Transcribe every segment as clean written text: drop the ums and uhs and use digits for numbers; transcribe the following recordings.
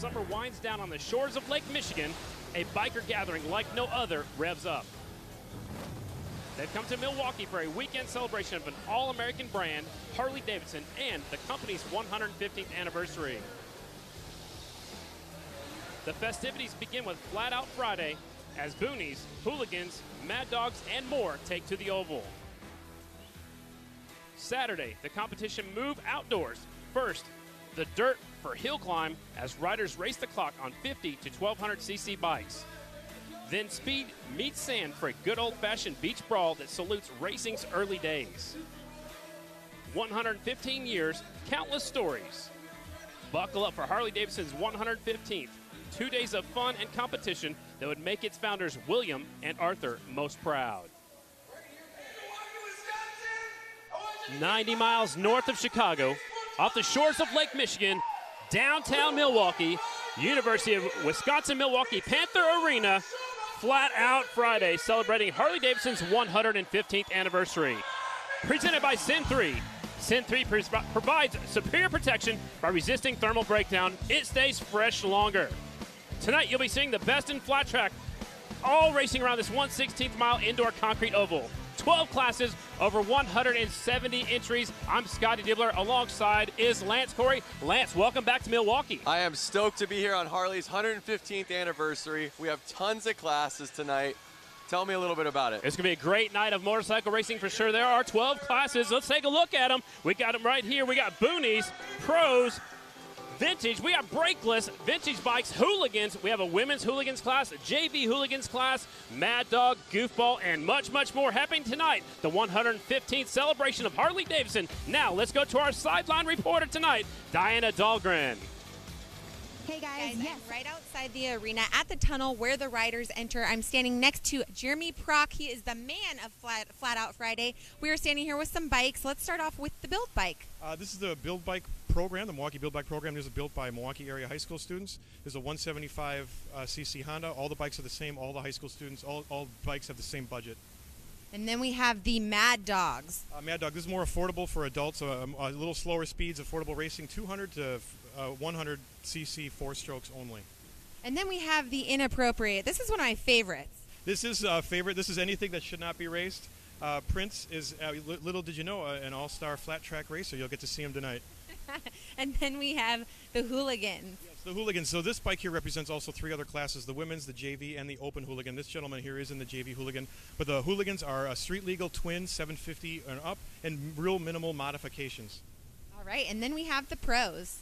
summer winds down on the shores of Lake Michigan, a biker gathering like no other revs up. They've come to Milwaukee for a weekend celebration of an all-American brand, Harley-Davidson, and the company's 115th anniversary. The festivities begin with Flat Out Friday as boonies, hooligans, mad dogs, and more take to the oval. Saturday, the competition move outdoors. First, the dirt for hill climb as riders race the clock on 50 to 1200cc bikes. Then speed meets sand for a good old-fashioned beach brawl that salutes racing's early days. 115 years, countless stories. Buckle up for Harley-Davidson's 115th. 2 days of fun and competition that would make its founders, William and Arthur, most proud. 90 miles north of Chicago, off the shores of Lake Michigan, downtown Milwaukee, University of Wisconsin-Milwaukee Panther Arena, Flat Out Friday, celebrating Harley-Davidson's 115th anniversary. Presented by Sin 3. Sin 3 provides superior protection by resisting thermal breakdown. It stays fresh longer. Tonight, you'll be seeing the best in flat track, all racing around this 1/16th mile indoor concrete oval. 12 classes, over 170 entries. I'm Scotty Dibbler. Alongside is Lance Corey. Lance, welcome back to Milwaukee. I am stoked to be here on Harley's 115th anniversary. We have tons of classes tonight. Tell me a little bit about it. It's going to be a great night of motorcycle racing for sure. There are 12 classes. Let's take a look at them. We got them right here. We got boonies, pros, vintage, we have brakeless, vintage bikes, hooligans. We have a women's hooligans class, a JV hooligans class, Mad Dog, Goofball, and much, much more happening tonight. The 115th celebration of Harley-Davidson. Now, let's go to our sideline reporter tonight, Diana Dahlgren. Hey guys, yes. I'm right outside the arena at the tunnel where the riders enter. I'm standing next to Jeremy Prock. He is the man of Flat Out Friday. We are standing here with some bikes. Let's start off with the build bike. This is the build bike program, the Milwaukee build bike program. This is built by Milwaukee area high school students. There's a 175cc Honda. All the bikes are the same. All the high school students, all bikes have the same budget. And then we have the Mad Dogs. Mad Dog, this is more affordable for adults, a little slower speeds, affordable racing, 200 to 100cc, 4 strokes only. And then we have the Inappropriate. This is one of my favorites. This is a favorite. This is anything that should not be raced. Prince is, little did you know, an all-star flat track racer. You'll get to see him tonight. And then we have the Hooligans. Yes, the Hooligans. So this bike here represents also 3 other classes, the women's, the JV, and the open hooligan. This gentleman here is in the JV hooligan. But the Hooligans are a street legal twin, 750 and up, and real minimal modifications. All right, and then we have the pros.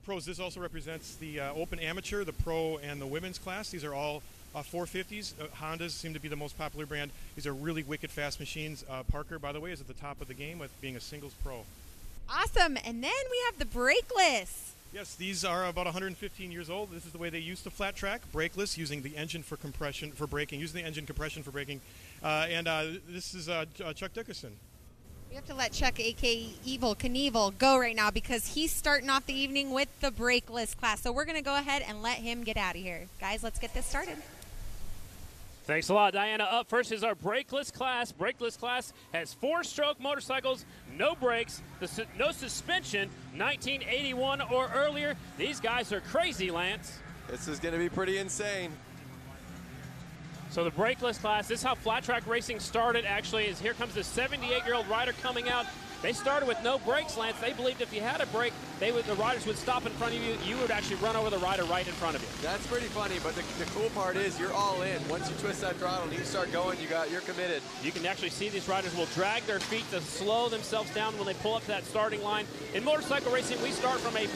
Pros, this also represents the open amateur, the pro, and the women's class. These are all 450s. Hondas seem to be the most popular brand. These are really wicked fast machines. Parker, by the way, is at the top of the game with being a singles pro. Awesome, and then we have the brakeless. Yes, these are about 115 years old. This is the way they used to flat track, brakeless, using the engine for compression for braking, using the engine compression for braking. This is Chuck Dickerson. We have to let Chuck, a.k.a. Evil Knievel, go right now because he's starting off the evening with the brakeless class. So we're going to go ahead and let him get out of here. Guys, let's get this started. Thanks a lot, Diana. Up first is our brakeless class. Brakeless class has 4-stroke motorcycles, no brakes, no suspension, 1981 or earlier. These guys are crazy, Lance. This is going to be pretty insane. So the brakeless class, this is how flat track racing started actually, is here comes this 78-year-old rider coming out. They started with no brakes, Lance. They believed if you had a brake, the riders would stop in front of you. You would actually run over the rider right in front of you. That's pretty funny, but the cool part is you're all in. Once you twist that throttle and you start going, you're committed. You can actually see these riders will drag their feet to slow themselves down when they pull up to that starting line. In motorcycle racing, we start from a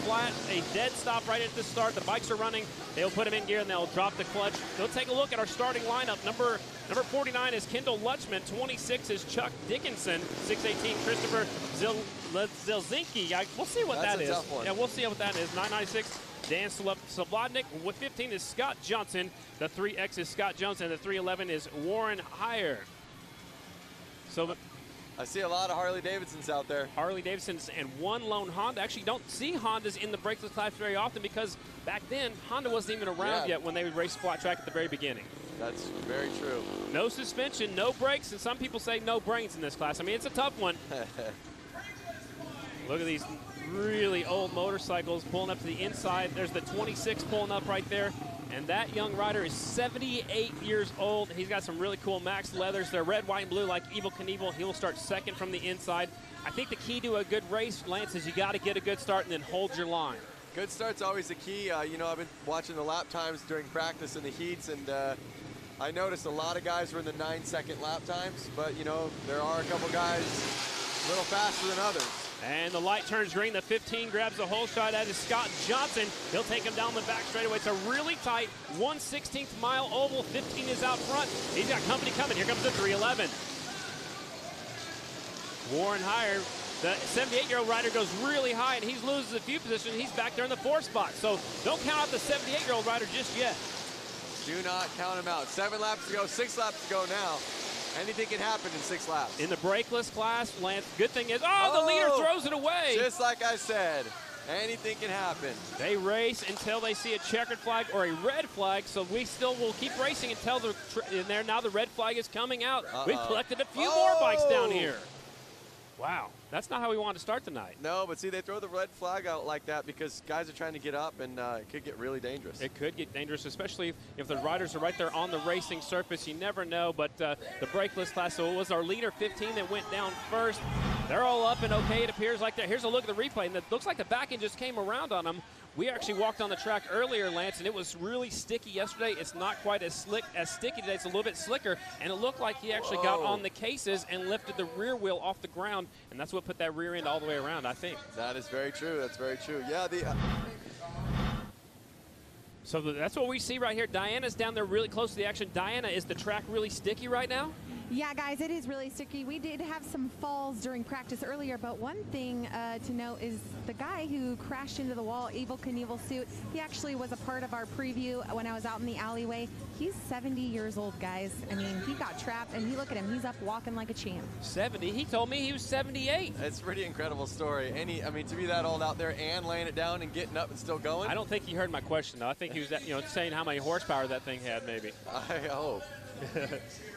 dead stop right at the start. The bikes are running. They'll put them in gear and they'll drop the clutch. They'll take a look at our starting lineup. Number 49 is Kendall Lutchman. 26 is Chuck Dickinson. 618 Christopher Zelzinski. We'll see what that is. Tough one. Yeah, we'll see what that is. 996 Dan Slobodnik. With 15 is Scott Johnson. The 3X is Scott Jones, and the 311 is Warren Heyer. So I see a lot of Harley-Davidsons out there. Harley-Davidsons and one lone Honda. Actually, don't see Hondas in the brakeless class very often because back then, Honda wasn't even around yet when they would race flat track at the very beginning. That's very true. No suspension, no brakes, and some people say no brains in this class. I mean, it's a tough one. Look at these really old motorcycles pulling up to the inside. There's the 26 pulling up right there. And that young rider is 78 years old. He's got some really cool Max leathers. They're red, white, and blue like Evel Knievel. He will start second from the inside. I think the key to a good race, Lance, is you got to get a good start and then hold your line. Good start's always the key. You know, I've been watching the lap times during practice in the heats, and I noticed a lot of guys were in the 9-second lap times, but, you know, there are a couple guys a little faster than others. And the light turns green. The 15 grabs the whole shot. That is Scott Johnson. He'll take him down the back straightaway. It's a really tight 1/16th mile oval. 15 is out front. He's got company coming. Here comes the 311. Warren Heyer, the 78-year-old rider, goes really high, and he loses a few positions. He's back there in the 4th spot. So don't count out the 78-year-old rider just yet. Do not count him out. 7 laps to go, 6 laps to go now. Anything can happen in 6 laps. In the brakeless class, Lance, good thing is, the leader throws it away. Just like I said, anything can happen. They race until they see a checkered flag or a red flag, so we still will keep racing until they're in there. Now the red flag is coming out. We've collected a few more bikes down here. Wow, that's not how we wanted to start the night. No, but see, they throw the red flag out like that because guys are trying to get up, and it could get really dangerous. It could get dangerous, especially if the riders are right there on the racing surface. You never know, but the brakeless class, so it was our leader 15 that went down first. They're all up and okay, it appears like that. Here's a look at the replay, and it looks like the back end just came around on them. We actually walked on the track earlier, Lance, and it was really sticky yesterday. It's not quite as sticky today. It's a little bit slicker, and it looked like he actually got on the cases and lifted the rear wheel off the ground, and that's what put that rear end all the way around, I think. That is very true. That's very true. Yeah, So that's what we see right here. Diana's down there really close to the action. Diana, is the track really sticky right now? Yeah, guys, it is really sticky. We did have some falls during practice earlier, but one thing to note is the guy who crashed into the wall, Evel Knievel suit, he actually was a part of our preview when I was out in the alleyway. He's 70 years old, guys. I mean, he got trapped, and look at him. He's up walking like a champ. 70? He told me he was 78. It's a pretty incredible story. I mean, to be that old out there and laying it down and getting up and still going. I don't think he heard my question, though. I think he was, saying how many horsepower that thing had, maybe. I hope.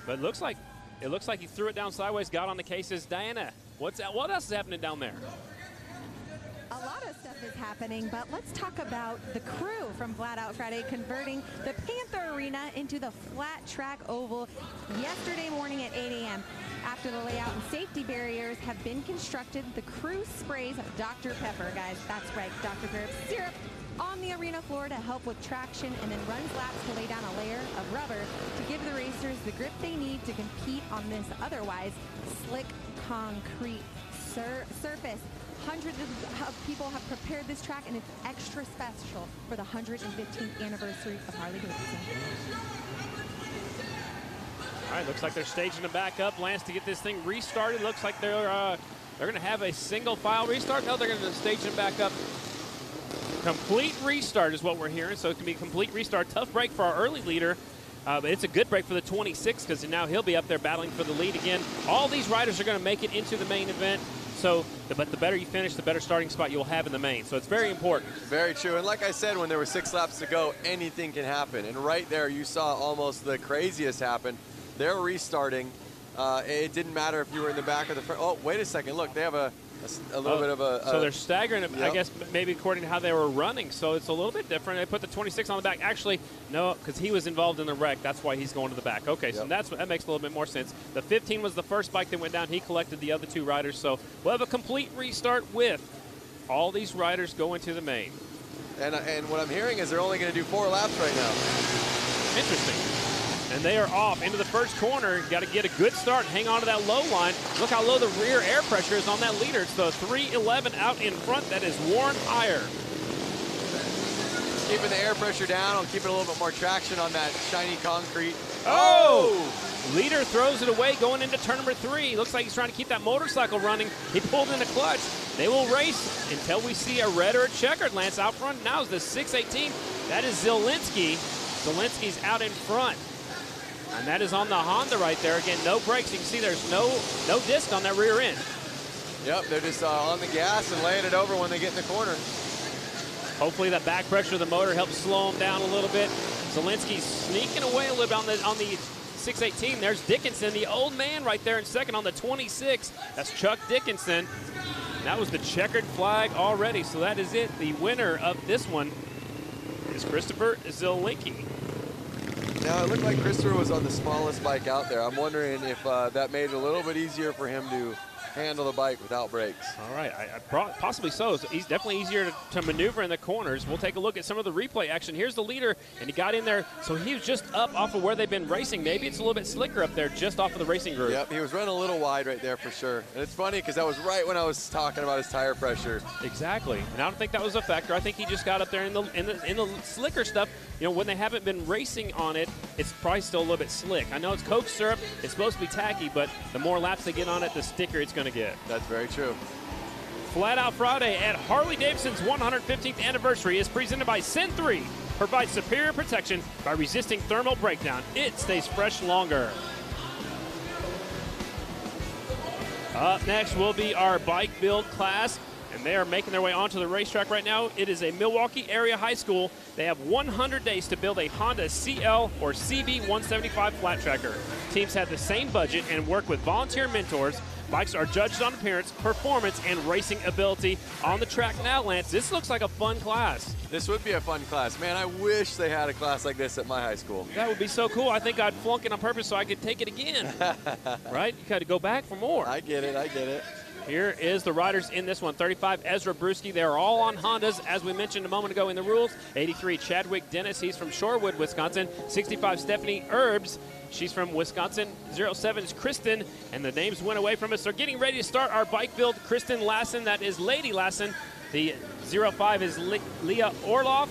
But it looks like he threw it down sideways, got on the cases. Diana, what else is happening down there? A lot of stuff is happening, but let's talk about the crew from Flat Out Friday converting the Panther Arena into the flat track oval yesterday morning at 8 a.m. After the layout and safety barriers have been constructed, the crew sprays Dr. Pepper, guys. That's right, Dr. Pepper syrup on the arena floor to help with traction, and then runs laps to lay down a layer of rubber to give the racers the grip they need to compete on this otherwise slick concrete surface. Hundreds of people have prepared this track, and it's extra special for the 115th anniversary of Harley-Davidson. All right, looks like they're staging it back up, Lance, to get this thing restarted. Looks like they're going to have a single file restart. No, they're going to stage it back up. Complete restart is what we're hearing, so it can be a complete restart. Tough break for our early leader, but it's a good break for the 26 because now he'll be up there battling for the lead again. All these riders are going to make it into the main event, but the better you finish, the better starting spot you'll have in the main, so it's very important. Very true, and like I said, when there were 6 laps to go, anything can happen, and right there you saw almost the craziest happen. They're restarting. It didn't matter if you were in the back or the front. Oh, wait a second, look, they have a little bit of a... So they're staggering, yep. I guess, maybe according to how they were running, so it's a little bit different. They put the 26 on the back. Actually, no, because he was involved in the wreck. That's why he's going to the back. Okay, so that makes a little bit more sense. The 15 was the first bike that went down. He collected the other 2 riders, so we'll have a complete restart with all these riders going to the main. And what I'm hearing is they're only going to do 4 laps right now. Interesting. And they are off into the first corner. Got to get a good start, hang on to that low line. Look how low the rear air pressure is on that leader. It's the 311 out in front. That is Warren Heyer. Keeping the air pressure down. I'll keep it a little bit more traction on that shiny concrete. Oh! Leader throws it away going into turn number 3. Looks like he's trying to keep that motorcycle running. He pulled in the clutch. They will race until we see a red or a checkered. Lance out front now is the 618. That is Zielinski. Zielinski's out in front. And that is on the Honda right there. Again, no brakes. You can see there's no disc on that rear end. Yep, they're just on the gas and laying it over when they get in the corner. Hopefully that back pressure of the motor helps slow them down a little bit. Zielinski's sneaking away a little bit on the 618. There's Dickinson, the old man right there in second on the 26. That's Chuck Dickinson. And that was the checkered flag already, so that is it. The winner of this one is Christopher Zielinski. Now, it looked like Christopher was on the smallest bike out there. I'm wondering if that made it a little bit easier for him to handle the bike without brakes. All right, possibly so. He's definitely easier to maneuver in the corners. We'll take a look at some of the replay action. Here's the leader, and he got in there, so he was just up off of where they've been racing. Maybe it's a little bit slicker up there, just off of the racing group. Yep, he was running a little wide right there for sure. And it's funny because that was right when I was talking about his tire pressure. Exactly, and I don't think that was a factor. I think he just got up there in the slicker stuff. You know, when they haven't been racing on it, it's probably still a little bit slick. I know it's Coke syrup. It's supposed to be tacky, but the more laps they get on it, the stickier it's going to get. That's very true. Flat Out Friday at Harley-Davidson's 115th anniversary is presented by Sin 3. Provides superior protection by resisting thermal breakdown. It stays fresh longer. Up next will be our bike build class, and they are making their way onto the racetrack right now. It is a Milwaukee area high school. They have 100 days to build a Honda CL or CB 175 flat tracker. Teams have the same budget and work with volunteer mentors. Bikes are judged on appearance, performance, and racing ability on the track now, Lance. This looks like a fun class. This would be a fun class. Man, I wish they had a class like this at my high school. That would be so cool. I think I'd flunk it on purpose so I could take it again. Right? You got to go back for more. I get it. I get it. Here is the riders in this one. 35, Ezra Brewski. They are all on Hondas, as we mentioned a moment ago in the rules. 83, Chadwick Dennis. He's from Shorewood, Wisconsin. 65, Stephanie Erbs. She's from Wisconsin. 07 is Kristen, and the names went away from us. They're getting ready to start our bike build. Kristen Lassen, that is Lady Lassen. The 05 is Leah Orloff.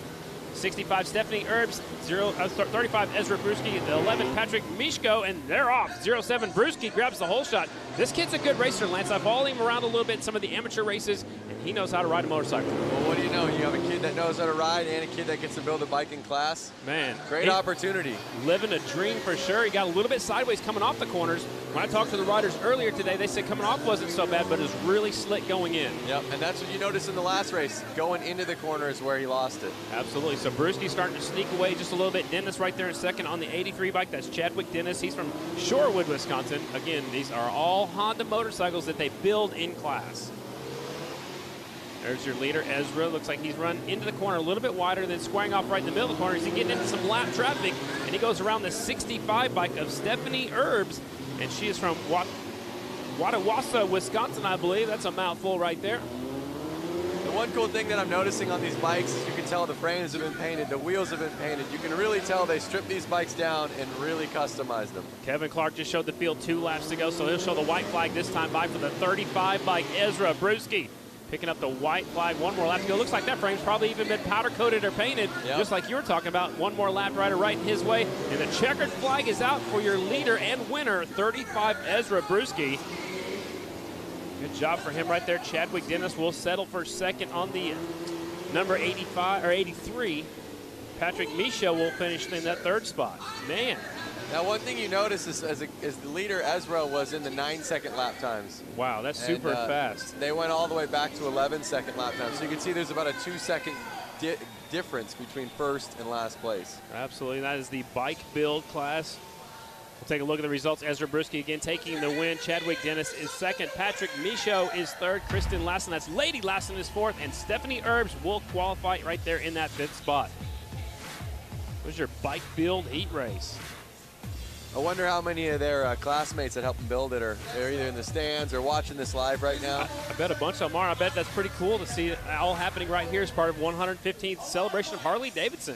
65, Stephanie Erbs. 35, Ezra Brewski. The 11, Patrick Mishko, and they're off. 07, Brewski grabs the whole shot. This kid's a good racer, Lance. I followed him around a little bit in some of the amateur races, and he knows how to ride a motorcycle. Well, what do you know? You have a kid that knows how to ride and a kid that gets to build a bike in class. Man. Great opportunity. Living a dream for sure. He got a little bit sideways coming off the corners. When I talked to the riders earlier today, they said coming off wasn't so bad, but it was really slick going in. Yep, and that's what you noticed in the last race. Going into the corner is where he lost it. Absolutely. So Brewski's starting to sneak away just a little bit. Dennis right there in second on the 83 bike. That's Chadwick Dennis. He's from Shorewood, Wisconsin. Again, these are all Honda motorcycles that they build in class. There's your leader, Ezra. Looks like he's run into the corner a little bit wider than squaring off right in the middle of the corner. He's getting into some lap traffic, and he goes around the 65 bike of Stephanie Erbs, and she is from Watawassa, Wisconsin, I believe. That's a mouthful right there. The one cool thing that I'm noticing on these bikes is you can tell the frames have been painted, the wheels have been painted. You can really tell they stripped these bikes down and really customized them. Kevin Clark just showed the field 2 laps to go, so he'll show the white flag this time by for the 35 bike, Ezra Brewski. Picking up the white flag, 1 more lap to go. Looks like that frame's probably even been powder coated or painted, just like you were talking about. 1 more lap rider right in his way. And the checkered flag is out for your leader and winner, 35 Ezra Brewski. Good job for him right there. Chadwick Dennis will settle for second on the number 85 or 83. Patrick Misha will finish in that 3rd spot. Man. Now, one thing you notice is the leader, Ezra, was in the 9-second lap times. Wow, that's super fast. They went all the way back to 11-second lap times. So you can see there's about a 2-second difference between first and last place. Absolutely. That is the bike build class. We'll take a look at the results. Ezra Brewski again taking the win. Chadwick Dennis is second. Patrick Michaud is third. Kristen Lassen, that's Lady Lassen, is fourth. And Stephanie Erbs will qualify right there in that 5th spot. There's your bike build heat race. I wonder how many of their classmates that helped them build it are they're either in the stands or watching this live right now. I bet a bunch of them are. I bet that's pretty cool to see it all happening right here as part of 115th celebration of Harley-Davidson.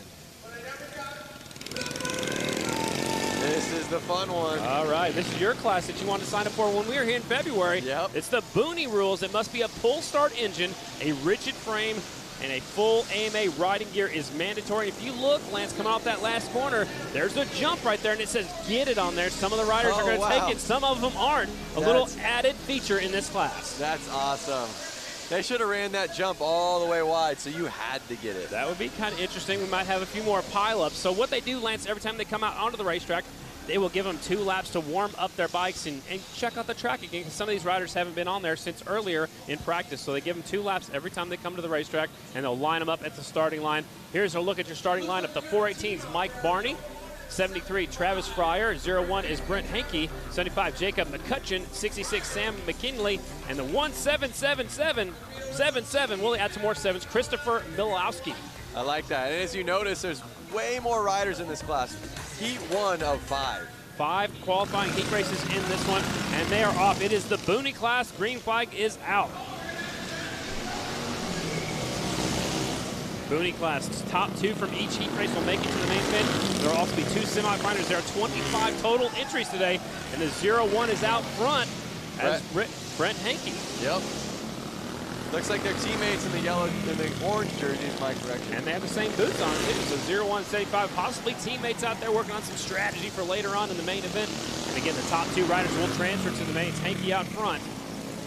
This is the fun one. All right, this is your class that you wanted to sign up for when we were here in February. Yep. It's the Booney rules. It must be a pull start engine, a rigid frame, and a full AMA riding gear is mandatory. If you look, Lance, coming off that last corner, there's a jump right there, and it says get it on there. Some of the riders are going to take it. Some of them aren't. A little added feature in this class. That's awesome. They should have ran that jump all the way wide, so you had to get it. That would be kind of interesting. We might have a few more pileups. So what they do, Lance, every time they come out onto the racetrack, they will give them 2 laps to warm up their bikes and check out the track again, because some of these riders haven't been on there since earlier in practice. So they give them 2 laps every time they come to the racetrack, and they'll line them up at the starting line. Here's a look at your starting lineup. The 418's Mike Barney. 73, Travis Fryer. 01 is Brent Hankey. 75, Jacob McCutcheon. 66, Sam McKinley. And the 1777, we'll add some more sevens, Christopher Milowski. I like that. And as you notice, there's way more riders in this class. Heat 1 of 5. 5 qualifying heat races in this one, and they are off. It is the Booney class. Green flag is out. Booney class, top 2 from each heat race will make it to the main event. There will also be 2 semifinals. There are 25 total entries today, and the 01 is out front as Brent Hankey. Yep. Looks like they're teammates in the yellow and the orange jersey in my correction. And they have the same boots on too. So 01, 75, possibly teammates out there working on some strategy for later on in the main event. And again, the top 2 riders will transfer to the main. It's Hankey out front.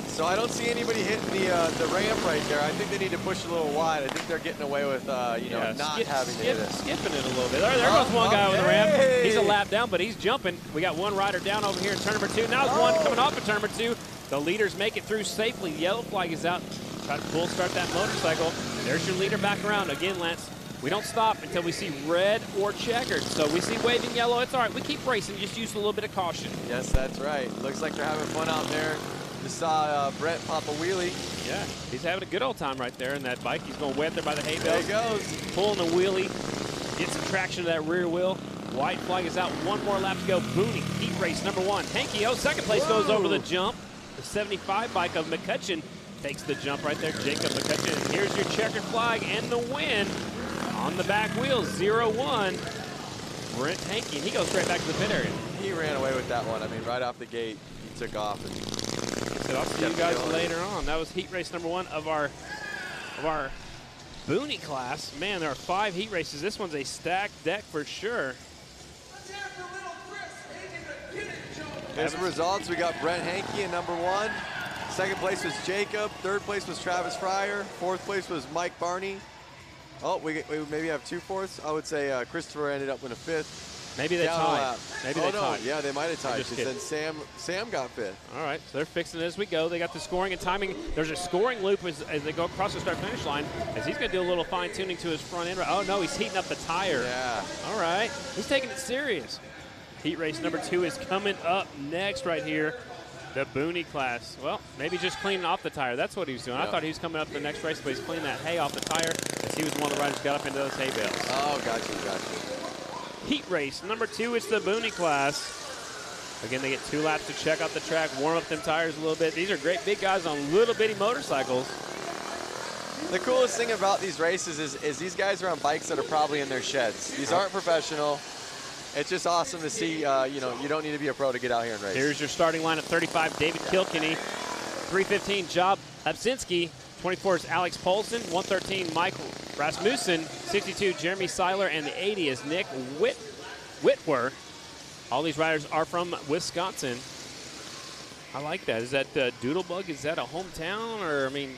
So I don't see anybody hitting the ramp right there. I think they need to push a little wide. I think they're getting away with not having to hit it. Skipping it a little bit. There goes one guy with the ramp. He's a lap down, but he's jumping. We got one rider down over here in turn number 2. Now there's one coming off of turn number 2. The leaders make it through safely. Yellow flag is out. Try to full start that motorcycle. There's your leader back around. Again, Lance, we don't stop until we see red or checkered. So we see waving yellow. It's all right. We keep racing. Just use a little bit of caution. Yes, that's right. Looks like they're having fun out there. Just saw Brett pop a wheelie. Yeah, he's having a good old time right there in that bike. He's going way up there by the hay There bales. he goes. Pulling the wheelie. Get some traction to that rear wheel. White flag is out. One more lap to go. Booney, heat race number 1. Hankey, second place goes over the jump. The 75 bike of McCutcheon takes the jump right there. Jacob McCutcheon. And here's your checkered flag and the win on the back wheel. 01. Brent Hankey. He goes straight back to the pit area. He ran away with that one. I mean, right off the gate, he took off. And so I'll see you guys later on. That was heat race number 1 of our Booney class. Man, there are 5 heat races. This one's a stacked deck for sure. Here's the results. We got Brent Hankey in number 1. Second place was Jacob. Third place was Travis Fryer. Fourth place was Mike Barney. Oh, we maybe have 2 fourths. I would say Christopher ended up in a 5th. Maybe they tied. Maybe they tied. Yeah, they might have tied. Because then Sam got 5th. All right, so they're fixing it as we go. They got the scoring and timing. There's a scoring loop as they go across the start-finish line, as he's going to do a little fine-tuning to his front end. Oh, no, he's heating up the tire. Yeah. All right, he's taking it serious. Heat race number 2 is coming up next right here. The Booney class. Well, maybe just cleaning off the tire. That's what he was doing. Yep. I thought he was coming up the next race, but he's cleaning that hay off the tire as he was one of the riders who got up into those hay bales. Oh, gotcha. Heat race number 2, it's the Booney class. Again, they get 2 laps to check out the track, warm up them tires a little bit. These are great big guys on little bitty motorcycles. The coolest thing about these races is these guys are on bikes that are probably in their sheds. These aren't professional. It's just awesome to see, you don't need to be a pro to get out here and race. Here's your starting line at 35, David Kilkenny. 315, Job Absinski. 24 is Alex Polson. 113, Mike Rasmussen. 62, Jeremy Seiler. And the 80 is Nick Whitwer. All these riders are from Wisconsin. I like that. Is that Doodlebug? Is that a hometown? Or, I mean,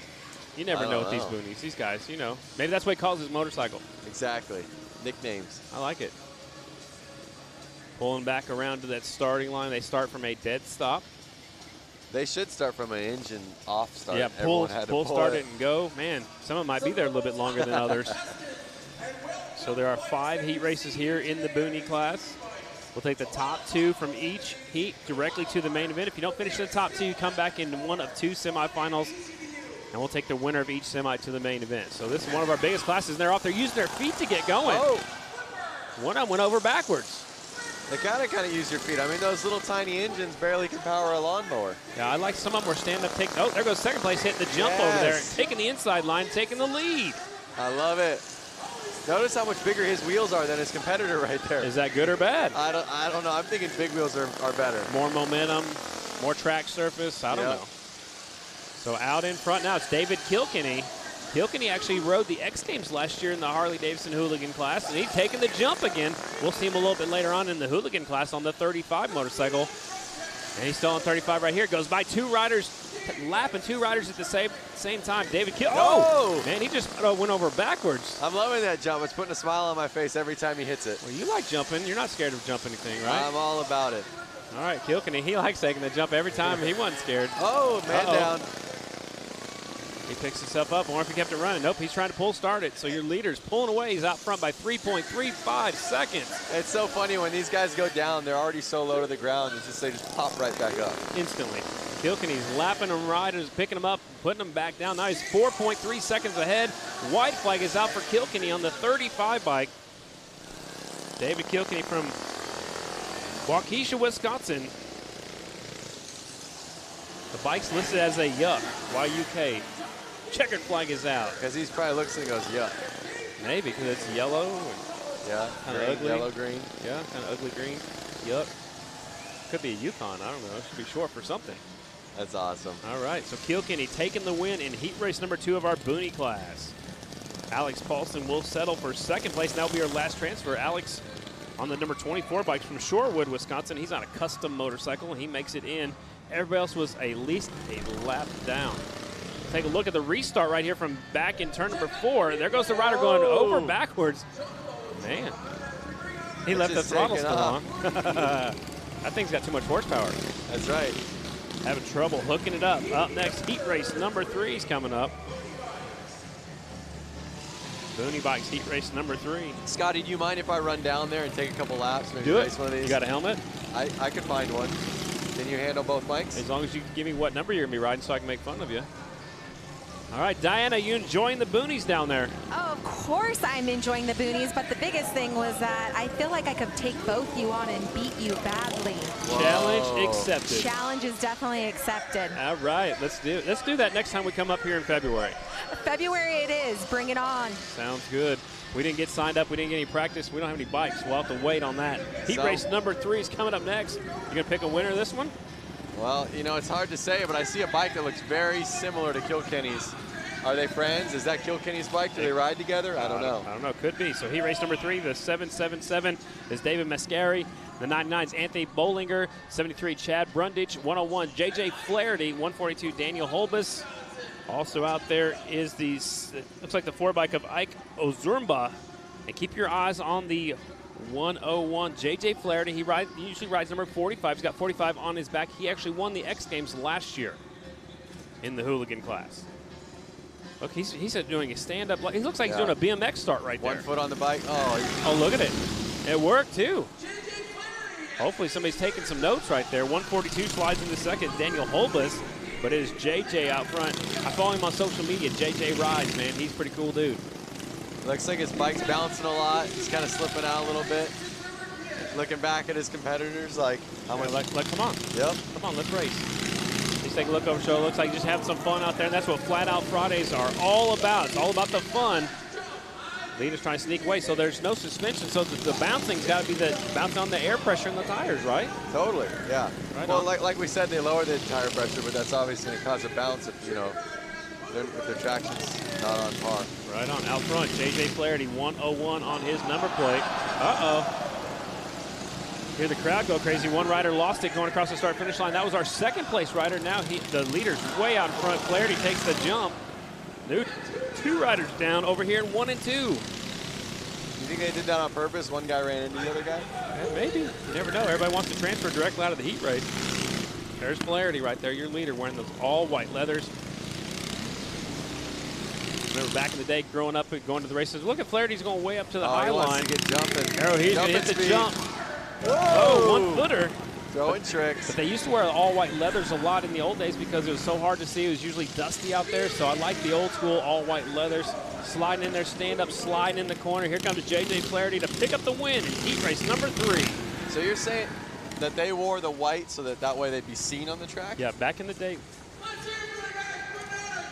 you never know with these boonies. These guys, Maybe that's what he calls his motorcycle. Exactly. Nicknames. I like it. Pulling back around to that starting line. They start from a dead stop. They should start from an engine off start. Yeah, pull start it and go. Man, some of them might be there a little bit longer than others. So there are 5 heat races here in the Booney class. We'll take the top 2 from each heat directly to the main event. If you don't finish the top 2, you come back in one of 2 semifinals, and we'll take the winner of each semi to the main event. So this is one of our biggest classes, and they're off there using their feet to get going. Oh. One of them went over backwards. They kind of use your feet. I mean, those little tiny engines barely can power a lawnmower. Yeah, I like some of them were stand-up. Oh, there goes second place, hitting the jump over there, taking the inside line, taking the lead. I love it. Notice how much bigger his wheels are than his competitor right there. Is that good or bad? I don't know. I'm thinking big wheels are better. More momentum, more track surface. I don't know. So out in front now, it's David Kilkenny. Kilkenny actually rode the X Games last year in the Harley-Davidson Hooligan class, and he's taking the jump again. We'll see him a little bit later on in the Hooligan class on the 35 motorcycle. And he's still on 35 right here. Goes by 2 riders, lapping 2 riders at the same time. David Kilkenny. Oh, man, he just went over backwards. I'm loving that jump. It's putting a smile on my face every time he hits it. Well, you like jumping. You're not scared of jumping anything, right? I'm all about it. All right, Kilkenny, he likes taking the jump every time. He wasn't scared. Oh, man down. He picks himself up. I wonder if he kept it running. Nope, he's trying to pull start it. So your leader's pulling away. He's out front by 3.35 seconds. It's so funny when these guys go down, they're already so low to the ground. They just pop right back up. Instantly. Kilkenny's lapping them riders, picking them up, putting them back down. Now he's 4.3 seconds ahead. White flag is out for Kilkenny on the 35 bike. David Kilkenny from Waukesha, Wisconsin. The bike's listed as a yuck, Y-U-K. Checkered flag is out. Because he probably looks and goes, yuck. Maybe, because it's yellow. Yeah, kind of ugly. Yellow, green. Yeah, kind of ugly green. Yuck. Could be a Yukon, I don't know. It should be short for something. That's awesome. All right, so Kilkenny taking the win in heat race number 2 of our Boonie class. Alex Paulson will settle for second place. That will be our last transfer. Alex on the number 24 bike from Shorewood, Wisconsin. He's on a custom motorcycle, and he makes it in. Everybody else was at least a lap down. Take a look at the restart right here from back in turn number 4. There goes the rider going over backwards. Man, he left the throttle still on. That thing's got too much horsepower. That's right. Having trouble hooking it up. Up next, heat race number 3 is coming up. Boonie Bikes heat race number 3. Scotty, do you mind if I run down there and take a couple laps? Maybe Do it. race one of these? You got a helmet? I could find one. Can you handle both bikes? As long as you can give me what number you're going to be riding so I can make fun of you. All right, Diana, you enjoying the boonies down there? Oh, of course I'm enjoying the boonies, but the biggest thing was that I feel like I could take both you on and beat you badly. Whoa. Challenge accepted. Challenge is definitely accepted. All right, let's do that next time we come up here in February. February it is. Bring it on. Sounds good. We didn't get signed up. We didn't get any practice. We don't have any bikes. We'll have to wait on that. Heat race number 3 is coming up next. You going to pick a winner of this one? Well, you know, it's hard to say, but I see a bike that looks very similar to Kilkenny's. Are they friends? Is that Kilkenny's bike? Do they ride together? I don't know. I don't know. Could be. So heat race number 3, the 777 is David Mascari. The 99 is Anthony Bollinger. 73, Chad Brundage. 101, JJ Flaherty. 142, Daniel Holbus. Also out there is the, looks like the 4 bike of Ike Ozurmba. And keep your eyes on the 101, JJ Flaherty. He usually rides number 45. He's got 45 on his back. He actually won the X Games last year in the hooligan class. Look, he's doing a stand-up. He looks like he's doing a BMX start right there. 1 foot on the bike. Oh, look at it. It worked, too. Hopefully somebody's taking some notes right there. 142 slides into second, Daniel Holbus. But it is JJ out front. I follow him on social media, JJ Rides, man. He's a pretty cool dude. looks like his bike's bouncing a lot. He's kind of slipping out a little bit. Looking back at his competitors, like, how much? Come on. Yep. Come on, let's race. Let's take a look over the show. Looks like just having some fun out there, and that's what Flat Out Fridays are all about. It's all about the fun. Leader's trying to sneak away, so there's no suspension, so the bouncing's got to be the bouncing on the air pressure in the tires, right? Totally, yeah. Right well, on. like we said, they lower the tire pressure, but that's obviously going to cause a bounce if, you know, if their traction's not on par. Right on. Out front, JJ Flaherty, 101 on his number plate. Uh-oh. Hear the crowd go crazy. One rider lost it going across the start-finish line. That was our second place rider. Now the leader's way out in front. Flaherty takes the jump. Dude, two riders down over here in 1 and 2. You think they did that on purpose? One guy ran into the other guy? Yeah, maybe. You never know. Everybody wants to transfer directly out of the heat race. There's Flaherty right there, your leader, wearing those all-white leathers. Remember back in the day, growing up and going to the races. Look at Flaherty's going way up to the high line. He wants to get jumping. Arrow, he's going to hit the jump. Whoa. Oh, 1-footer. Throwing tricks. But they used to wear all-white leathers a lot in the old days because it was so hard to see. It was usually dusty out there, so I like the old-school all-white leathers. Sliding in there, stand-up, sliding in the corner. Here comes JJ Flaherty to pick up the win in heat race number 3. So you're saying that they wore the white so that way they'd be seen on the track? Yeah, back in the day.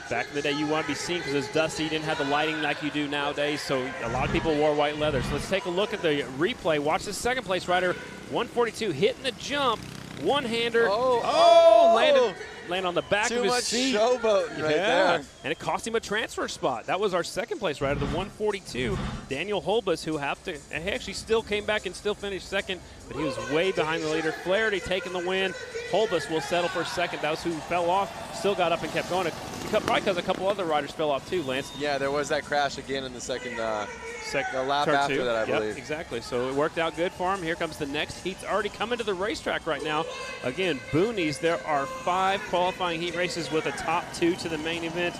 Back in the day, you want to be seen because it's dusty. You didn't have the lighting like you do nowadays, so a lot of people wore white leather. So let's take a look at the replay. Watch the second place rider, 142, hitting the jump. One-hander. Landed on the back of his seat. Too much showboating right there. And it cost him a transfer spot. That was our second place rider, the 142, Daniel Holbus, who he actually still came back and still finished second, but he was way behind the leader. Flaherty taking the win. Holbus will settle for second. That was who fell off, still got up and kept going. Probably because a couple other riders fell off too, Lance. Yeah, there was that crash again in the second the lap turn after two. that, I believe. Yep, exactly. So it worked out good for him. Here comes the next heat. Already coming to the racetrack right now. Again, Boonies, there are 5 qualifying heat races with a top 2 to the main event.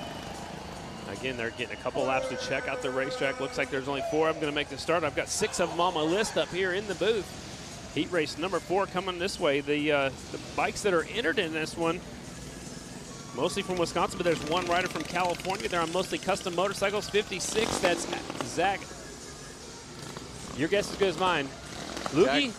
Again, they're getting a couple laps to check out the racetrack. Looks like there's only 4 of them going to make the start. I've got 6 of them on my list up here in the booth. Heat race number 4 coming this way. The bikes that are entered in this one, mostly from Wisconsin, but there's one rider from California. They're on mostly custom motorcycles. 56, that's Zach. Your guess is as good as mine. Loogie?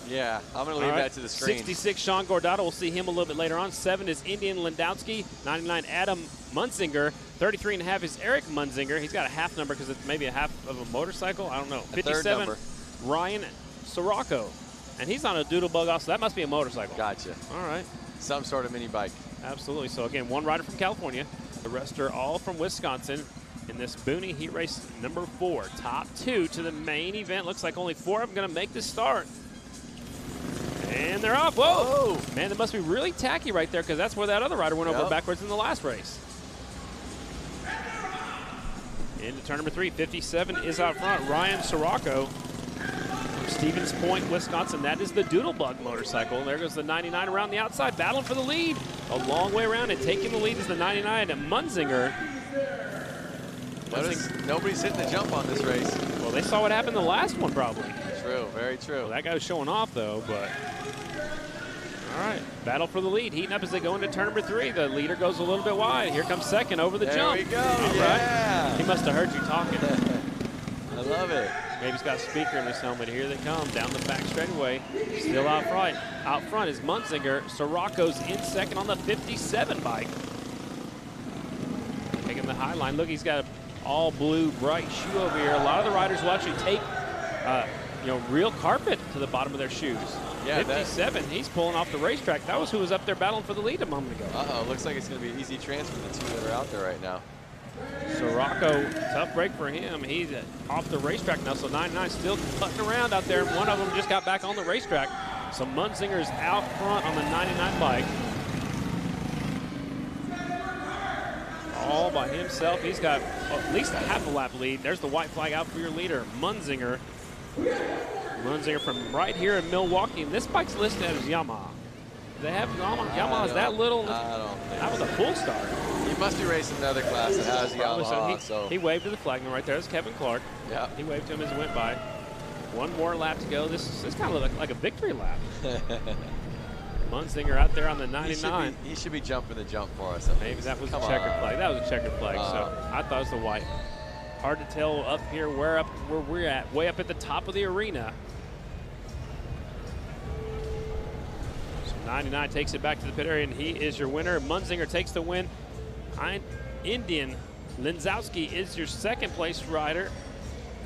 Yeah, I'm going to leave that to the screen. 66, Sean Gordado. We'll see him a little bit later on. 7 is Indian Lendowski. 99, Adam Munzinger. 33.5 is Eric Munzinger. He's got a half number because it's maybe a half of a motorcycle. I don't know. 57, Ryan Sirocco. And he's on a Doodlebug also. That must be a motorcycle. Gotcha. All right. Some sort of mini bike. Absolutely. So, again, one rider from California. The rest are all from Wisconsin in this Booney Heat Race number 4. Top 2 to the main event. Looks like only 4 of them going to make the start. And they're off. Whoa! Man, that must be really tacky right there because that's where that other rider went over backwards in the last race. Into turn number 3. 57 is out front. Ryan Sirocco from Stevens Point, Wisconsin. That is the Doodlebug motorcycle. There goes the 99 around the outside, battling for the lead. A long way around, and taking the lead is the 99 and Munzinger. Notice nobody's hitting the jump on this race. Well, they saw what happened in the last one, probably. True, very true. Well, that guy was showing off, though, but... All right, battle for the lead. Heating up as they go into turn number 3. The leader goes a little bit wide. Here comes second over the jump. There we go, All right. He must have heard you talking. I love it. Maybe he's got a speaker in his helmet. Here they come down the back straightaway. Still out front. Out front is Munzinger. Sirocco's in second on the 57 bike. Taking the high line. Look, he's got an all blue bright shoe over here. A lot of the riders will actually take real carpet to the bottom of their shoes. Yeah, 57, he's pulling off the racetrack. That was who was up there battling for the lead a moment ago. Uh-oh, looks like it's going to be an easy transfer, the 2 that are out there right now. Sirocco, tough break for him. He's off the racetrack now, so 99 still putting around out there. One of them just got back on the racetrack. So Munzinger's out front on the 99 bike. All by himself. He's got at least a half a lap lead. There's the white flag out for your leader, Munzinger. Munzinger from right here in Milwaukee. And this bike's listed as Yamaha. They have Yamaha. Is that little? I don't think that was a full start. He must be racing another class that has Yamaha. He waved to the flagman right there. That's Kevin Clark. Yeah. He waved to him as he went by. One more lap to go. This kind of looks like a victory lap. Munzinger out there on the 99. He should be jumping the jump for us. Maybe that was a checkered flag. That was a checkered flag. So I thought it was the white. Hard to tell up here where we're at. Way up at the top of the arena. So 99 takes it back to the pit area, and he is your winner. Munzinger takes the win. Indian Lenzowski is your second place rider.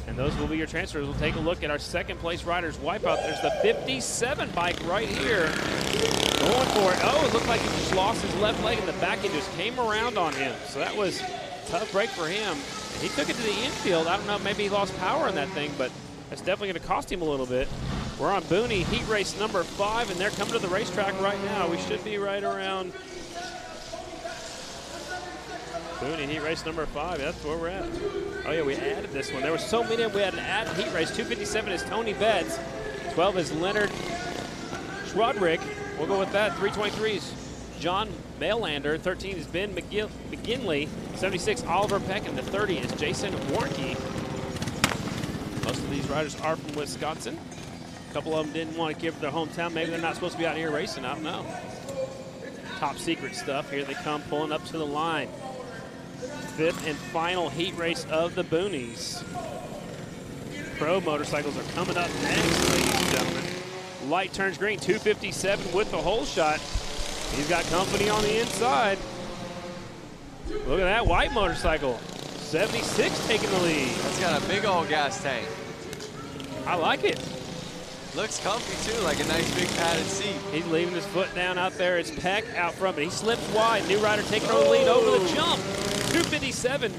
And those will be your transfers. We'll take a look at our second place riders wipeout. There's the 57 bike right here. Going for it. Oh, it looked like he just lost his left leg in the back. It just came around on him. So that was a tough break for him. He took it to the infield. I don't know, maybe he lost power on that thing, but that's definitely going to cost him a little bit. We're on Booney Heat Race number 5, and they're coming to the racetrack right now. We should be right around Booney Heat Race number 5. That's where we're at. Oh, yeah, we added this one. There were so many of them. We had an added Heat Race. 257 is Tony Betts. 12 is Leonard Schrodrick. We'll go with that. 323 is John Mailander. 13 is Ben McGinley. 76, Oliver Peck. And the 30 is Jason Warnke. Most of these riders are from Wisconsin. A couple of them didn't want to give their hometown. Maybe they're not supposed to be out here racing. I don't know. Top secret stuff. Here they come pulling up to the line. 5th and final heat race of the Boonies. Pro motorcycles are coming up next, ladies and gentlemen. Light turns green, 257 with the hole shot. He's got company on the inside. Look at that white motorcycle. 76 taking the lead. It's got a big old gas tank. I like it. Looks comfy too, like a nice big padded seat. He's leaving his foot down out there. It's Peck out front, but he slips wide. New rider taking over the lead over the jump. 257.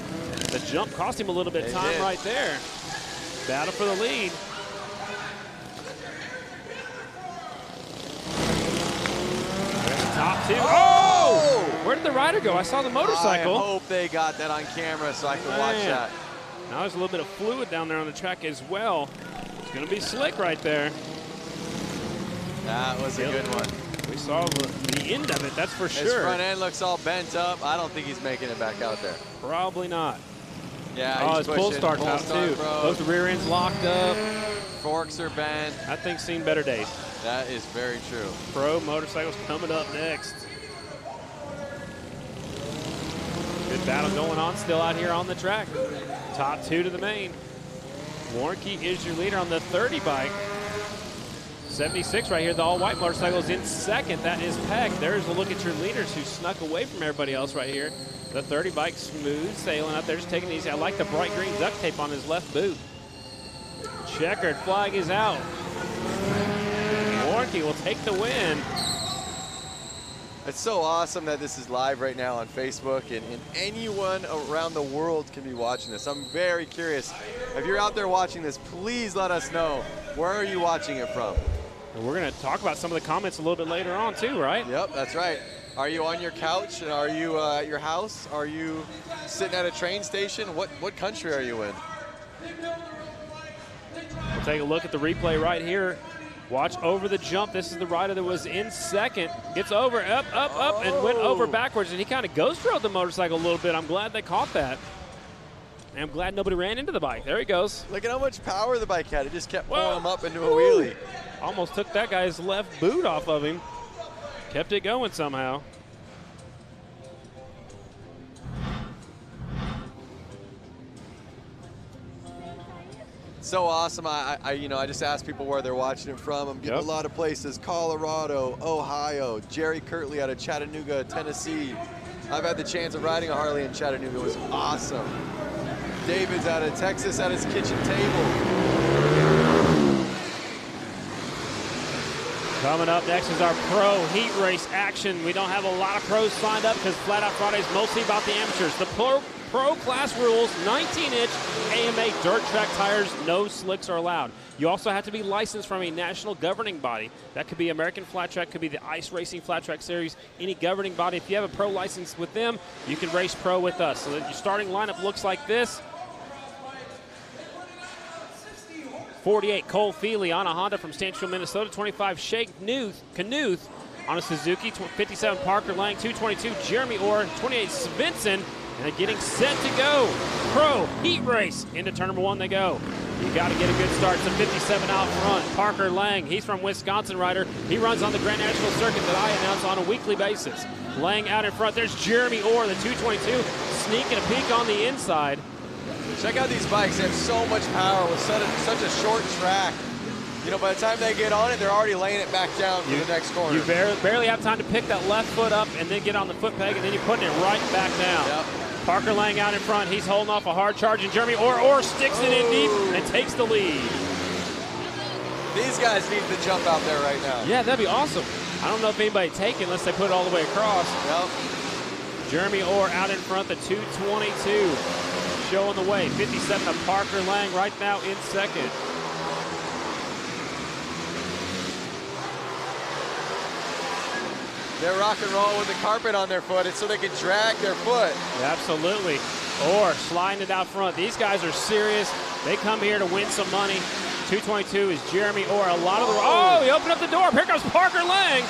The jump cost him a little bit of time right there. Battle for the lead. There's the top 2. Oh! Where did the rider go? I saw the motorcycle. I hope they got that on camera so I can watch that. Now there's a little bit of fluid down there on the track as well. It's going to be slick right there. That was a good one. We saw the end of it, that's for sure. His front end looks all bent up. I don't think he's making it back out there. Probably not. Yeah, oh, he's his pull start's out too. Both the rear ends locked up. Forks are bent. That thing's seen better days. That is very true. Pro motorcycles coming up next. Good battle going on still out here on the track. Top two to the main. Warnke is your leader on the 30 bike. 76 right here, the all-white motorcycle is in second. That is Peck. There's a look at your leaders who snuck away from everybody else right here. The 30 bike smooth sailing out there, just taking it easy. I like the bright green duct tape on his left boot. Checkered flag is out. Warnke will take the win. It's so awesome that this is live right now on Facebook, and anyone around the world can be watching this. I'm very curious. If you're out there watching this, please let us know. Where are you watching it from? And we're going to talk about some of the comments a little bit later on too, right? Yep, that's right. Are you on your couch? And are you at your house? Are you sitting at a train station? What country are you in? We'll take a look at the replay right here. Watch over the jump. This is the rider that was in second. Gets over, up, and went over backwards. And he kind of ghost rode the motorcycle a little bit. I'm glad they caught that. And I'm glad nobody ran into the bike. There he goes. Look at how much power the bike had. It just kept pulling him up into a wheelie. Almost took that guy's left boot off of him. Kept it going somehow. So awesome. I just asked people where they're watching it from. I'm getting a lot of places: Colorado, Ohio, Jerry Kirtley out of Chattanooga, Tennessee. I've had the chance of riding a Harley in Chattanooga. It was awesome. David's out of Texas at his kitchen table. Coming up next is our pro heat race action. We don't have a lot of pros signed up because Flat Out Friday is mostly about the amateurs. The pro class rules: 19-inch AMA dirt track tires, no slicks are allowed. You also have to be licensed from a national governing body. That could be American Flat Track, could be the Ice Racing Flat Track Series, any governing body. If you have a pro license with them, you can race pro with us. So your starting lineup looks like this. 48, Cole Feely on a Honda from Stanfield, Minnesota. 25, Shake Knuth on a Suzuki. 57, Parker Lang. 222, Jeremy Orr. 28, Svensson. And they're getting set to go. Pro heat race. Into turn number one they go. You got to get a good start. It's a 57 out front. Parker Lang, he's from Wisconsin rider. He runs on the Grand National Circuit that I announce on a weekly basis. Lang out in front. There's Jeremy Orr, the 222, sneaking a peek on the inside. Check out these bikes. They have so much power with such a short track. You know, by the time they get on it, they're already laying it back down to the next corner. You barely have time to pick that left foot up and then get on the foot peg, and then you're putting it right back down. Yep. Parker Lang out in front. He's holding off a hard charge, and Jeremy Orr sticks it in deep and takes the lead. These guys need to jump out there right now. Yeah, that'd be awesome. I don't know if anybody take it unless they put it all the way across. Yep. Jeremy Orr out in front, the 222. Showing the way. 57 of Parker Lang right now in second. They're rock and roll with the carpet on their foot. It's so they can drag their foot. Yeah, absolutely. Orr sliding it out front. These guys are serious. They come here to win some money. 222 is Jeremy Orr. A lot of the... he opened up the door. Here comes Parker Lang.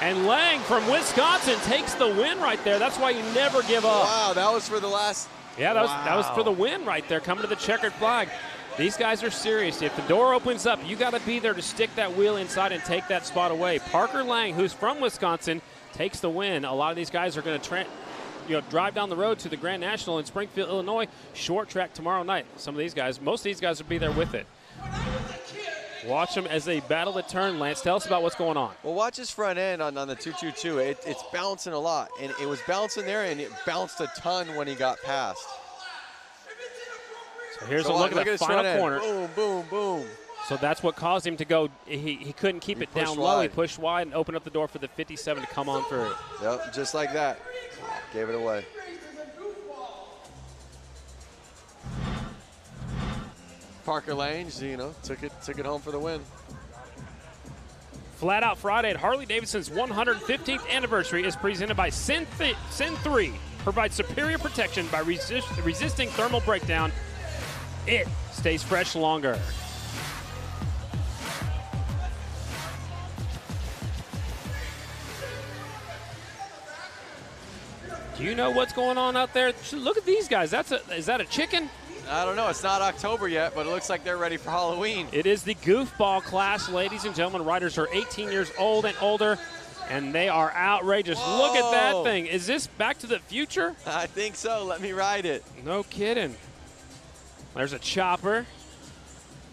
And Lang from Wisconsin takes the win right there. That's why you never give up. Wow, that was for the last... Yeah, that was for the win right there, coming to the checkered flag. These guys are serious. If the door opens up, you got to be there to stick that wheel inside and take that spot away. Parker Lang, who's from Wisconsin, takes the win. A lot of these guys are going to drive down the road to the Grand National in Springfield, Illinois. Short track tomorrow night. Most of these guys will be there with it. Watch them as they battle the turn. Lance, tell us about what's going on. Well, watch his front end on the 222. It's bouncing a lot, and it was bouncing there, and it bounced a ton when he got past. So here's a look at the final corner. Boom, boom, boom. So that's what caused him to go. He couldn't keep it down low. He pushed wide and opened up the door for the 57 to come on through. Yep, just like that. Gave it away. Parker Lang, took it home for the win. Flat Out Friday at Harley-Davidson's 115th anniversary is presented by Sin 3. Provides superior protection by resisting thermal breakdown. It stays fresh longer. Do you know what's going on out there? Look at these guys. Is that a chicken? I don't know. It's not October yet, but it looks like they're ready for Halloween. It is the goofball class, ladies and gentlemen. Riders are 18 years old and older, and they are outrageous. Whoa. Look at that thing. Is this Back to the Future? I think so. Let me ride it. No kidding. There's a chopper.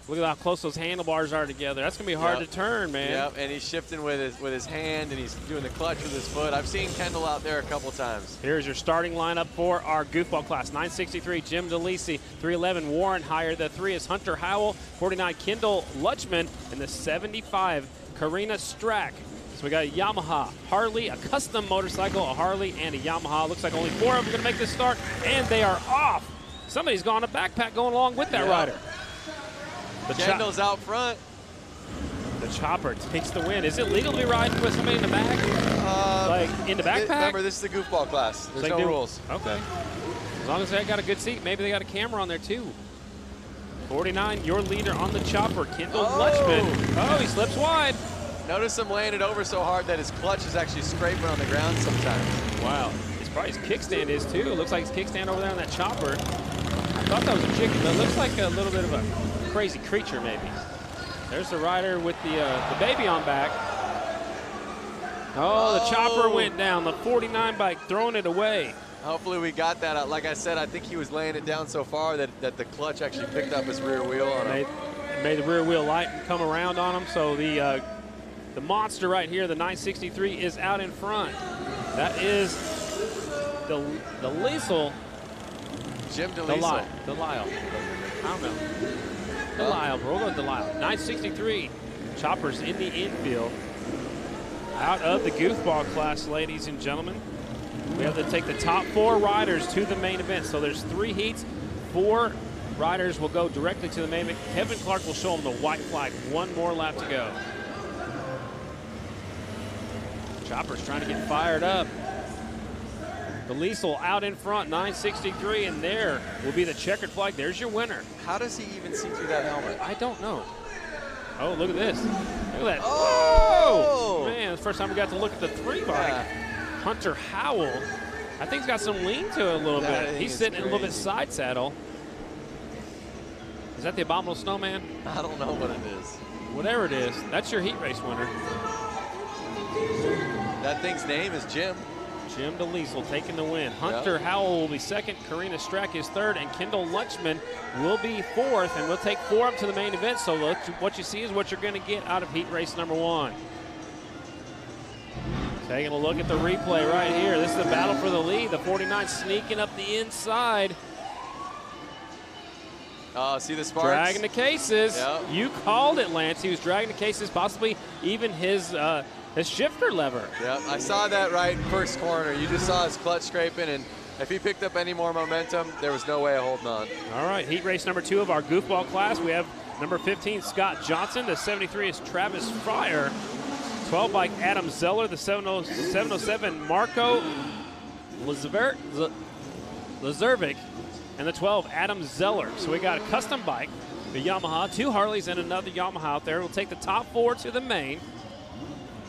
Look at how close those handlebars are together. That's going to be hard to turn, man. Yep, and he's shifting with his hand, and he's doing the clutch with his foot. I've seen Kendall out there a couple times. Here's your starting lineup for our goofball class. 963, Jim DeLisi. 311, Warren Heyer. The 3 is Hunter Howell. 49, Kendall Lutchman. And the 75, Karina Strack. So we got a Yamaha, Harley, a custom motorcycle, a Harley, and a Yamaha. Looks like only 4 of them are going to make this start, and they are off. Somebody's got a backpack going along with that rider. Kendall's out front. The chopper takes the win. Is it legal to be riding with somebody in the back? Like in the backpack? Remember, this is the goofball class. There's no rules. Okay. As long as they got a good seat, maybe they got a camera on there too. 49, your leader on the chopper, Kendall Lutchman. Oh, he slips wide. Notice him laying it over so hard that his clutch is actually scraping on the ground sometimes. Wow. It's probably his kickstand is too. It looks like his kickstand over there on that chopper. I thought that was a chicken, but it looks like a little bit of a crazy creature maybe. There's the rider with the baby on back. Oh, the chopper went down. The 49 bike throwing it away. Hopefully we got that out. Like I said, I think he was laying it down so far that the clutch actually picked up his rear wheel on him. Made the rear wheel light and come around on him. So the monster right here, the 963, is out in front. That is the Liesel. Jim DeLisle. Delisle. I don't know. Delisle, bro. We'll go Delisle. 963. Choppers in the infield. Out of the goofball class, ladies and gentlemen. We have to take the top 4 riders to the main event. So there's 3 heats. 4 riders will go directly to the main event. Kevin Clark will show them the white flag. 1 more lap to go. Chopper's trying to get fired up. The Liesel out in front, 963, and there will be the checkered flag. There's your winner. How does he even see through that helmet? I don't know. Oh, look at this. Look at that. Oh! Man, it's the first time we got to look at the 3 bike. Hunter Howell. I think he's got some lean to it a little bit. He's sitting in a little bit side saddle. Is that the Abominable Snowman? I don't know what it is. Whatever it is, that's your heat race winner. That thing's name is Jim. Jim DeLisle taking the win. Hunter Howell will be second. Karina Strack is third. And Kendall Lutchman will be fourth. And we'll take 4 up to the main event. So what you see is what you're going to get out of heat race number 1. Taking a look at the replay right here. This is the battle for the lead. The 49 sneaking up the inside. See the sparks? Dragging the cases. Yep. You called it, Lance. He was dragging the cases, possibly even his shifter lever. Yep, I saw that right in first corner. You just saw his clutch scraping, and if he picked up any more momentum, there was no way of holding on. All right, heat race number 2 of our goofball class. We have number 15, Scott Johnson. The 73 is Travis Fryer. 12 bike Adam Zeller. The 707 Marco Lazervik. And the 12, Adam Zeller. So we got a custom bike, the Yamaha, 2 Harleys, and another Yamaha out there. We'll take the top 4 to the main.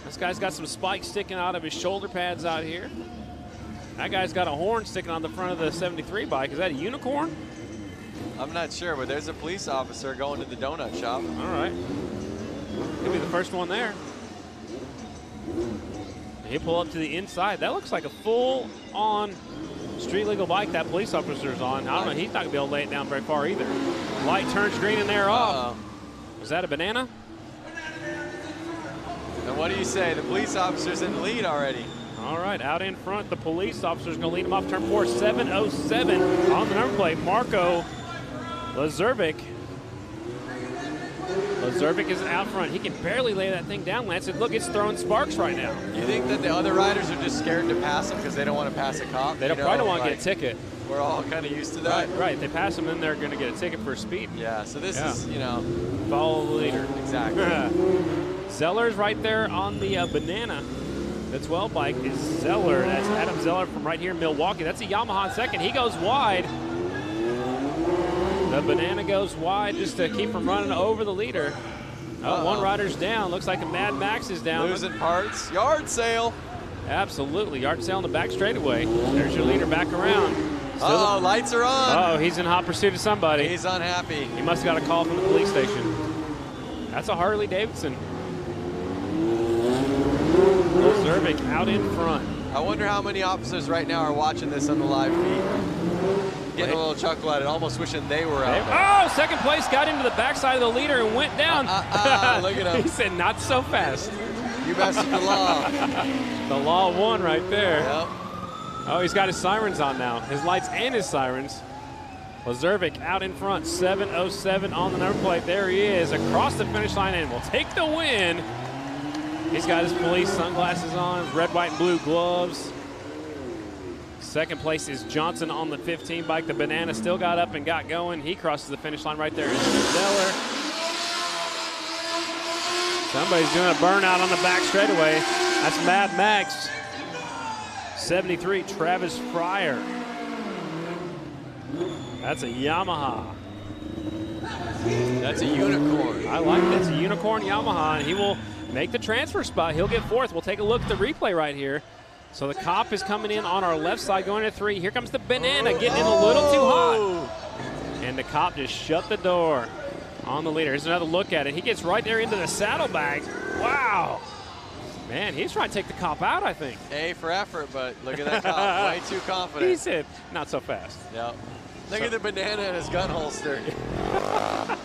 This guy's got some spikes sticking out of his shoulder pads out here. That guy's got a horn sticking on the front of the 73 bike. Is that a unicorn? I'm not sure, but there's a police officer going to the donut shop. All right. He'll be the first one there. He'll pull up to the inside. That looks like a full-on street legal bike that police officer's on. I don't know. He's not going to be able to lay it down very far either. Light turns green and they're off. Was that a banana? And what do you say? The police officer's in the lead already. All right, out in front, the police officer's going to lead him off turn 4. 707 on the number plate. Marco Lazervik. Lazervik is out front. He can barely lay that thing down, Lance. And look, it's throwing sparks right now. You think that the other riders are just scared to pass him because they don't want to pass a cop? They probably don't want to get a ticket. We're all kind of used to that. Right. If they pass them, then they're going to get a ticket for speed. Yeah, so this is, you know. Follow the leader. Exactly. Zeller's right there on the banana. The 12 bike is Zeller. That's Adam Zeller from right here in Milwaukee. That's a Yamaha in second. He goes wide. The banana goes wide just to keep from running over the leader. Oh, one rider's down. Looks like a Mad Max is down. Losing parts. Yard sale. Absolutely. Yard sale on the back straightaway. There's your leader back around. Oh, lights are on. Oh, he's in hot pursuit of somebody. He's unhappy. He must have got a call from the police station. That's a Harley-Davidson. Zervik out in front. I wonder how many officers right now are watching this on the live feed. Getting a little chuckle at it, almost wishing they were out there. Oh, second place got into the backside of the leader and went down. Look at him. He said, not so fast. You bested the law. The law won right there. Yep. Oh, he's got his sirens on now. His lights and his sirens. Lazervik out in front, 7:07 on the number plate. There he is, across the finish line and will take the win. He's got his police sunglasses on, his red, white, and blue gloves. Second place is Johnson on the 15 bike. The Banana still got up and got going. He crosses the finish line right there. Zeller. Somebody's doing a burnout on the back straightaway. That's Mad Max. 73, Travis Fryer. That's a Yamaha. That's a unicorn. I like that. It's a unicorn Yamaha, and he will make the transfer spot. He'll get fourth. We'll take a look at the replay right here. So the Cop is coming in on our left side, going to 3. Here comes the Banana, getting in a little too hot. And the Cop just shut the door on the leader. Here's another look at it. He gets right there into the saddlebag. Wow. Man, he's trying to take the Cop out, I think. A for effort, but look at that Cop. Way too confident. He said, not so fast. Yep. Look at the Banana in his gun holster. Oh,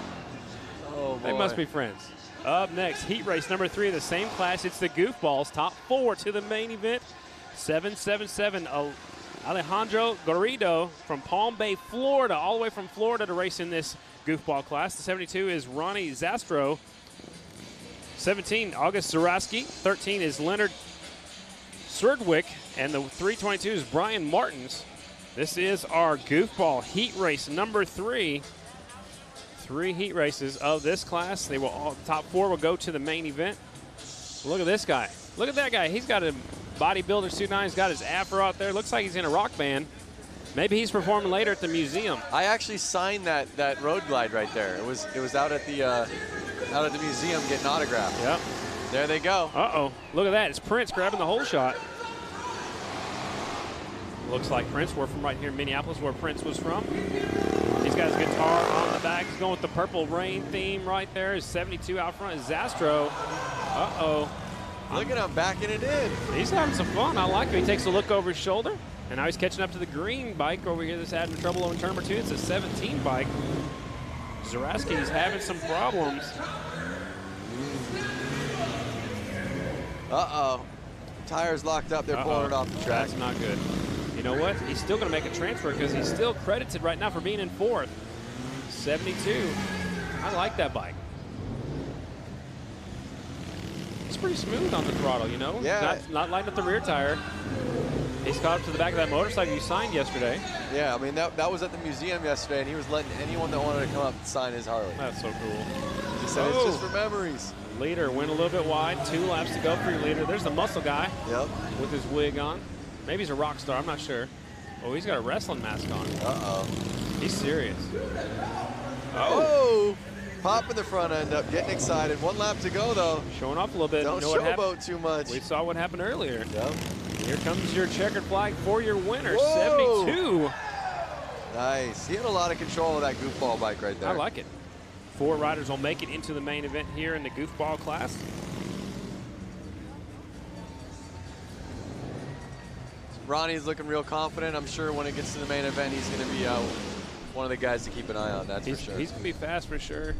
boy. They must be friends. Up next, heat race number 3 of the same class. It's the Goofballs, top 4 to the main event. 777 Alejandro Garrido from Palm Bay, Florida, all the way from Florida to race in this goofball class. The 72 is Ronnie Zastro. 17, August Zaraski. 13 is Leonard Serdwick. And the 322 is Brian Martins. This is our goofball heat race number 3. 3 heat races of this class. They will all, the top 4 will go to the main event. Look at this guy. Look at that guy. He's got a bodybuilder suit on. He's got his afro out there. Looks like he's in a rock band. Maybe he's performing later at the museum. I actually signed that road glide right there. It was out at the museum getting autographed. Yep. There they go. Uh-oh. Look at that. It's Prince grabbing the whole shot. Looks like Prince. We're from right here in Minneapolis, where Prince was from. He's got his guitar on the back. He's going with the Purple Rain theme right there. His 72 out front is Zastro. Uh-oh. Look at him backing it in. He's having some fun. I like him. He takes a look over his shoulder, and now he's catching up to the green bike over here that's having trouble on turn number 2. It's a 17 bike. Zaraski is having some problems. Uh-oh. Tires locked up. They're pulling it off the track. That's not good. You know what? He's still going to make a transfer because he's still credited right now for being in 4th. 72. I like that bike. It's pretty smooth on the throttle, you know? Yeah. Not lighting up the rear tire. He's caught up to the back of that motorcycle you signed yesterday. Yeah, I mean, that was at the museum yesterday, and he was letting anyone that wanted to come up and sign his Harley. That's so cool. He said it's just for memories. Leader went a little bit wide. 2 laps to go for your leader. There's the muscle guy. Yep. With his wig on. Maybe he's a rock star. I'm not sure. Oh, he's got a wrestling mask on. Uh-oh. He's serious. Oh! Popping the front end up, getting excited. 1 lap to go, though. Showing off a little bit. Don't you know showboat too much. We saw what happened earlier. Yep. Here comes your checkered flag for your winner, Whoa. 72. Nice. He had a lot of control of that goofball bike right there. I like it. 4 riders will make it into the main event here in the goofball class. Ronnie's looking real confident. I'm sure when it gets to the main event, he's going to be one of the guys to keep an eye on. That's for sure. He's going to be fast for sure.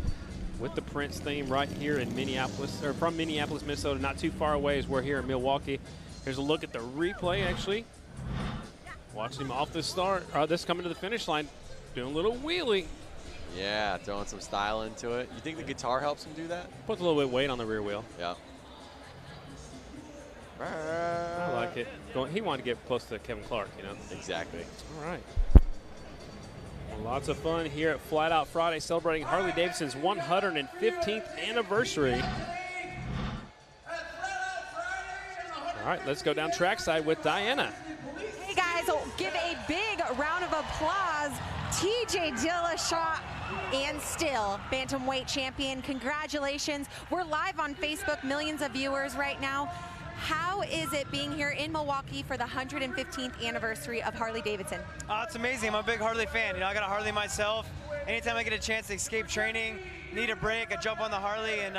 With the Prince theme right here in Minneapolis, or from Minneapolis, Minnesota, not too far away as we're here in Milwaukee. Here's a look at the replay, actually. Watching him off the start, this coming to the finish line, doing a little wheelie. Yeah, throwing some style into it. You think the guitar helps him do that? Puts a little bit of weight on the rear wheel. Yeah. I like it. He wanted to get close to Kevin Clark, you know. Exactly. All right. Well, lots of fun here at Flat Out Friday, celebrating Harley-Davidson's 115th anniversary. All right, let's go down trackside with Diana. Hey guys, give a big round of applause. TJ Dillashaw and still bantamweight champion. Congratulations. We're live on Facebook, millions of viewers right now. How is it being here in Milwaukee for the 115th anniversary of Harley-Davidson? It's amazing. I'm a big Harley fan. You know, I got a Harley myself. Anytime I get a chance to escape training, need a break, I jump on the Harley and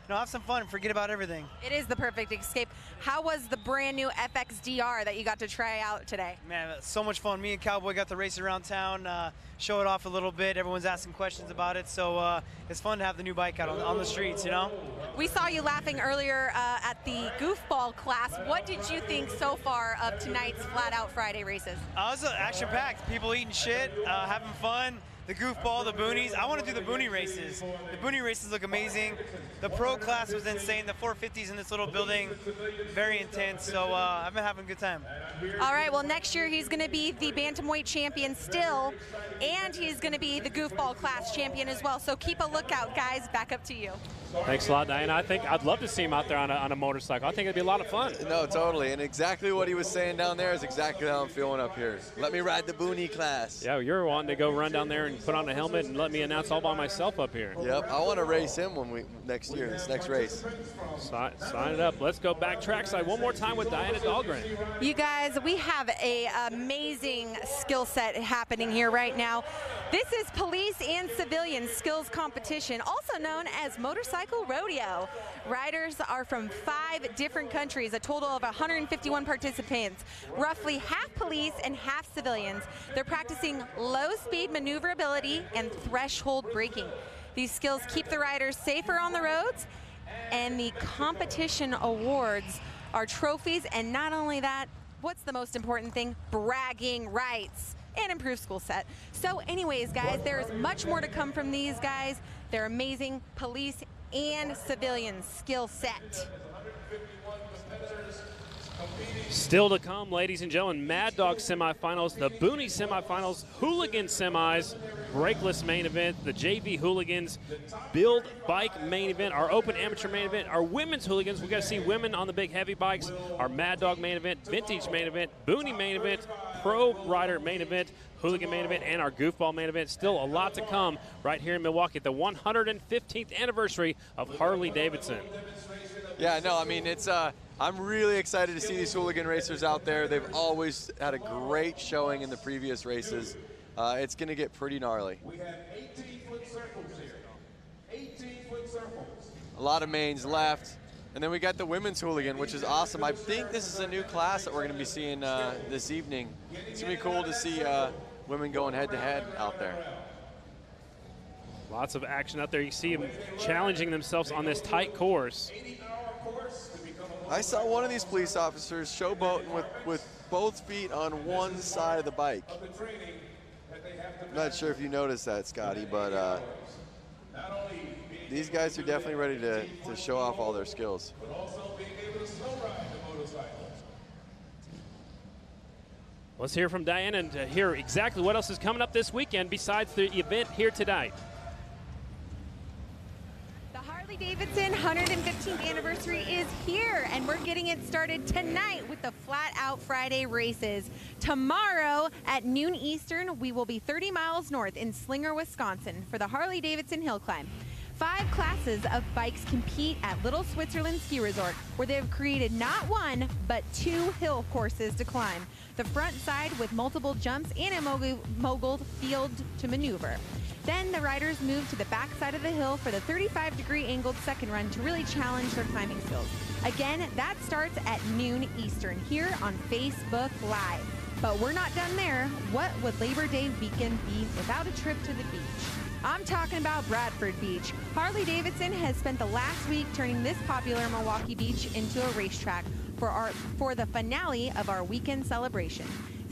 you know, have some fun and forget about everything. It is the perfect escape. How was the brand new FXDR that you got to try out today? Man, so much fun. Me and Cowboy got to race around town, show it off a little bit. Everyone's asking questions about it, so it's fun to have the new bike out on the streets, you know? We saw you laughing earlier at the goofball class. What did you think so far of tonight's Flat Out Friday races? It was action-packed. People eating shit, having fun. The goofball, the boonies. I want to do the boonie races. The boonie races look amazing. The pro class was insane. The 450s in this little building, very intense. So I've been having a good time. All right, well, next year he's going to be the bantamweight champion still, and he's going to be the goofball class champion as well. So keep a lookout, guys. Back up to you. Thanks a lot, Diana. I think I'd love to see him out there on a motorcycle. I think it'd be a lot of fun. No, totally. And exactly what he was saying down there is exactly how I'm feeling up here. Let me ride the boonie class. Yeah, you're wanting to go run down there and put on a helmet and let me announce all by myself up here. Yep, I want to race him next year, this next race. Sign it up. Let's go back trackside one more time with Diana Dahlgren. You guys, we have an amazing skill set happening here right now. This is police and civilian skills competition, also known as motorcycle rodeo. Riders are from 5 different countries, a total of 151 participants, roughly half police and half civilians. They're practicing low-speed maneuverability and threshold braking. These skills keep the riders safer on the roads, and the competition awards are trophies, and not only that, what's the most important thing? Bragging rights and improved school set. So anyways, guys, there's much more to come from these guys. They're amazing police and civilian skill set. Still to come, ladies and gentlemen, Mad Dog semifinals, the Boonie semifinals, Hooligan semis, Brakeless main event, the JV Hooligans Build Bike main event, our Open Amateur main event, our Women's Hooligans. We got to see women on the big heavy bikes, our Mad Dog main event, Vintage main event, Boonie main event, Pro Rider main event, Hooligan main event, and our Goofball main event. Still a lot to come right here in Milwaukee at the 115th anniversary of Harley-Davidson. Yeah, no, I mean, it's I'm really excited to see these hooligan racers out there. They've always had a great showing in the previous races. It's going to get pretty gnarly. We have 18-foot circles here. 18-foot circles. A lot of mains left. And then we got the women's hooligan, which is awesome. I think this is a new class that we're going to be seeing this evening. It's going to be cool to see women going head-to-head out there. Lots of action out there. You see them challenging themselves on this tight course. I saw one of these police officers showboating with both feet on one side of the bike. I'm not sure if you noticed that, Scotty, but these guys are definitely ready to show off all their skills. Let's hear from Diana and hear exactly what else is coming up this weekend besides the event here tonight. Harley-Davidson 115th anniversary is here, and we're getting it started tonight with the Flat Out Friday races. Tomorrow at noon Eastern, we will be 30 miles north in Slinger, Wisconsin for the Harley-Davidson Hill Climb. 5 classes of bikes compete at Little Switzerland Ski Resort, where they have created not one, but 2 hill courses to climb. The front side with multiple jumps and a mogul field to maneuver. Then the riders move to the back side of the hill for the 35-degree angled second run to really challenge their climbing skills. Again, that starts at noon Eastern here on Facebook Live. But we're not done there. What would Labor Day weekend be without a trip to the beach? I'm talking about Bradford Beach. Harley-Davidson has spent the last week turning this popular Milwaukee beach into a racetrack for the finale of our weekend celebration.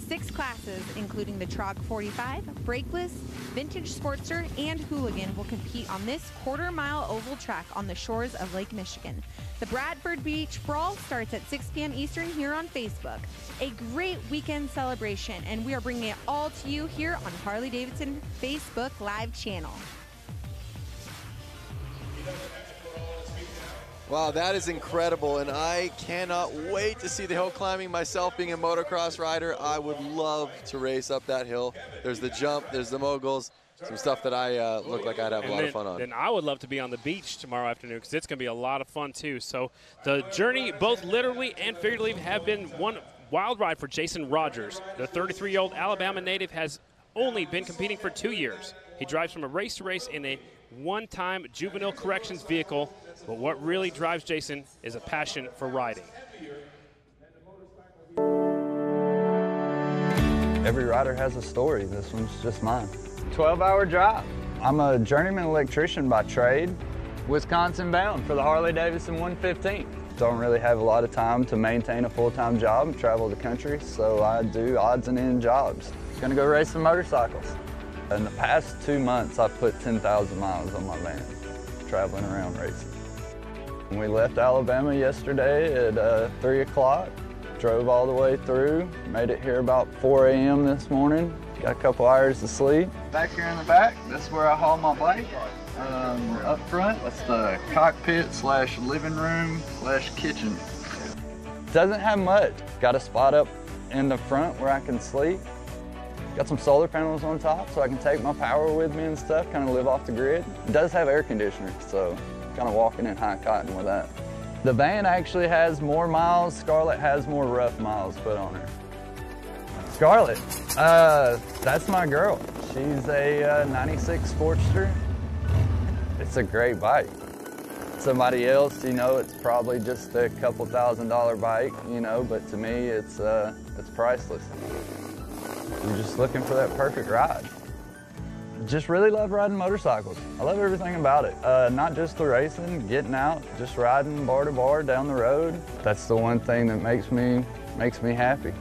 6 classes, including the Trog 45, Brakeless, Vintage Sportster, and Hooligan, will compete on this quarter-mile oval track on the shores of Lake Michigan. The Bradford Beach Brawl starts at 6 p.m. Eastern here on Facebook. A great weekend celebration, and we are bringing it all to you here on Harley-Davidson Facebook Live channel. Wow, that is incredible, and I cannot wait to see the hill climbing. Myself being a motocross rider, I would love to race up that hill. There's the jump, there's the moguls. some stuff that I look like I'd have a lot of fun on. Then I would love to be on the beach tomorrow afternoon because it's going to be a lot of fun too. So the journey, both literally and figuratively, have been one wild ride for Jason Rogers. The 33-year-old Alabama native has only been competing for 2 years. He drives from race to race in a one-time juvenile corrections vehicle, but what really drives Jason is a passion for riding. Every rider has a story. This one's just mine. 12-hour drive. I'm a journeyman electrician by trade, Wisconsin bound for the Harley-Davidson 115. Don't really have a lot of time to maintain a full-time job and travel the country, so I do odds and end jobs. Gonna go race some motorcycles. In the past 2 months, I've put 10,000 miles on my van, traveling around racing. We left Alabama yesterday at 3 o'clock, drove all the way through, made it here about 4 a.m. this morning, got a couple hours of sleep. Back here in the back, that's where I haul my bike. Up front, that's the cockpit / living room / kitchen. Doesn't have much. Got a spot up in the front where I can sleep. Got some solar panels on top so I can take my power with me and stuff, kind of live off the grid. It does have air conditioning, so kind of walking in high cotton with that. The van actually has more miles. Scarlett has more rough miles put on her. Scarlett, that's my girl. She's a 96 Sportster. It's a great bike. Somebody else, you know, it's probably just a couple $1,000 bike, you know, but to me, it's priceless. You're just looking for that perfect ride. Just really love riding motorcycles. I love everything about it. Not just the racing, getting out, just riding bar to bar down the road. That's the one thing that makes me happy.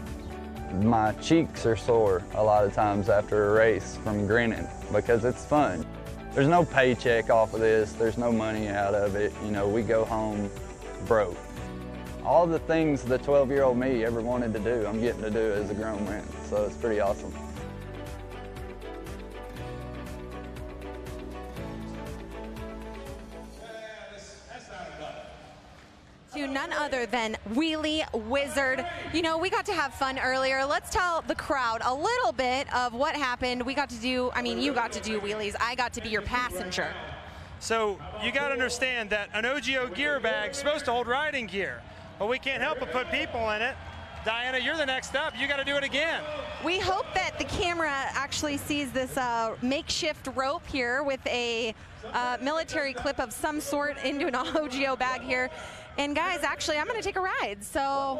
My cheeks are sore a lot of times after a race from grinning because it's fun. There's no paycheck off of this. There's no money out of it. You know, we go home broke. All the things the 12-year-old me ever wanted to do, I'm getting to do as a grown man. So it's pretty awesome. To none other than Wheelie Wizard. You know, we got to have fun earlier. Let's tell the crowd a little bit of what happened. We got to do, I mean, you got to do wheelies. I got to be your passenger. So you got to understand that an OGO gear bag is supposed to hold riding gear, but we can't help but put people in it. Diana, you're the next up. You got to do it again. We hope that the camera actually sees this makeshift rope here with a military clip of some sort into an OGO bag here. And guys, actually, I'm going to take a ride. So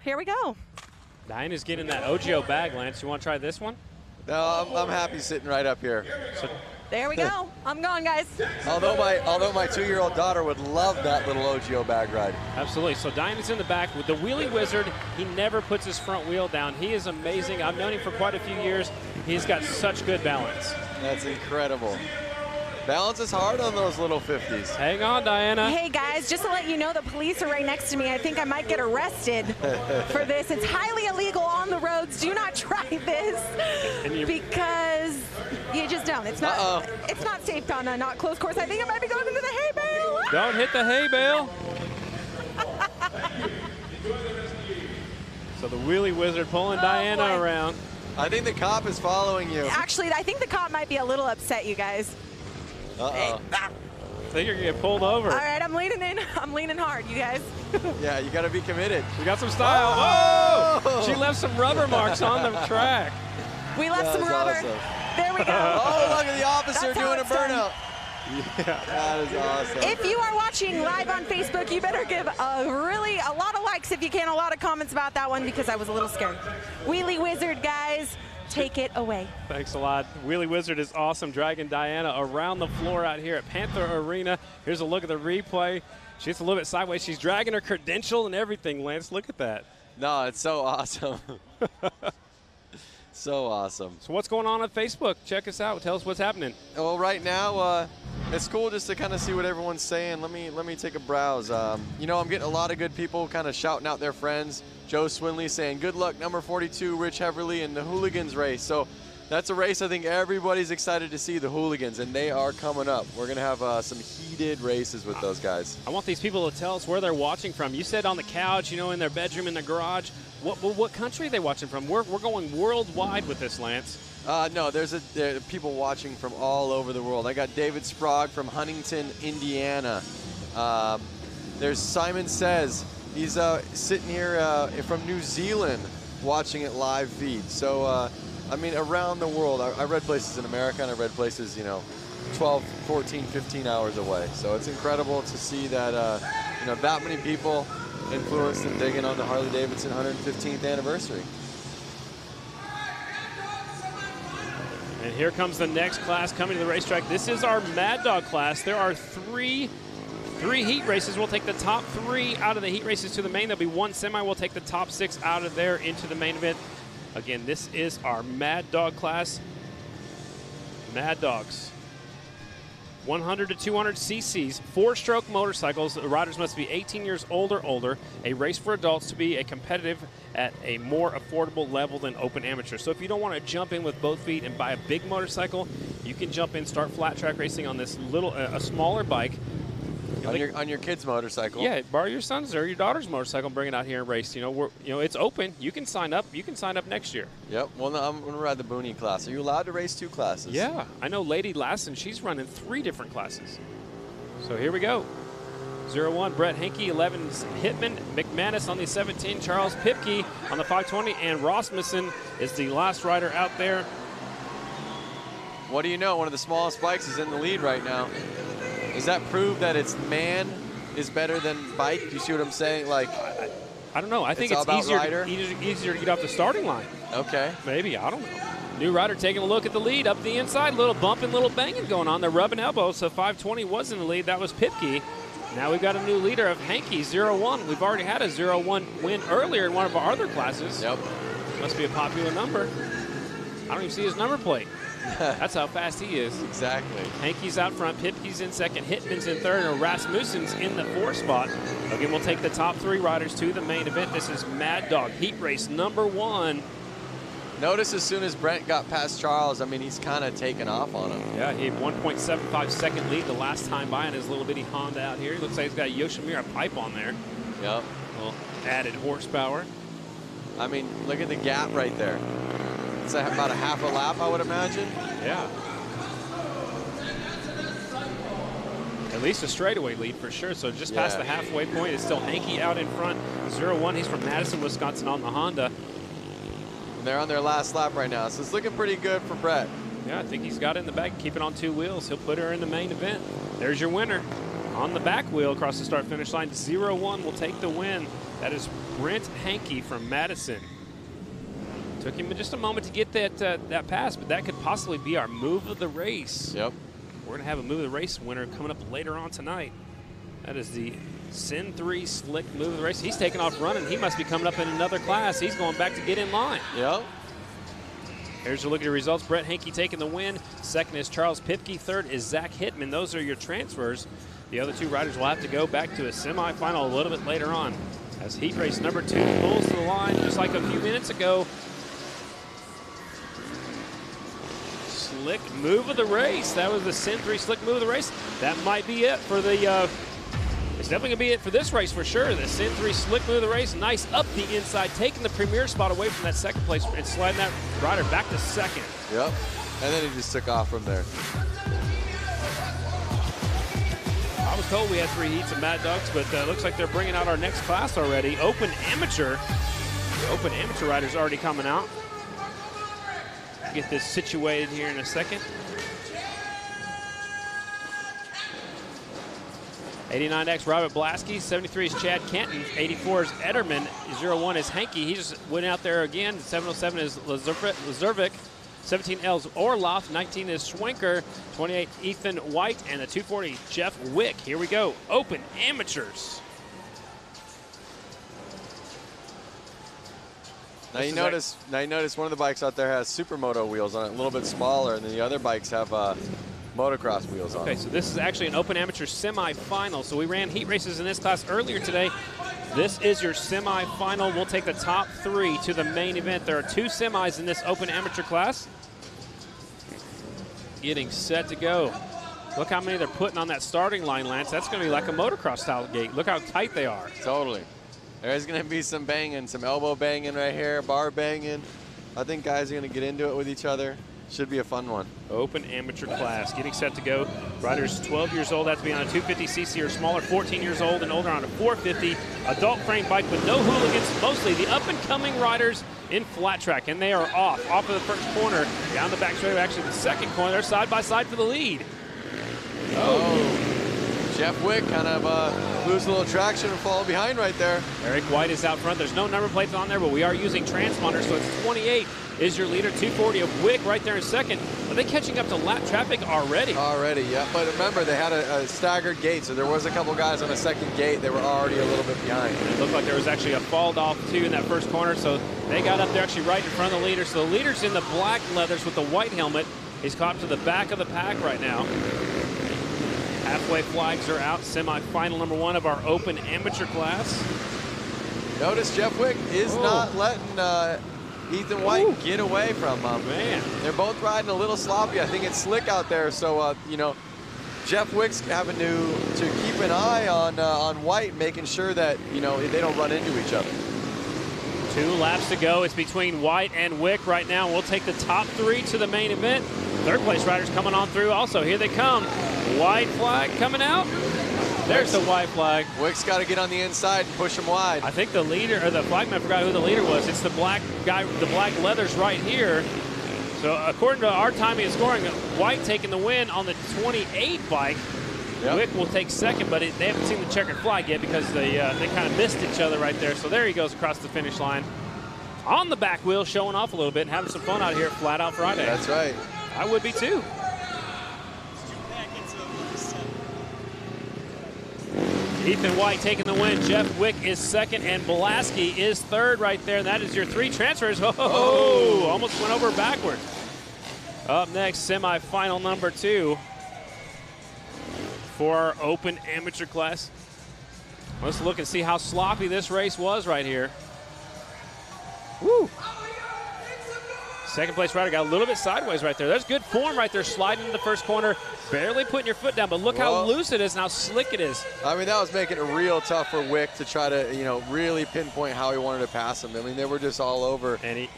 here we go. Diana's getting that OGO bag, Lance. You want to try this one? No, I'm happy sitting right up here. So there we go. I'm going, guys. Although my 2-year-old daughter would love that little OGO bag ride. Absolutely. So Diana's in the back with the Wheelie Wizard. He never puts his front wheel down. He is amazing. I've known him for quite a few years. He's got such good balance. That's incredible. Balance is hard on those little 50s. Hang on, Diana. Hey, guys, just to let you know, the police are right next to me. I think I might get arrested for this. It's highly illegal on the roads. Do not try this because you just don't. It's not. It's not safe on a not closed course. I think I might be going into the hay bale. Don't hit the hay bale. So the Wheelie Wizard pulling Diana around. I think the cop is following you. Actually, I think the cop might be a little upset, you guys. Uh-oh. I think you're going to get pulled over. All right, I'm leaning in. I'm leaning hard, you guys. Yeah, you got to be committed. We got some style. Oh! She left some rubber marks on the track. We left some rubber. Awesome. There we go. Oh, look at the officer doing a burnout. Yeah. That is awesome. If you are watching live on Facebook, you better give a lot of likes if you can, a lot of comments about that one because I was a little scared. Wheelie Wizard, guys. Take it away. Thanks a lot. Wheelie Wizard is awesome, dragging Diana around the floor out here at Panther Arena. Here's a look at the replay. She's a little bit sideways. She's dragging her credential and everything, Lance. Look at that. No, it's so awesome. So awesome. So what's going on Facebook? Check us out. Tell us what's happening. Well, right now, it's cool just to kind of see what everyone's saying. Let me take a browse. You know, I'm getting a lot of good people kind of shouting out their friends. Joe Swinley saying, good luck, number 42, Rich Heverly in the Hooligans race. So that's a race I think everybody's excited to see, the Hooligans, and they are coming up. We're going to have some heated races with those guys. I want these people to tell us where they're watching from. You said on the couch, you know, in their bedroom, in their garage. What country are they watching from? We're going worldwide with this, Lance. No, there are people watching from all over the world. I got David Sprague from Huntington, Indiana. There's Simon Says. He's sitting here from New Zealand watching it live feed. So, I mean, around the world. I read places in America, and I read places, 12, 14, 15 hours away. So it's incredible to see that, that many people influenced and digging on the Harley-Davidson 115th anniversary. And here comes the next class coming to the racetrack. This is our Mad Dog class. There are three heat races. We'll take the top 3 out of the heat races to the main. There'll be 1 semi. We'll take the top 6 out of there into the main event. Again, this is our Mad Dog class. Mad Dogs. 100 to 200 cc's, 4-stroke motorcycles. The riders must be 18 years old or older. A race for adults to be a competitive at a more affordable level than open amateur. So if you don't want to jump in with both feet and buy a big motorcycle, you can jump in, start flat track racing on this little, a smaller bike. On your kid's motorcycle. Yeah, borrow your son's or your daughter's motorcycle and bring it out here and race. It's open. You can sign up. You can sign up next year. Yep. Well, no, I'm going to ride the Boonie class. Are you allowed to race 2 classes? Yeah. I know Lady Lassen, she's running 3 different classes. So here we go. 01, Brett Henke, 11, Hitman, McManus on the 17, Charles Pipke on the 520, and Rasmussen is the last rider out there. What do you know? One of the smallest bikes is in the lead right now. Does that prove that it's man is better than bike? Do you see what I'm saying? Like, I don't know. I think it's easier to get off the starting line. Okay. Maybe. I don't know. New rider taking a look at the lead up the inside. Little bumping, little banging going on. They're rubbing elbows. So 520 was in the lead. That was Pipke. Now we've got a new leader of Henke, 01. We've already had a 01 win earlier in one of our other classes. Yep. Must be a popular number. I don't even see his number plate. That's how fast he is. Exactly. Henke's out front, Pipke's in second, Hitman's in third, and Rasmussen's in the 4th spot. Again, we'll take the top 3 riders to the main event. This is Mad Dog Heat Race number 1. Notice as soon as Brent got past Charles, I mean, he's kind of taken off on him. Yeah, he had 1.75 second lead the last time by in his little bitty Honda out here. He looks like he's got a Yoshimura pipe on there. Yep. Well, added horsepower. I mean, look at the gap right there. It's about a half a lap, I would imagine. Yeah. At least a straightaway lead for sure. So just past the halfway point, it's still Henke out in front. 01, he's from Madison, Wisconsin on the Honda. And they're on their last lap right now, so it's looking pretty good for Brett. Yeah, I think he's got it in the bag, keep it on 2 wheels. He'll put her in the main event. There's your winner. On the back wheel across the start-finish line, 01 will take the win. That is Brent Henke from Madison. Took him just a moment to get that pass, but that could possibly be our move of the race. Yep. We're going to have a move of the race winner coming up later on tonight. That is the Sin 3 Slick move of the race. He's taking off running. He must be coming up in another class. He's going back to get in line. Yep. Here's a look at your results. Brett Henke taking the win. Second is Charles Pipke. Third is Zach Hitman. Those are your transfers. The other 2 riders will have to go back to a semifinal a little bit later on. As heat race number 2 pulls to the line just like a few minutes ago. Slick move of the race. That was the Sin 3 Slick move of the race. That might be it for the, it's definitely going to be it for this race for sure. The Sin 3 Slick move of the race. Nice up the inside, taking the premier spot away from that second place and sliding that rider back to second. Yep. And then he just took off from there. I was told we had 3 heats of Mad Dogs, but looks like they're bringing out our next class already. Open Amateur. The Open Amateur rider's already coming out. Get this situated here in a second. 89X Robert Blasky, 73 is Chad Kenton, 84 is Ederman, 01 is Henke. He just went out there again. 707 is Lazurvik, 17L is Orloff, 19 is Schwenker, 28 Ethan White, and the 240 Jeff Wick. Here we go. Open Amateurs. Now you notice one of the bikes out there has supermoto wheels on it, a little bit smaller, and then the other bikes have motocross wheels on it. Okay, so this is actually an open amateur semifinal. So we ran heat races in this class earlier today. This is your semifinal. We'll take the top 3 to the main event. There are 2 semis in this open amateur class. Getting set to go. Look how many they're putting on that starting line, Lance. That's going to be like a motocross style gate. Look how tight they are. Totally. There's going to be some elbow banging right here, bar banging. I think guys are going to get into it with each other. Should be a fun one. Open amateur class getting set to go. Riders 12 years old have to be on a 250cc or smaller, 14 years old and older on a 450 adult frame bike with no hooligans, mostly the up-and-coming riders in flat track. And they are off of the first corner, down the back straight, actually the second corner. They're side by side for the lead. Jeff Wick kind of lose a little traction and fall behind right there. Eric White is out front. There's no number plates on there, but we are using transponders, so it's 28 is your leader. 240 of Wick right there in second. Are they catching up to lap traffic already? Already, yeah. But remember, they had a staggered gate, so there was a couple guys on the second gate. They were already a little bit behind. And it looked like there was actually a fall off, too, in that first corner, so they got up there actually right in front of the leader. So the leader's in the black leathers with the white helmet. He's caught up to the back of the pack right now. Halfway flags are out. Semi-final number 1 of our open amateur class. Notice Jeff Wick is not letting Ethan White get away from him. Man. They're both riding a little sloppy. I think it's slick out there, so, you know, Jeff Wick's having to keep an eye on White, making sure that, you know, they don't run into each other. 2 laps to go. It's between White and Wick right now. We'll take the top 3 to the main event. Third place riders coming on through also. Here they come. White flag coming out. There's the white flag. Wick's got to get on the inside and push him wide. I think the leader, or the flagman, forgot who the leader was. It's the black guy, the black leathers right here. So according to our timing and scoring, White taking the win on the 28 bike. Yep. Wick will take second, but they haven't seen the checkered flag yet because they kind of missed each other right there. So there he goes across the finish line. On the back wheel, showing off a little bit and having some fun out here at Flat Out Friday. That's right. I would be too. Ethan White taking the win. Jeff Wick is second, and Belaski is third right there. And that is your 3 transfers. Oh, almost went over backwards. Up next, semifinal number 2 for our open amateur class. Let's look and see how sloppy this race was right here. Woo! Second place rider got a little bit sideways right there. There's good form right there, sliding in the first corner, barely putting your foot down, but look how loose it is and how slick it is. I mean, that was making it real tough for Wick to try to, you know, really pinpoint how he wanted to pass him. I mean, they were just all over. And he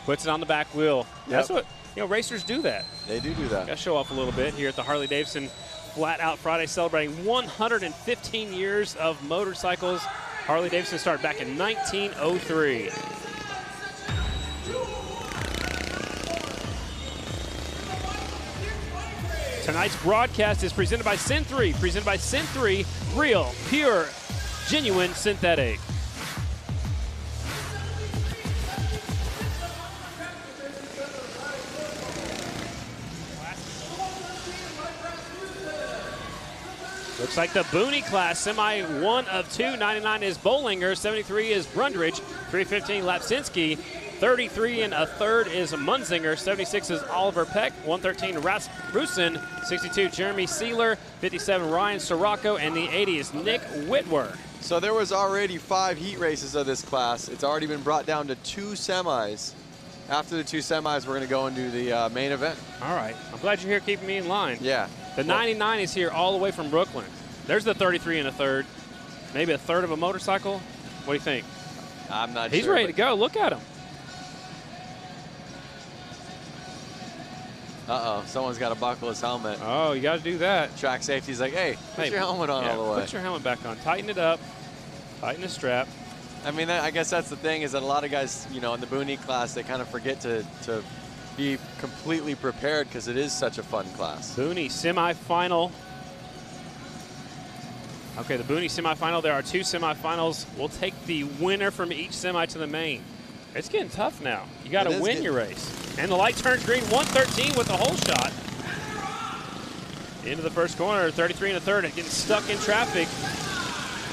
puts it on the back wheel. Yep. That's what, you know, racers do that. They do that. Got to show off a little bit here at the Harley-Davidson Flat Out Friday, celebrating 115 years of motorcycles. Harley-Davidson started back in 1903. Tonight's broadcast is presented by Sin 3. Presented by Sin 3, real, pure, genuine synthetic. Looks like the Booney class, semi 1 of 2. 99 is Bollinger, 73 is Brundridge, 315 Lapsinski, 33 and a third is Munzinger, 76 is Oliver Peck, 113 Rasmussen, 62 Jeremy Sealer, 57 Ryan Sirocco, and the 80 is Nick Whitwer. So there was already 5 heat races of this class. It's already been brought down to 2 semis. After the 2 semis, we're going to go into the main event. All right. I'm glad you're here keeping me in line. Yeah. The 99 is here all the way from Brooklyn. There's the 33 and a third. Maybe a third of a motorcycle. What do you think? I'm not sure. He's ready to go. Look at him. Uh-oh, someone's got to buckle his helmet. Oh, you got to do that. Track safety's like, hey, put your helmet on all the way. Put your helmet back on. Tighten it up. Tighten the strap. I mean, I guess that's the thing is that a lot of guys, you know, in the Booney class, they kind of forget to be completely prepared because it is such a fun class. Booney semifinal. Okay, the Booney semifinal. There are 2 semifinals. We'll take the winner from each semi to the main. It's getting tough now. You got to win your race. And the light turns green, 113 with a hole shot. Into the first corner, 33 and a third, and getting stuck in traffic.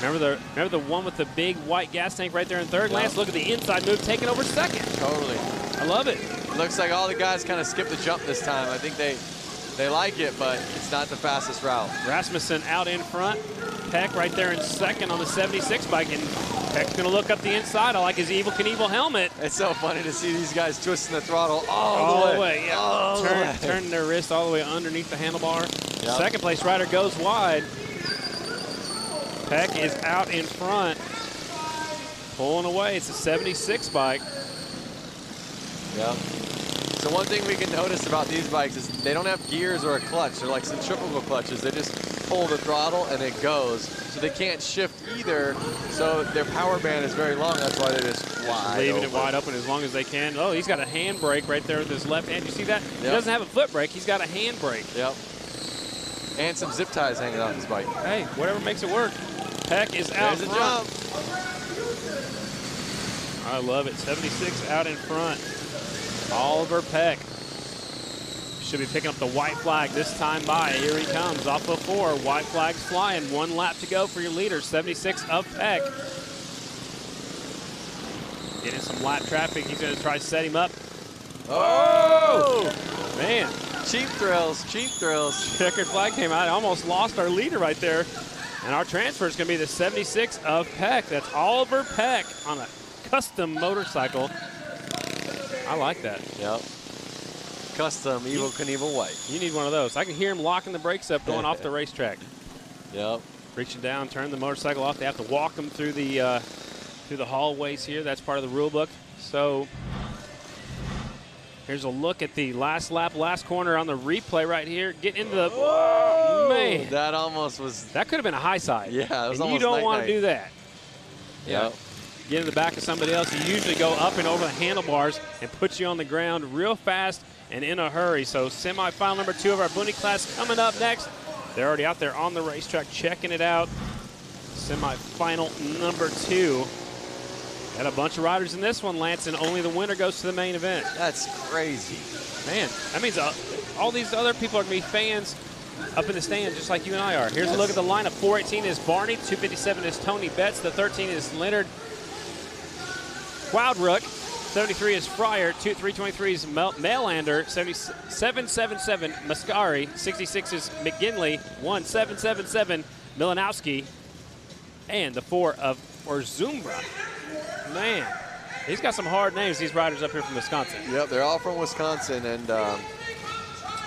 Remember the one with the big white gas tank right there in third? Lance, look at the inside move, taking over second. Totally. I love it. Looks like all the guys kind of skipped the jump this time. I think they like it, but it's not the fastest route. Rasmussen out in front. Peck right there in second on the 76 bike, and Peck's going to look up the inside. I like his Evel Knievel helmet. It's so funny to see these guys twisting the throttle all the way. Yeah. Turning their wrist all the way underneath the handlebar. Yep. Second place rider goes wide. Peck is out in front, pulling away. It's a 76 bike. Yep. So one thing we can notice about these bikes is they don't have gears or a clutch. They're like centrifugal clutches. They just pull the throttle and it goes. So they can't shift either. So their power band is very long. That's why they're just wide Leaving open. it wide open as long as they can. Oh, he's got a hand brake right there with his left hand. You see that? He Yep. doesn't have a foot brake. He's got a hand brake. Yep. And some zip ties hanging off his bike. Hey, whatever makes it work. Peck is out There's a front. jump. I love it. 76 out in front. Oliver Peck should be picking up the white flag this time by. Here he comes off of 4. White flag's flying. 1 lap to go for your leader. 76 of Peck. Getting some lap traffic. He's going to try to set him up. Oh! Man. Cheap thrills, cheap thrills. Checkered flag came out. I almost lost our leader right there. And our transfer is going to be the 76 of Peck. That's Oliver Peck on a custom motorcycle. I like that. Yep. Custom Evel Knievel white. You need one of those. I can hear him locking the brakes up going off the racetrack. Yep. Reaching down, turn the motorcycle off. They have to walk them through the hallways here. That's part of the rule book. So here's a look at the last lap, last corner on the replay right here. Get into the, Whoa, man. That almost was. That could have been a high side. Yeah, it was and almost you don't want to night-night. do that. Yep. Get in the back of somebody else. You usually go up and over the handlebars and put you on the ground real fast and in a hurry. So semifinal number 2 of our Bunny class coming up next. They're already out there on the racetrack checking it out. Semifinal number 2. Got a bunch of riders in this one, Lance, and only the winner goes to the main event. That's crazy. Man, that means all these other people are going to be fans up in the stand just like you and I are. Here's a look at the lineup. 418 is Barney. 257 is Tony Betts. The 13 is Leonard Wildrook. 73 is Fryer. 323 is Melander. 777 Mascari. 66 is McGinley. 1777 Milanowski. And the 4 of Orzumbra. Man, he's got some hard names, these riders up here from Wisconsin. Yep, they're all from Wisconsin, and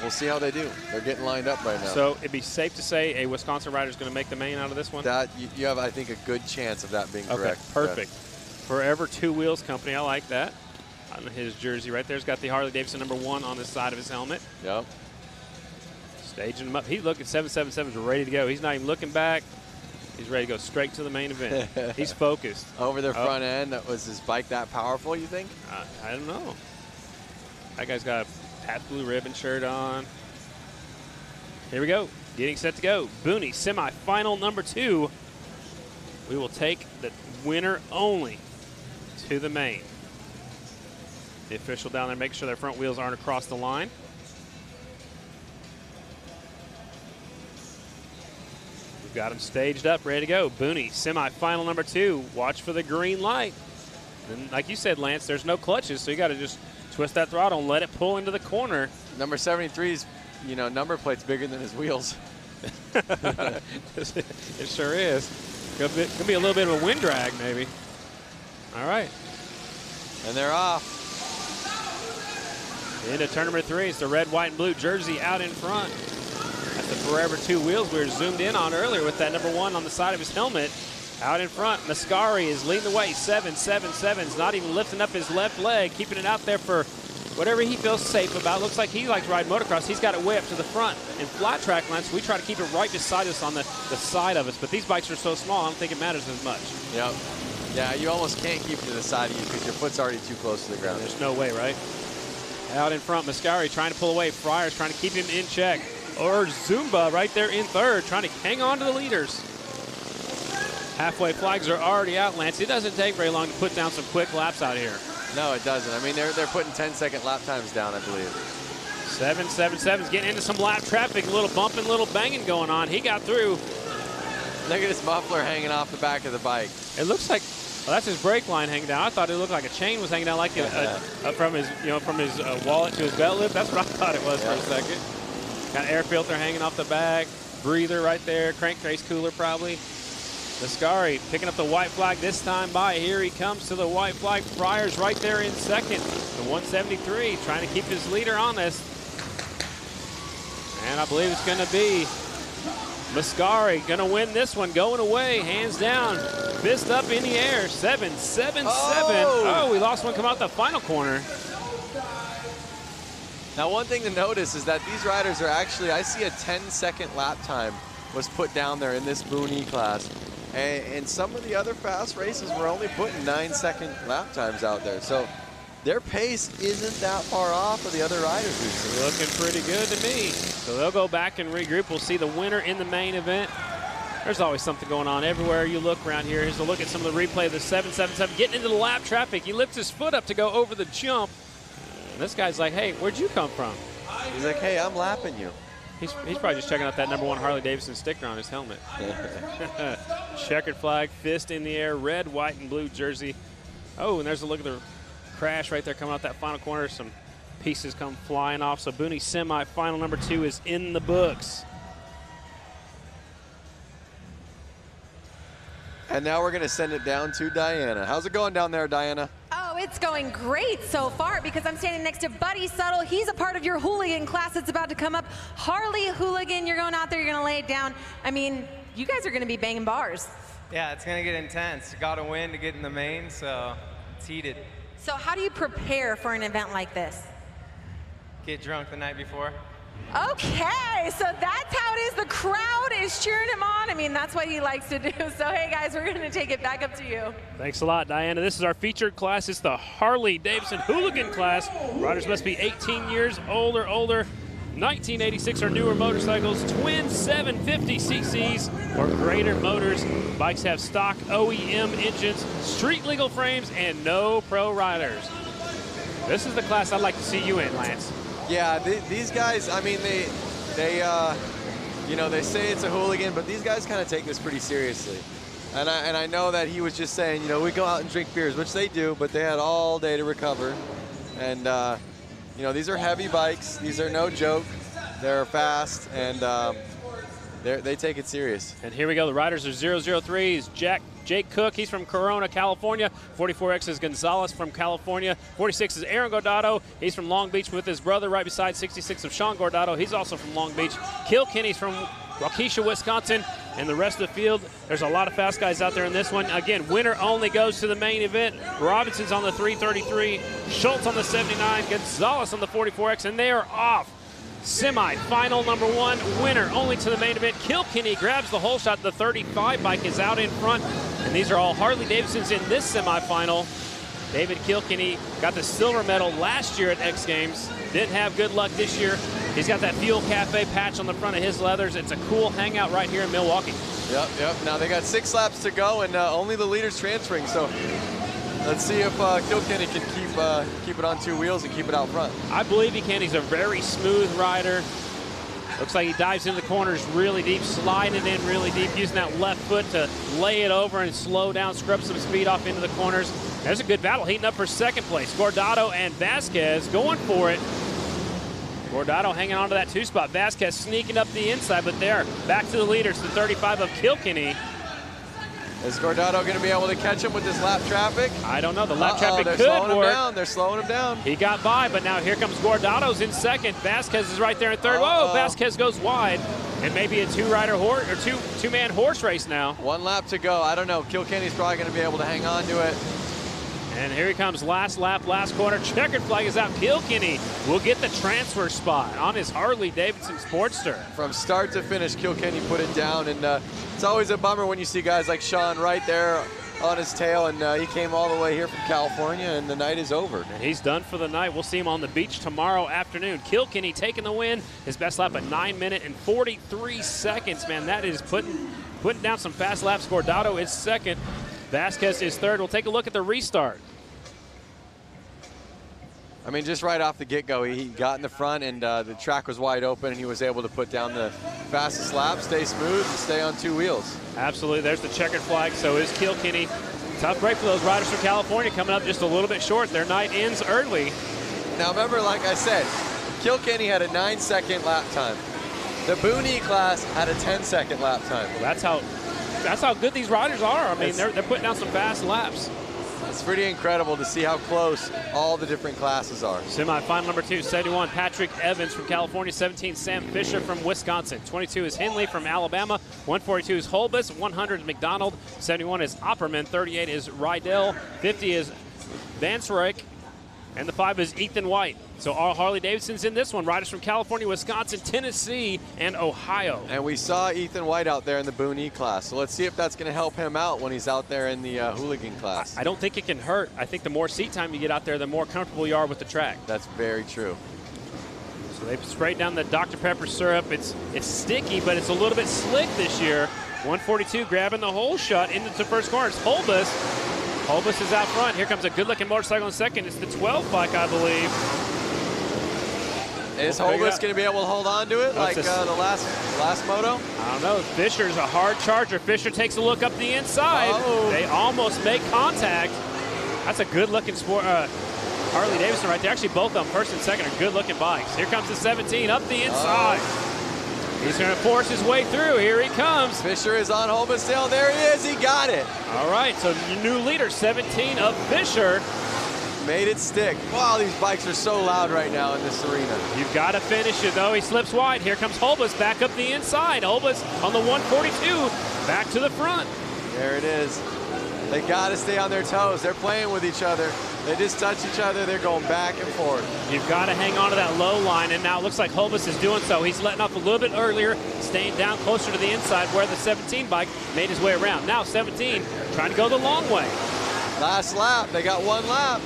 we'll see how they do. They're getting lined up right now. So it'd be safe to say a Wisconsin rider is going to make the main out of this one? That you have, I think, a good chance of that being correct. Okay, perfect. Forever Two Wheels Company, I like that. On his jersey right there, he's got the Harley-Davidson number 1 on the side of his helmet. Yep. Staging him up. He's looking 777's ready to go. He's not even looking back. He's ready to go straight to the main event. He's focused. Over their front end, was his bike that powerful, you think? I don't know. That guy's got a Pat Blue Ribbon shirt on. Here we go. Getting set to go. Booney, semifinal number 2. We will take the winner only to the main. The official down there making sure their front wheels aren't across the line. We've got them staged up, ready to go. Booney, semifinal number 2. Watch for the green light. And like you said, Lance, there's no clutches, so you got to just twist that throttle and let it pull into the corner. Number 73's, number plate's bigger than his wheels. It sure is. Could be a little bit of a wind drag, maybe. All right. And they're off. Into turn number 3. It's the red, white, and blue jersey out in front. That's the Forever Two Wheels we were zoomed in on earlier with that number 1 on the side of his helmet. Out in front, Mascari is leading the way. 777's not even lifting up his left leg, keeping it out there for whatever he feels safe about. Looks like he likes riding motocross. He's got it way up to the front. In flat track lines, we try to keep it right beside us on the side of us, but these bikes are so small, I don't think it matters as much. Yep. Yeah, you almost can't keep it to the side of you because your foot's already too close to the ground. There's no way, right? Out in front, Mascari trying to pull away. Fryer's trying to keep him in check. Or Zumba right there in third, trying to hang on to the leaders. Halfway flags are already out, Lance. It doesn't take very long to put down some quick laps out here. No, it doesn't. I mean, they're putting 10-second lap times down, I believe. 777's getting into some lap traffic. A little bumping, little banging going on. He got through. Look at his muffler hanging off the back of the bike. It looks like, well, that's his brake line hanging down. I thought it looked like a chain was hanging down, like from his wallet to his belt loop. That's what I thought it was for a second. Got an air filter hanging off the back, breather right there, crankcase cooler probably. Mascari picking up the white flag this time by. Here he comes to the white flag. Fryer's right there in second. The 173 trying to keep his leader on this. And I believe it's going to be Mascari going to win this one. Going away, hands down, fist up in the air. 777. Oh, we lost one come out the final corner. Now, one thing to notice is that these riders are actually, I see a 10-second lap time was put down there in this Booney class. And some of the other fast races were only putting 9-second lap times out there. So their pace isn't that far off of the other riders we've seen. Looking pretty good to me. So they'll go back and regroup. We'll see the winner in the main event. There's always something going on everywhere you look around here. Here's a look at some of the replay of the 777 getting into the lap traffic. He lifts his foot up to go over the jump. And this guy's like, hey, where'd you come from? He's like, hey, I'm lapping you. He's probably just checking out that #1 Harley-Davidson sticker on his helmet. Checkered flag, fist in the air, red, white, and blue jersey. Oh, and there's a look at the crash right there coming out that final corner. Some pieces come flying off. So Booney semi-final #2 is in the books. And now we're going to send it down to Diana. How's it going down there, Diana? Oh, it's going great so far because I'm standing next to Buddy Subtle. He's a part of your hooligan class that's about to come up. Harley Hooligan, you're going out there, you're going to lay it down. I mean, you guys are going to be banging bars. Yeah, it's going to get intense. Got to win to get in the main, so it's heated. So how do you prepare for an event like this? Get drunk the night before. Okay, so that's how it is. The crowd is cheering him on. I mean, that's what he likes to do. So, hey, guys, we're going to take it back up to you. Thanks a lot, Diana. This is our featured class. It's the Harley-Davidson Hooligan class. Riders must be 18 years old or older, 1986 or newer motorcycles, twin 750 cc's or greater motors. Bikes have stock OEM engines, street-legal frames, and no pro riders. This is the class I'd like to see you in, Lance. Yeah, these guys, I mean, you know, they say it's a hooligan, but these guys kind of take this pretty seriously. And I know that he was just saying, you know, we go out and drink beers, which they do, but they had all day to recover. And, you know, these are heavy bikes. These are no joke. They're fast, and they take it serious. And here we go. The riders are 003s. Jake Cook, he's from Corona, California. 44X is Gonzalez from California. 46 is Aaron Gordado. He's from Long Beach with his brother right beside 66 of Sean Gordado. He's also from Long Beach. Kilkenny's from Waukesha, Wisconsin. And the rest of the field, there's a lot of fast guys out there in this one. Again, winner only goes to the main event. Robinson's on the 333, Schultz on the 79, Gonzalez on the 44X, and they are off. Semi-final #1, winner only to the main event. Kilkenny grabs the whole shot. The 35 bike is out in front. And these are all Harley-Davidsons in this semifinal. David Kilkenny got the silver medal last year at X Games. Didn't have good luck this year. He's got that Fuel Cafe patch on the front of his leathers. It's a cool hangout right here in Milwaukee. Yep. Now they got 6 laps to go, and only the leaders transferring. So let's see if Kilkenny can keep it on 2 wheels and keep it out front. I believe he can. He's a very smooth rider. Looks like he dives into the corners really deep, sliding in really deep, using that left foot to lay it over and slow down, scrub some speed off into the corners. There's a good battle heating up for second place. Gordado and Vasquez going for it. Gordado hanging on to that 2 spot. Vasquez sneaking up the inside, but there, back to the leaders, the 35 of Kilkenny. Is Gordado going to be able to catch him with this lap traffic? I don't know. The lap traffic could slowing work. him down. They're slowing him down. He got by, but now here comes Gordado's in second. Vasquez is right there in third. Whoa, Vasquez goes wide. And maybe a two-man horse race now. 1 lap to go. I don't know. Kilkenny's probably going to be able to hang on to it. And here he comes, last lap, last corner. Checkered flag is out. Kilkenny will get the transfer spot on his Harley-Davidson Sportster. From start to finish, Kilkenny put it down, and it's always a bummer when you see guys like Sean right there on his tail, and he came all the way here from California, and the night is over. And he's done for the night. We'll see him on the beach tomorrow afternoon. Kilkenny taking the win. His best lap at 9 minutes and 43 seconds. Man, that is putting down some fast laps. Gordado is second. Vasquez is third. We'll take a look at the restart. I mean, just right off the get-go, he got in the front, and the track was wide open, and he was able to put down the fastest lap, stay smooth, and stay on 2 wheels. Absolutely. There's the checkered flag. So is Kilkenny. Tough break for those riders from California, coming up just a little bit short. Their night ends early. Now, remember, like I said, Kilkenny had a 9-second lap time. The Booney class had a 10-second lap time. Well, that's how good these riders are. I mean, they're putting down some fast laps. It's pretty incredible to see how close all the different classes are. Semi-final #2, 71, Patrick Evans from California. 17, Sam Fisher from Wisconsin. 22 is Henley from Alabama. 142 is Holbus. 100 is McDonald. 71 is Opperman. 38 is Rydell. 50 is Vanswyk. And the 5 is Ethan White. So all Harley-Davidson's in this one. Riders from California, Wisconsin, Tennessee, and Ohio. And we saw Ethan White out there in the Boone E class. So let's see if that's going to help him out when he's out there in the hooligan class. I don't think it can hurt. I think the more seat time you get out there, the more comfortable you are with the track. That's very true. So they've sprayed down the Dr. Pepper syrup. It's sticky, but it's a little bit slick this year. 142 grabbing the whole shot into the first corner. It's Holbus. Holbus is out front. Here comes a good-looking motorcycle in second. It's the 12 bike, I believe. Is Holbus going to be able to hold on to it like the last moto? I don't know. Fisher's a hard charger. Fisher takes a look up the inside. Uh-oh. They almost make contact. That's a good-looking sport. Harley-Davidson right there. Actually, both of them, first and second, are good-looking bikes. Here comes the 17 up the inside. He's going to force his way through. Here he comes. Fisher is on Holbus still. There he is. He got it. All right, so new leader, 17 of Fisher. Made it stick. Wow, these bikes are so loud right now in this arena. You've got to finish it, though. He slips wide. Here comes Holbus back up the inside. Holbus on the 142, back to the front. There it is. They got to stay on their toes. They're playing with each other. They just touch each other. They're going back and forth. You've got to hang on to that low line, and now it looks like Holbus is doing so. He's letting off a little bit earlier, staying down closer to the inside where the 17 bike made his way around. Now 17 trying to go the long way. Last lap. They got one lap.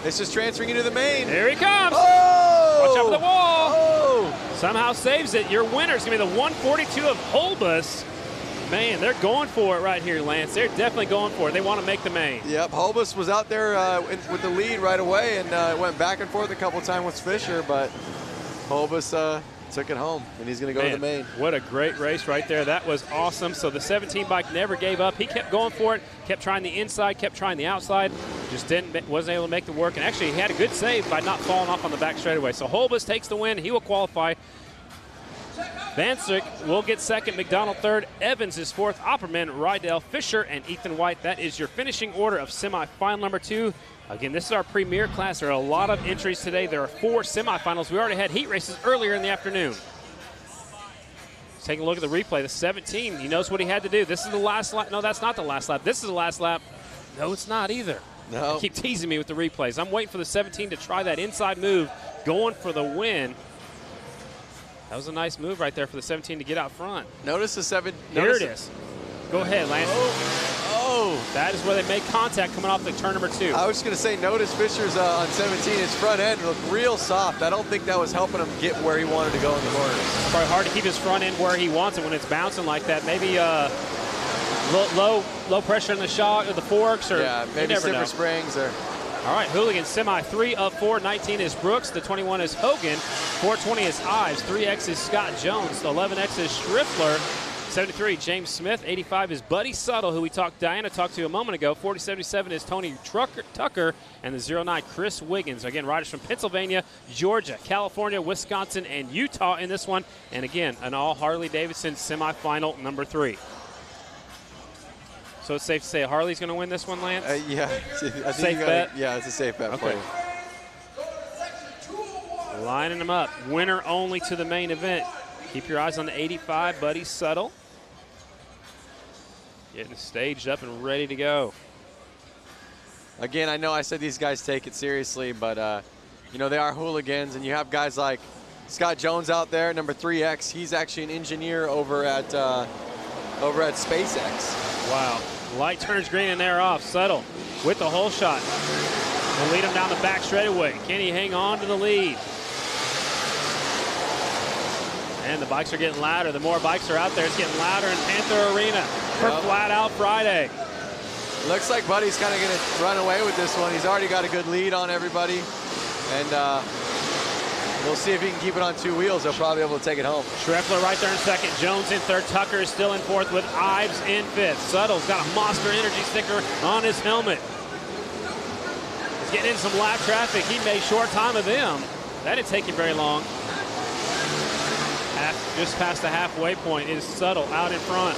This is transferring into the main. Here he comes. Oh! Watch out for the wall. Oh! Somehow saves it. Your winner is going to be the 142 of Holbus. Man, they're going for it right here, Lance. They're definitely going for it. They want to make the main. Yep, Holbus was out there with the lead right away and went back and forth a couple times with Fisher, but Holbus took it home, and he's going to go to the main. What a great race right there. That was awesome. So the 17 bike never gave up. He kept going for it, kept trying the inside, kept trying the outside, just wasn't able to make the work. And actually, he had a good save by not falling off on the back straightaway. So Holbus takes the win. He will qualify. Vancic will get second, McDonald third, Evans is fourth, Opperman, Rydell, Fisher, and Ethan White. That is your finishing order of semifinal number 2. Again, this is our premier class. There are a lot of entries today. There are 4 semifinals. We already had heat races earlier in the afternoon. Let's take a look at the replay. The 17, he knows what he had to do. This is the last lap. No, that's not the last lap. This is the last lap. No, it's not either. No. They keep teasing me with the replays. I'm waiting for the 17 to try that inside move, going for the win. That was a nice move right there for the 17 to get out front. Notice the 7. Here it is. Go ahead, Lance. Oh. That is where they make contact coming off the turn number 2. I was just going to say, notice Fisher's on 17. His front end looked real soft. I don't think that was helping him get where he wanted to go in the corners. It's probably hard to keep his front end where he wants it when it's bouncing like that. Maybe low pressure in the shock or the forks, or maybe stiffer springs or. All right, Hooligan semi 3 of 4. 19 is Brooks. The 21 is Hogan. 420 is Ives. 3X is Scott Jones. The 11X is Schriffler. 73, James Smith. 85 is Buddy Suttle, who Diana talked to a moment ago. 4077 is Tony Tucker. And the 09, Chris Wiggins. Again, riders from Pennsylvania, Georgia, California, Wisconsin, and Utah in this one. And again, an all Harley-Davidson semifinal number 3. So it's safe to say Harley's going to win this one, Lance? Yeah. I think safe bet? Yeah, it's a safe bet for you. Lining them up. Winner only to the main event. Keep your eyes on the 85, Buddy Suttle. Getting staged up and ready to go. Again, I know I said these guys take it seriously, but, you know, they are hooligans, and you have guys like Scott Jones out there, number 3X. He's actually an engineer over at SpaceX. Wow. Light turns green and they're off. Suttle with the hole shot. Will lead him down the back straightaway. Can he hang on to the lead? And the bikes are getting louder. The more bikes are out there, it's getting louder in Panther Arena for Flat Out Friday. Looks like Buddy's kind of going to run away with this one. He's already got a good lead on everybody. And we'll see if he can keep it on 2 wheels. He'll probably be able to take it home. Schriffler right there in second. Jones in third. Tucker is still in fourth with Ives in fifth. Suttle's got a Monster Energy sticker on his helmet. He's getting in some lap traffic. He made short time of them. That didn't take him very long. Just past the halfway point is Suttle out in front.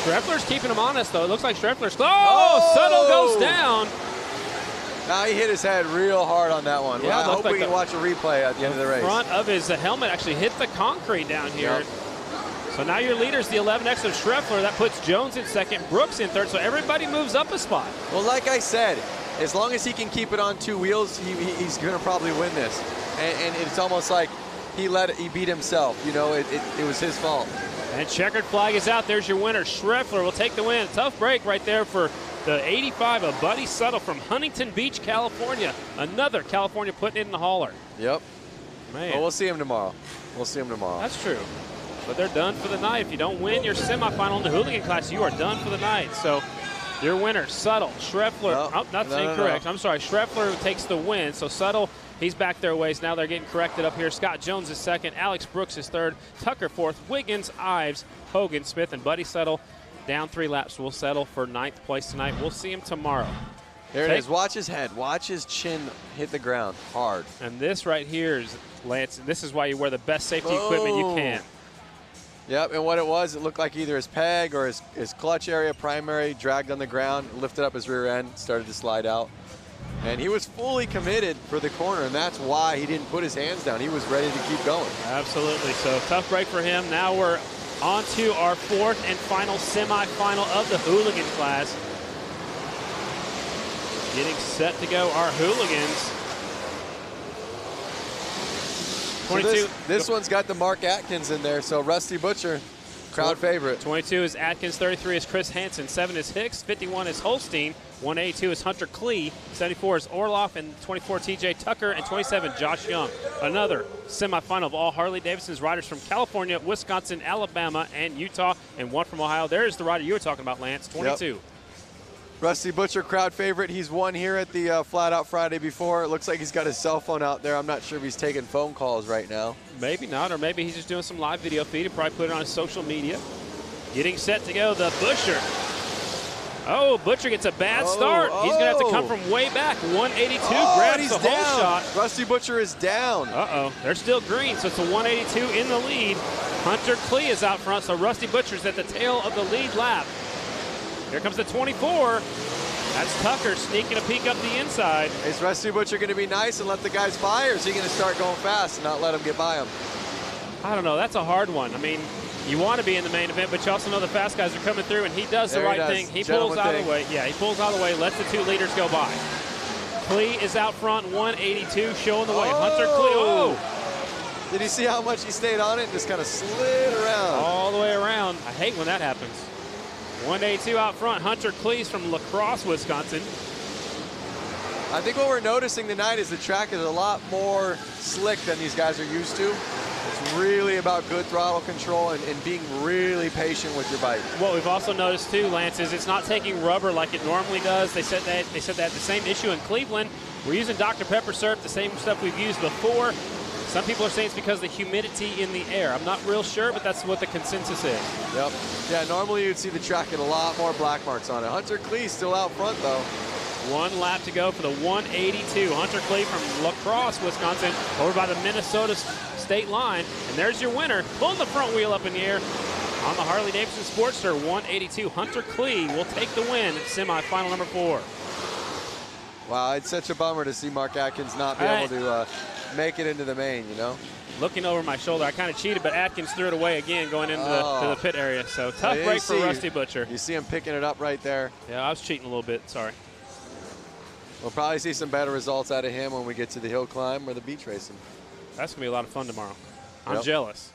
Schriffler's keeping him honest, though. It looks like Schriffler's close. Oh! Suttle goes down. Now he hit his head real hard on that one. Yeah, I hope we can watch a replay at the end of the race. The front of his helmet actually hit the concrete down here. Yep. So now your leader's the 11X of Schriffler. That puts Jones in second, Brooks in third, so everybody moves up a spot. Well, like I said, as long as he can keep it on 2 wheels, he's going to probably win this. And it's almost like he beat himself. You know, it was his fault. And checkered flag is out. There's your winner. Schreffler will take the win. Tough break right there for the 85 of Buddy Settle from Huntington Beach, California. Another California putting it in the hauler. Yep. Man. Well, we'll see him tomorrow. We'll see him tomorrow. That's true. But they're done for the night. If you don't win your semifinal in the hooligan class, you are done for the night. So your winner, Settle, Schreffler. Incorrect. I'm sorry. Schreffler takes the win. So Settle, he's back their ways. Now they're getting corrected up here. Scott Jones is second. Alex Brooks is third. Tucker fourth. Wiggins, Ives, Hogan, Smith, and Buddy Settle down 3 laps. Will settle for 9th place tonight. We'll see him tomorrow. There it is. Watch his head. Watch his chin hit the ground hard. And this right here is, Lance, this is why you wear the best safety equipment you can. Yep, and what it was, it looked like either his peg or his clutch area, primary, dragged on the ground, lifted up his rear end, started to slide out. And he was fully committed for the corner, and that's why he didn't put his hands down. He was ready to keep going. Absolutely. So tough break for him. Now we're on to our 4th and final semifinal of the hooligan class. Getting set to go, our hooligans. 22. So this one's got the Mark Atkins in there, so Rusty Butcher, crowd favorite. 22 is Atkins, 33 is Chris Hansen, 7 is Hicks, 51 is Holstein, 182 is Hunter Klee, 74 is Orloff, and 24 TJ Tucker, and 27 Josh Young. Another semifinal of all Harley-Davidson's riders from California, Wisconsin, Alabama, and Utah, and one from Ohio. There's the rider you were talking about, Lance, 22. Yep. Rusty Butcher, crowd favorite. He's won here at the Flat Out Friday before. It looks like he's got his cell phone out there. I'm not sure if he's taking phone calls right now. Maybe not, or maybe he's just doing some live video feed and probably put it on his social media. Getting set to go, the Butcher. Oh, Butcher gets a bad start. He's going to have to come from way back. 182 grabs the whole shot. Rusty Butcher is down. Uh-oh. They're still green, so it's a 182 in the lead. Hunter Klee is out front, so Rusty Butcher's at the tail of the lead lap. Here comes the 24. That's Tucker sneaking a peek up the inside. Is Rusty Butcher going to be nice and let the guys by, or is he going to start going fast and not let them get by him? I don't know. That's a hard one. I mean, you want to be in the main event, but you also know the fast guys are coming through, and he does the right thing. He pulls out of the way. Yeah, he pulls out of the way, lets the 2 leaders go by. Klee is out front, 182, showing the way. Hunter Klee. Oh! Did you see how much he stayed on it and just kind of slid around? All the way around. I hate when that happens. 182 out front. Hunter Klee from La Crosse, Wisconsin. I think what we're noticing tonight is the track is a lot more slick than these guys are used to. It's really about good throttle control and being really patient with your bike. What we've also noticed too, Lance, is it's not taking rubber like it normally does. They said they had the same issue in Cleveland. We're using Dr. Pepper syrup, the same stuff we've used before. Some people are saying it's because of the humidity in the air. I'm not real sure, but that's what the consensus is. Yep. Yeah, normally you'd see the track get a lot more black marks on it. Hunter Klee still out front, though. 1 lap to go for the 182. Hunter Klee from La Crosse, Wisconsin, over by the Minnesota state line. And there's your winner, pulling the front wheel up in the air on the Harley-Davidson Sportster 182. Hunter Klee will take the win at semifinal number 4. Wow, it's such a bummer to see Mark Atkins not be able to make it into the main, you know? Looking over my shoulder, I kind of cheated, but Atkins threw it away again going into the pit area. So tough break for Rusty Butcher. You see him picking it up right there. Yeah, I was cheating a little bit, sorry. We'll probably see some better results out of him when we get to the hill climb or the beach racing. That's going to be a lot of fun tomorrow. I'm jealous.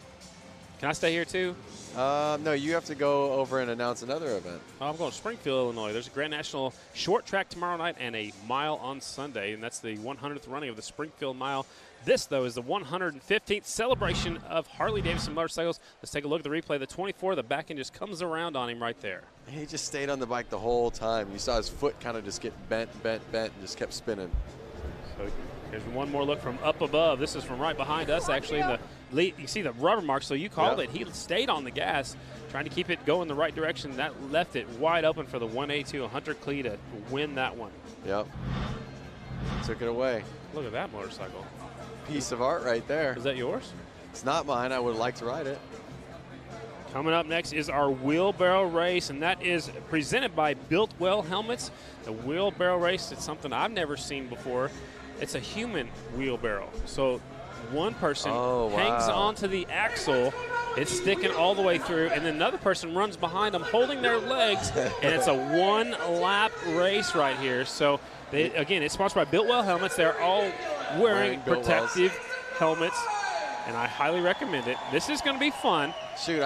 Can I stay here too? No, you have to go over and announce another event. Oh, I'm going to Springfield, Illinois. There's a Grand National short track tomorrow night and a mile on Sunday, and that's the 100th running of the Springfield Mile. This, though, is the 115th celebration of Harley-Davidson motorcycles. Let's take a look at the replay. The 24, the back end just comes around on him right there. He just stayed on the bike the whole time. You saw his foot kind of just get bent, and just kept spinning. So here's one more look from up above. This is from right behind us, actually. The lead, you see the rubber mark, so you called it. He stayed on the gas, trying to keep it going the right direction. That left it wide open for the 182 Hunter Klee to win that one. Yep. Took it away. Look at that motorcycle. Piece of art right there. Is that yours? It's not mine. I would like to ride it. Coming up next is our wheelbarrow race, and that is presented by Built Well Helmets. The wheelbarrow race, it's something I've never seen before. It's a human wheelbarrow. So one person hangs onto the axle It's sticking all the way through, and then another person runs behind them holding their legs, and it's a one-lap race right here. So, again, it's sponsored by Biltwell Helmets. They're all wearing protective helmets, and I highly recommend it. This is going to be fun. Shoot,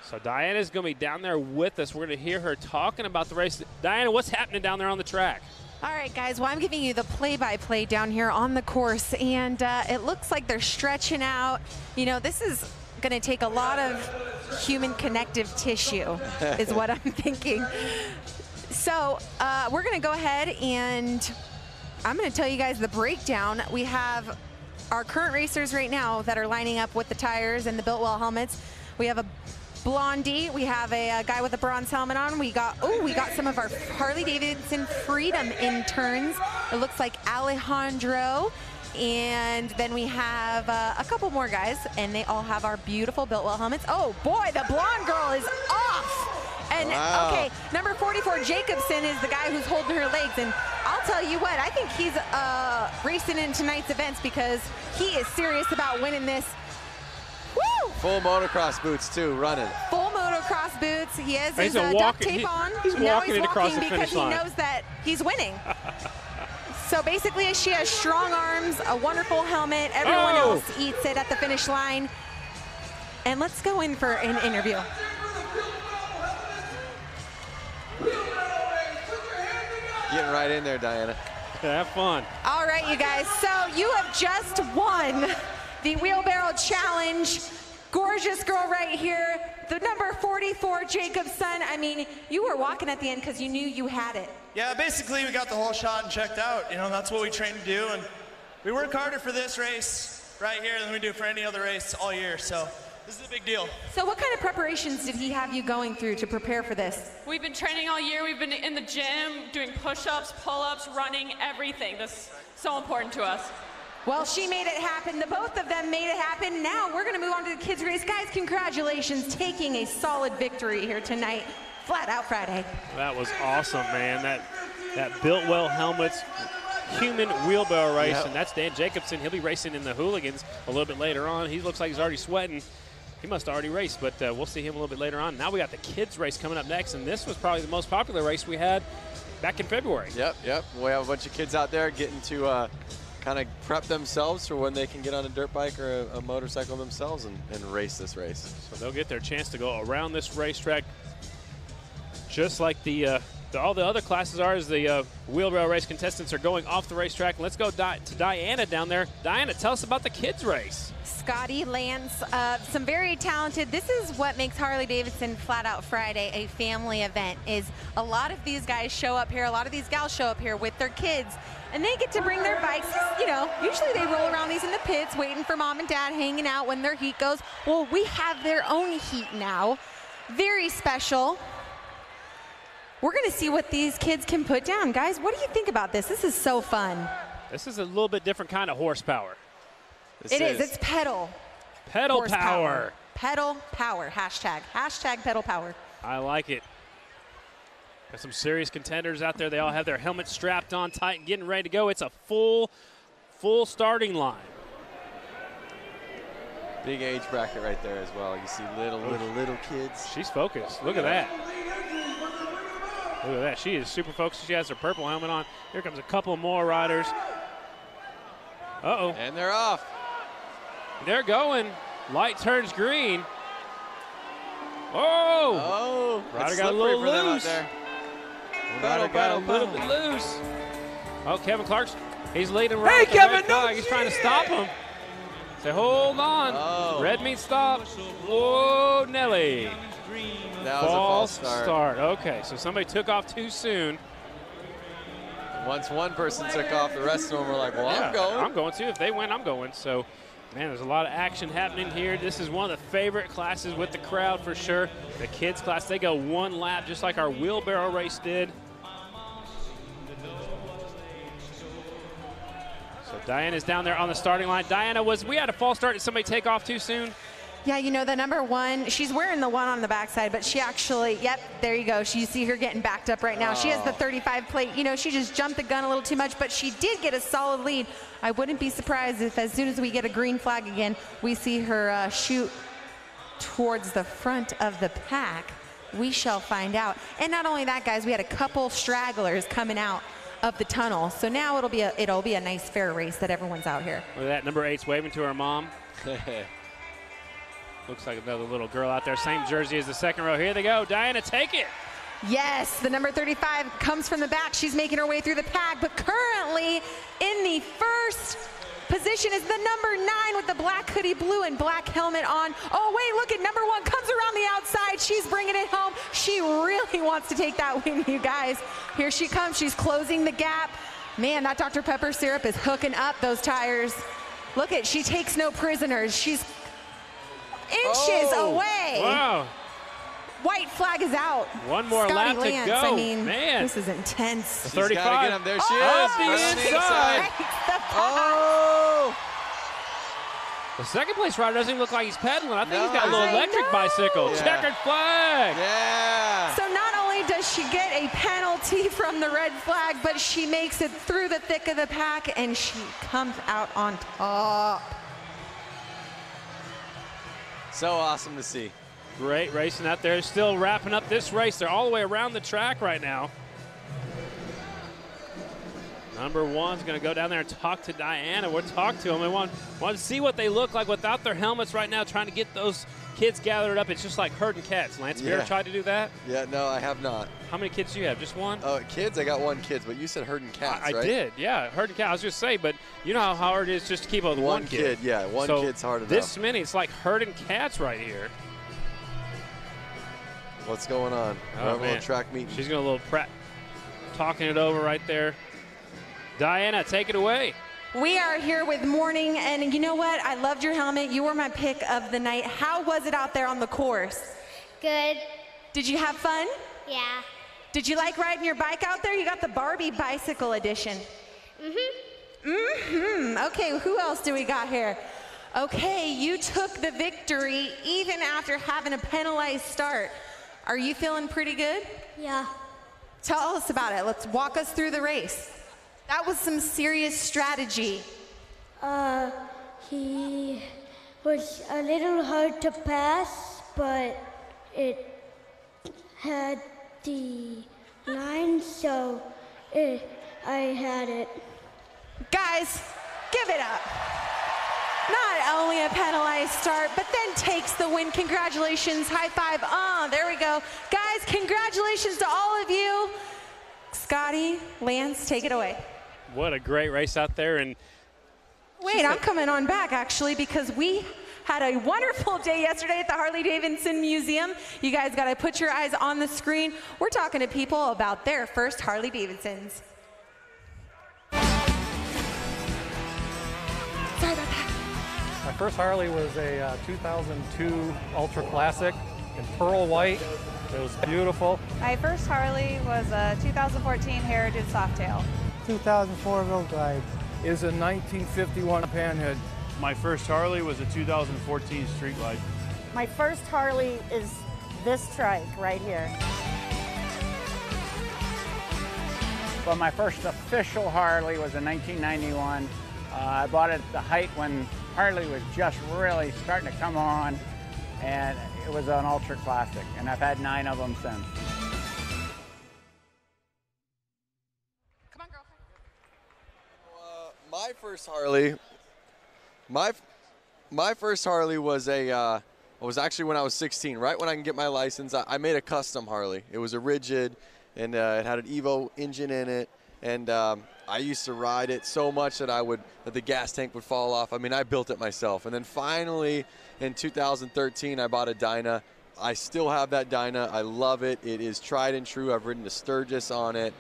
So Diana's going to be down there with us. We're going to hear her talking about the race. Diana, what's happening down there on the track? All right, guys, well, I'm giving you the play-by-play down here on the course, and it looks like they're stretching out. You know, this is going to take a lot of human connective tissue is what I'm thinking. So we're going to go ahead, and I'm going to tell you guys the breakdown. We have our current racers right now that are lining up with the tires and the Biltwell helmets. We have a Blondie, we have a guy with a bronze helmet on. We got some of our Harley-Davidson Freedom interns. It looks like Alejandro. And then we have a couple more guys, and they all have our beautiful Biltwell helmets. Oh boy, the blonde girl is off. And okay, number 44, Jacobson, is the guy who's holding her legs. And I'll tell you what, I think he's racing in tonight's events because he is serious about winning this. Woo! Full motocross boots too, running. Full motocross boots. He has his walking, duct tape on. He's now walking he's across walking the finish because line. he knows that he's winning. So basically, she has strong arms, a wonderful helmet. Everyone else eats it at the finish line. And let's go in for an interview. Getting right in there, Diana. Have fun. All right, you guys. So you have just won the Wheelbarrow Challenge. Gorgeous girl right here. The number 44, Jacobson. I mean, you were walking at the end because you knew you had it. Yeah, basically we got the whole shot and checked out. You know, that's what we train to do. And we work harder for this race right here than we do for any other race all year. So this is a big deal. So what kind of preparations did he have you going through to prepare for this? We've been training all year. We've been in the gym, doing push-ups, pull-ups, running, everything. That's so important to us. Well, she made it happen. The both of them made it happen. Now we're going to move on to the kids' race. Guys, congratulations, taking a solid victory here tonight. Flat Out Friday. That was awesome, man. That Biltwell Helmets human wheelbarrow race, and that's Dan Jacobson. He'll be racing in the Hooligans a little bit later on. He looks like he's already sweating. He must have already raced, but we'll see him a little bit later on. Now we got the kids' race coming up next, and this was probably the most popular race we had back in February. Yep. We have a bunch of kids out there getting to kind of prep themselves for when they can get on a dirt bike or a motorcycle themselves and race this race. So they'll get their chance to go around this racetrack just like all the other classes are, as the wheelbarrow race contestants are going off the racetrack. Let's go to Diana down there. Diana, tell us about the kids' race. Scotty, Lance, some very talented. This is what makes Harley-Davidson Flat Out Friday a family event, is a lot of these guys show up here, a lot of these gals show up here with their kids, and they get to bring their bikes. You know, usually they roll around these in the pits waiting for mom and dad, hanging out when their heat goes. Well, we have their own heat now. Very special. We're going to see what these kids can put down. Guys, what do you think about this? This is so fun. This is a little bit different kind of horsepower. It is. It's pedal. Pedal power. Pedal power. Hashtag pedal power. I like it. Got some serious contenders out there. They all have their helmets strapped on tight and getting ready to go. It's a full starting line. Big age bracket right there as well. You see little kids. She's focused. Look at that. Look at that. She is super focused. She has her purple helmet on. Here comes a couple more riders. Uh-oh. And they're off. They're going. Light turns green. Oh! Rider got a little loose. Rider got a little bit loose. Oh, Kevin Clark's, he's leading right. Hey, Kevin, no! He's trying to stop him. Say, hold on. Oh. Red means stop. Whoa, Nelly. That was a false start. Okay, so somebody took off too soon. Once one person took off, the rest of them were like, well, yeah, I'm going. I'm going too. If they win, I'm going. So, man, there's a lot of action happening here. This is one of the favorite classes with the crowd for sure. The kids class, they go one lap just like our wheelbarrow race did. So Diana's down there on the starting line. Diana, we had a false start. Did somebody take off too soon? Yeah, you know, the number 1, she's wearing the 1 on the backside, but she actually, yep, there you go. You see her getting backed up right now. She has the 35 plate. You know, she just jumped the gun a little too much, but she did get a solid lead. I wouldn't be surprised if as soon as we get a green flag again, we see her shoot towards the front of the pack. We shall find out. And not only that, guys, we had a couple stragglers coming out of the tunnel. So now it'll be a nice fair race that everyone's out here. Look at that, number 8's waving to her mom. Looks like another little girl out there. Same jersey as the second row. Here they go. Diana, take it. Yes, the number 35 comes from the back. She's making her way through the pack, but currently in the first position is the number 9 with the black hoodie, blue and black helmet on. Oh, wait, look at number 1 comes around the outside. She's bringing it home. She really wants to take that win, you guys. Here she comes. She's closing the gap. Man, that Dr. Pepper syrup is hooking up those tires. Look at, she takes no prisoners. She's inches away. Wow. White flag is out. One more lap to go. I mean, man, this is intense. She's 35. gotta get him. There she is. Off the Right inside. Oh! The second place rider doesn't even look like he's pedaling. I think No, he's got a little electric bicycle. Yeah. Checkered flag. Yeah. So not only does she get a penalty from the red flag, but she makes it through the thick of the pack and she comes out on top. So awesome to see. Great racing out there. Still wrapping up this race. They're all the way around the track right now. Number 1's going to go down there and talk to Diana. We'll talk to them. We want to see what they look like without their helmets right now, trying to get those kids gathered up. It's just like herding cats. Lance, have you ever tried to do that? Yeah, no, I have not. How many kids do you have? Just one? Oh, kids? I got 1 kid, but you said herding cats, I right? did, yeah. Herding cats. I was just saying, but you know how hard it is just to keep up with one kid. Yeah, one so kid's hard enough. This many, it's like herding cats right here. What's going on? Oh, man. Track meeting. She's going a little prep, talking it over right there. Diana, take it away. We are here with Morning, and you know what? I loved your helmet. You were my pick of the night. How was it out there on the course? Good. Did you have fun? Yeah. Did you like riding your bike out there? You got the Barbie bicycle edition. Okay, who else do we got here? Okay, you took the victory even after having a penalized start. Are you feeling pretty good? Yeah. Tell us about it. Let's walk us through the race. That was some serious strategy. He was a little hard to pass, but it had the line, so I had it. Guys, give it up. Not only a penalized start, but then takes the win. Congratulations, high five. There we go. Guys, congratulations to all of you. Scotty, Lance, take it away. What a great race out there. And wait, I'm coming on back actually because we had a wonderful day yesterday at the Harley-Davidson Museum. You guys got to put your eyes on the screen. We're talking to people about their first Harley-Davidsons. Sorry about that. My first Harley was a 2002 Ultra Classic in pearl white. It was beautiful. My first Harley was a 2014 Heritage Softail. 2004 Wheel Drive. Is a 1951 Panhead. My first Harley was a 2014 Street Glide. My first Harley is this trike right here. Well, my first official Harley was in 1991. I bought it at the height when Harley was just really starting to come on, and it was an Ultra Classic, and I've had 9 of them since. My first Harley, my first Harley was was actually when I was 16, right when I can get my license. I made a custom Harley. It was a rigid, and it had an Evo engine in it, and I used to ride it so much that the gas tank would fall off. I mean, I built it myself. And then finally, in 2013, I bought a Dyna. I still have that Dyna. I love it. It is tried and true. I've ridden to Sturgis on it.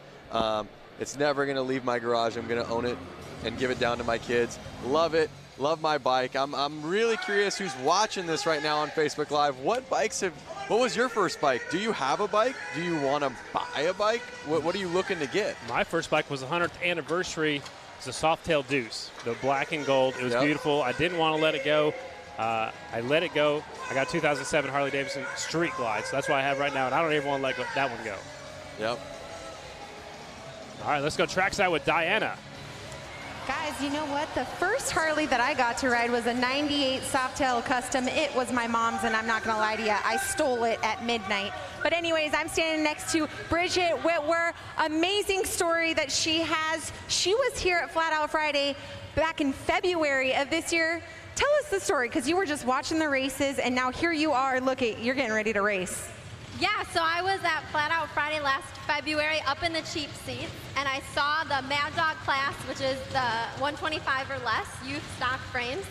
It's never going to leave my garage. I'm going to own it and give it down to my kids. Love it. Love my bike. I'm really curious who's watching this right now on Facebook Live. What was your first bike? Do you have a bike? Do you want to buy a bike? What are you looking to get? My first bike was the 100th anniversary. It's a Softail Deuce, the black and gold. It was beautiful. I didn't want to let it go. I let it go. I got 2007 Harley-Davidson Street Glide, so that's what I have right now, and I don't even want to let that one go. Yep. All right, let's go trackside with Diana. Guys, you know what? The first Harley that I got to ride was a 98 Softail Custom. It was my mom's, and I'm not going to lie to you. I stole it at midnight. But anyways, I'm standing next to Bridget Whitwer. Amazing story that she has. She was here at Flat Out Friday back in February of this year. Tell us the story, because you were just watching the races, and now here you are. Look, you're getting ready to race. Yeah, so I was at Flat Out Friday last February up in the cheap seats, and I saw the Mad Dog class, which is the 125 or less youth stock frames,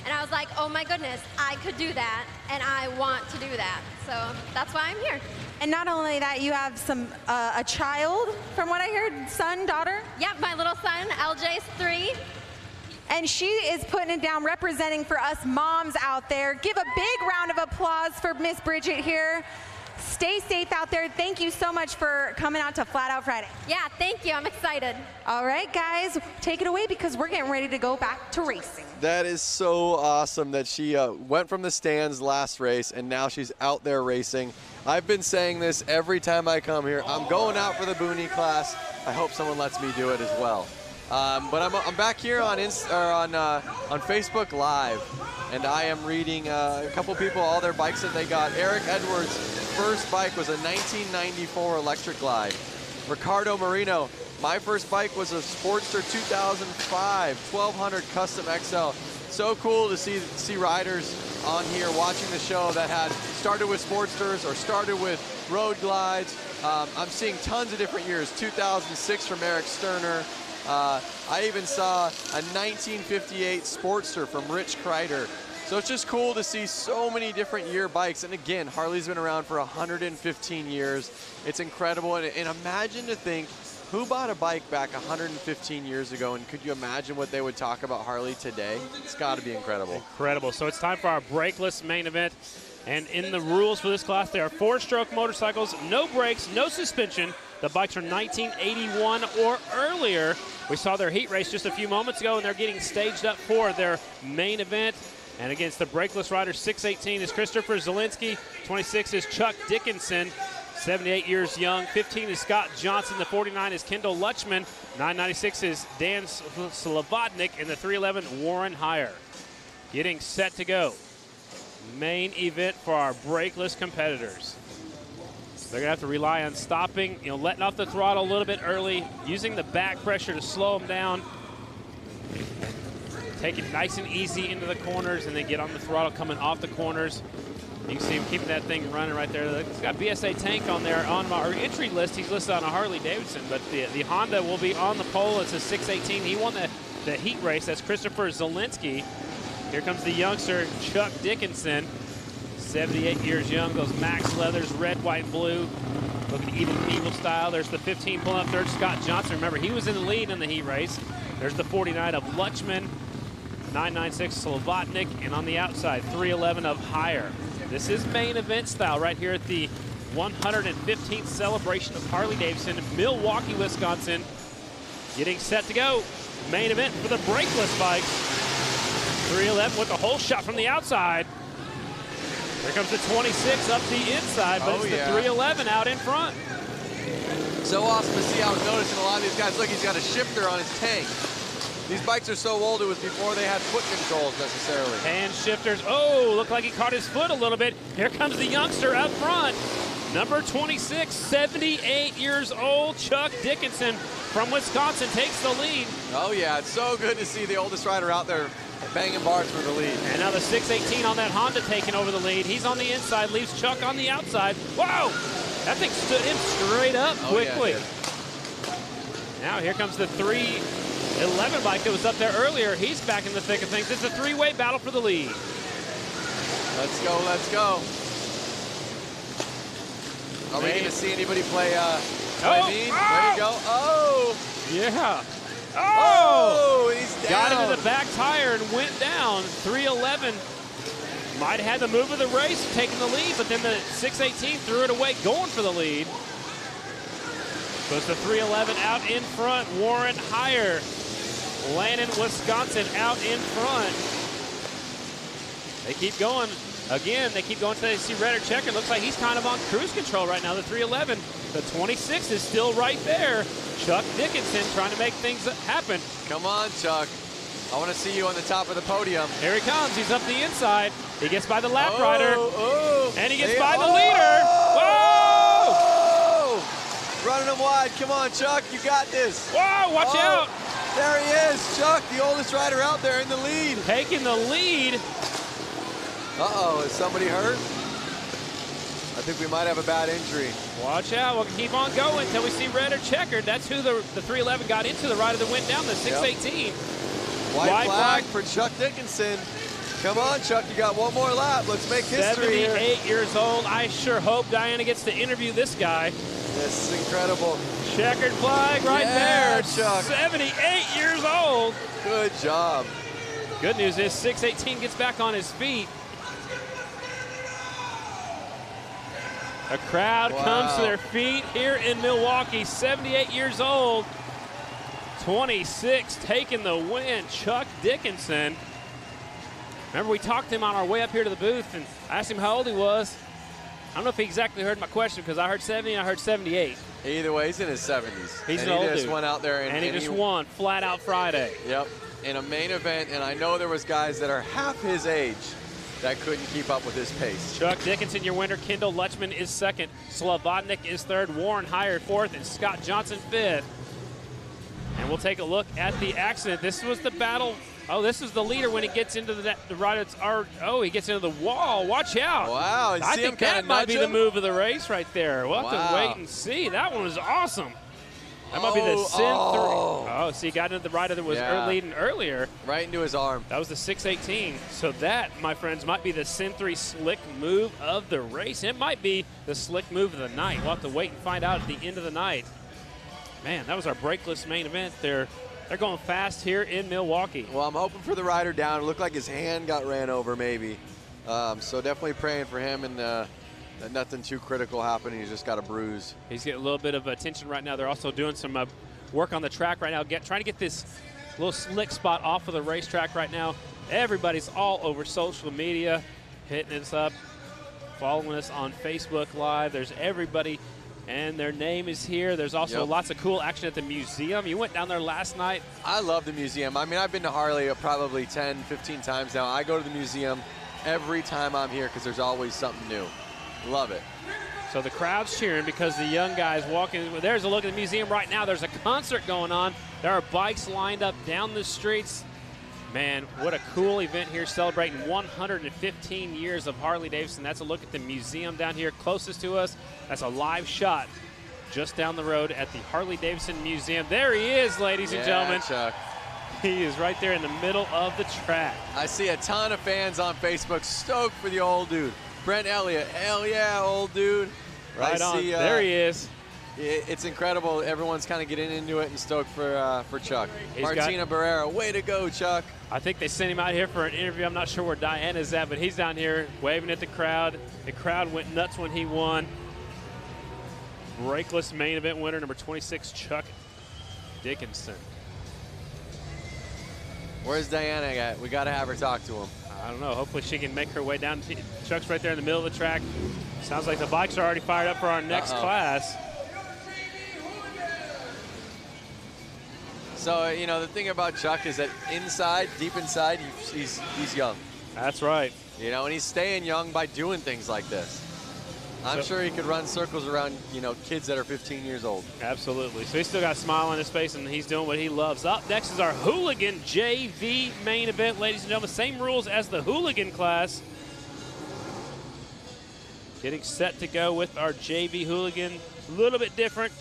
and I was like, oh my goodness, I could do that, and I want to do that. So that's why I'm here. And not only that, you have a child, from what I heard, son, daughter? Yep, my little son, LJ's 3. And she is putting it down, representing for us moms out there. Give a big round of applause for Miss Bridget here. Stay safe out there. Thank you so much for coming out to Flat Out Friday. Yeah, thank you. I'm excited. All right, guys, take it away, because we're getting ready to go back to racing. That is so awesome that she went from the stands last race, and now she's out there racing. I've been saying this every time I come here. I'm going out for the Boonie class. I hope someone lets me do it as well. But I'm back here on Facebook Live, and I am reading a couple people, all their bikes that they got. Eric Edwards' first bike was a 1994 Electric Glide. Ricardo Marino, my first bike was a Sportster 2005 1200 Custom XL. So cool to see riders on here watching the show that had started with Sportsters or started with road glides. I'm seeing tons of different years. 2006 from Eric Sterner. I even saw a 1958 Sportster from Rich Kreider. So it's just cool to see so many different year bikes. And again, Harley's been around for 115 years. It's incredible. And imagine to think, who bought a bike back 115 years ago, and could you imagine what they would talk about Harley today? It's got to be incredible. Incredible. So it's time for our brakeless main event. And in the rules for this class, there are 4-stroke motorcycles, no brakes, no suspension. The bikes are 1981 or earlier. We saw their heat race just a few moments ago, and they're getting staged up for their main event. And against the brakeless riders, 618 is Christopher Zielinski, 26 is Chuck Dickinson, 78 years young, 15 is Scott Johnson, the 49 is Kendall Lutchman, 996 is Dan Slavodnik, and the 311 Warren Heyer. Getting set to go. Main event for our brakeless competitors. They're gonna have to rely on stopping, letting off the throttle a little bit early, using the back pressure to slow them down. Take it nice and easy into the corners, and then get on the throttle coming off the corners. You can see him keeping that thing running right there. He's got BSA Tank on there. On our entry list, he's listed on a Harley-Davidson, but the Honda will be on the pole. It's a 618. He won the heat race. That's Christopher Zielinski. Here comes the youngster, Chuck Dickinson, 78 years young. Those Max leathers, red, white, and blue. Looking evil style. There's the 15 pulling up third, Scott Johnson. Remember, he was in the lead in the heat race. There's the 49 of Lutchman, 996 Slavodnik, and on the outside, 311 of Heyer. This is main event style right here at the 115th celebration of Harley-Davidson, Milwaukee, Wisconsin. Getting set to go. Main event for the brakeless bikes. 311 with the whole shot from the outside. Here comes the 26 up the inside, but it's the 311 out in front. So awesome to see. I was noticing a lot of these guys, look, he's got a shifter on his tank. These bikes are so old, it was before they had foot controls necessarily. Hand shifters. Oh, looked like he caught his foot a little bit. Here comes the youngster up front. Number 26, 78 years old, Chuck Dickinson from Wisconsin takes the lead. Oh yeah, it's so good to see the oldest rider out there banging bars for the lead. And now the 618 on that Honda taking over the lead. He's on the inside, leaves Chuck on the outside. Whoa! That thing stood him straight up quickly. Yeah, now here comes the 311 bike that was up there earlier. He's back in the thick of things. It's a three-way battle for the lead. Let's go, let's go. Are we going to see anybody play mean? There you go. Oh! Yeah. Oh! He's down. Got into the back tire and went down. 311 might have had the move of the race, taking the lead, but then the 618 threw it away, going for the lead. So it's the 311 out in front. Warren Heyer, Lannon, Wisconsin out in front. They keep going. Again, they keep going until they see red or checker. Looks like he's kind of on cruise control right now, the 311. The 26 is still right there. Chuck Dickinson trying to make things happen. Come on, Chuck. I want to see you on the top of the podium. Here he comes. He's up the inside. He gets by the lap rider. And he gets by the leader. Whoa! Running him wide. Come on, Chuck. You got this. Whoa, watch out. There he is. Chuck, the oldest rider out there in the lead. Taking the lead. Uh-oh, is somebody hurt? I think we might have a bad injury. Watch out. We'll keep on going until we see red or checkered. That's who the 311 got into. The rider that went down, the 618. Yep. White flag for Chuck Dickinson. Come on, Chuck, you got one more lap. Let's make history 78 here. years old. I sure hope Diana gets to interview this guy. This is incredible. Checkered flag right there. Chuck. 78 years old. Good job. Good news is 618 gets back on his feet. A crowd comes to their feet here in Milwaukee. 78 years old. 26 taking the win, Chuck Dickinson. Remember, we talked to him on our way up here to the booth and asked him how old he was. I don't know if he exactly heard my question because I heard 70 and I heard 78. Either way, he's in his 70s. He's and an old he just dude. went out there and he just won flat out Friday. Yep, in a main event, and I know there was guys that are half his age that couldn't keep up with his pace. Chuck Dickinson, your winner. Kendall Lutchman is second. Slavodnik is third. Warren Hyatt fourth, and Scott Johnson fifth. And we'll take a look at the accident. This was the battle. Oh, this is the leader when he gets into the right. Oh, he gets into the wall. Watch out. Wow. And I see think him that might be the him? move of the race right there. We'll have to wait and see. That one was awesome. That might be the Sin 3. Oh, see, he got into the rider that was leading earlier. Right into his arm. That was the 618. So that, my friends, might be the Sin 3 slick move of the race. It might be the slick move of the night. We'll have to wait and find out at the end of the night. Man, that was our brakeless main event. They're going fast here in Milwaukee. Well, I'm hoping for the rider down. It looked like his hand got ran over maybe. So definitely praying for him and that nothing too critical happened. He's just got a bruise. He's getting a little bit of attention right now. They're also doing some work on the track right now, trying to get this little slick spot off of the racetrack right now. Everybody's all over social media, hitting us up, following us on Facebook Live. There's everybody. And their name is here. There's also lots of cool action at the museum. You went down there last night. I love the museum. I mean, I've been to Harley probably 10, 15 times now. I go to the museum every time I'm here because there's always something new. Love it. So the crowd's cheering because the young guys walking. There's a look at the museum right now. There's a concert going on. There are bikes lined up down the streets. Man, what a cool event here, celebrating 115 years of Harley-Davidson. That's a look at the museum down here closest to us. That's a live shot just down the road at the Harley-Davidson Museum. There he is, ladies and gentlemen. Chuck. He is right there in the middle of the track. I see a ton of fans on Facebook stoked for the old dude. Brent Elliott, hell yeah, old dude. Right on, there he is. It's incredible. Everyone's kind of getting into it and stoked for Chuck. Martina Barrera, way to go, Chuck. I think they sent him out here for an interview. I'm not sure where Diana's at, but he's down here waving at the crowd. The crowd went nuts when he won. Brakeless main event winner, number 26, Chuck Dickinson. Where's Diana at? We got to have her talk to him. I don't know. Hopefully she can make her way down. Chuck's right there in the middle of the track. Sounds like the bikes are already fired up for our next class. So, you know, the thing about Chuck is that inside, deep inside, he's young. That's right. You know, and he's staying young by doing things like this. I'm sure he could run circles around, you know, kids that are 15 years old. Absolutely. So he's still got a smile on his face, and he's doing what he loves. Up next is our Hooligan JV main event, ladies and gentlemen. Same rules as the Hooligan class. Getting set to go with our JV Hooligan. A little bit different.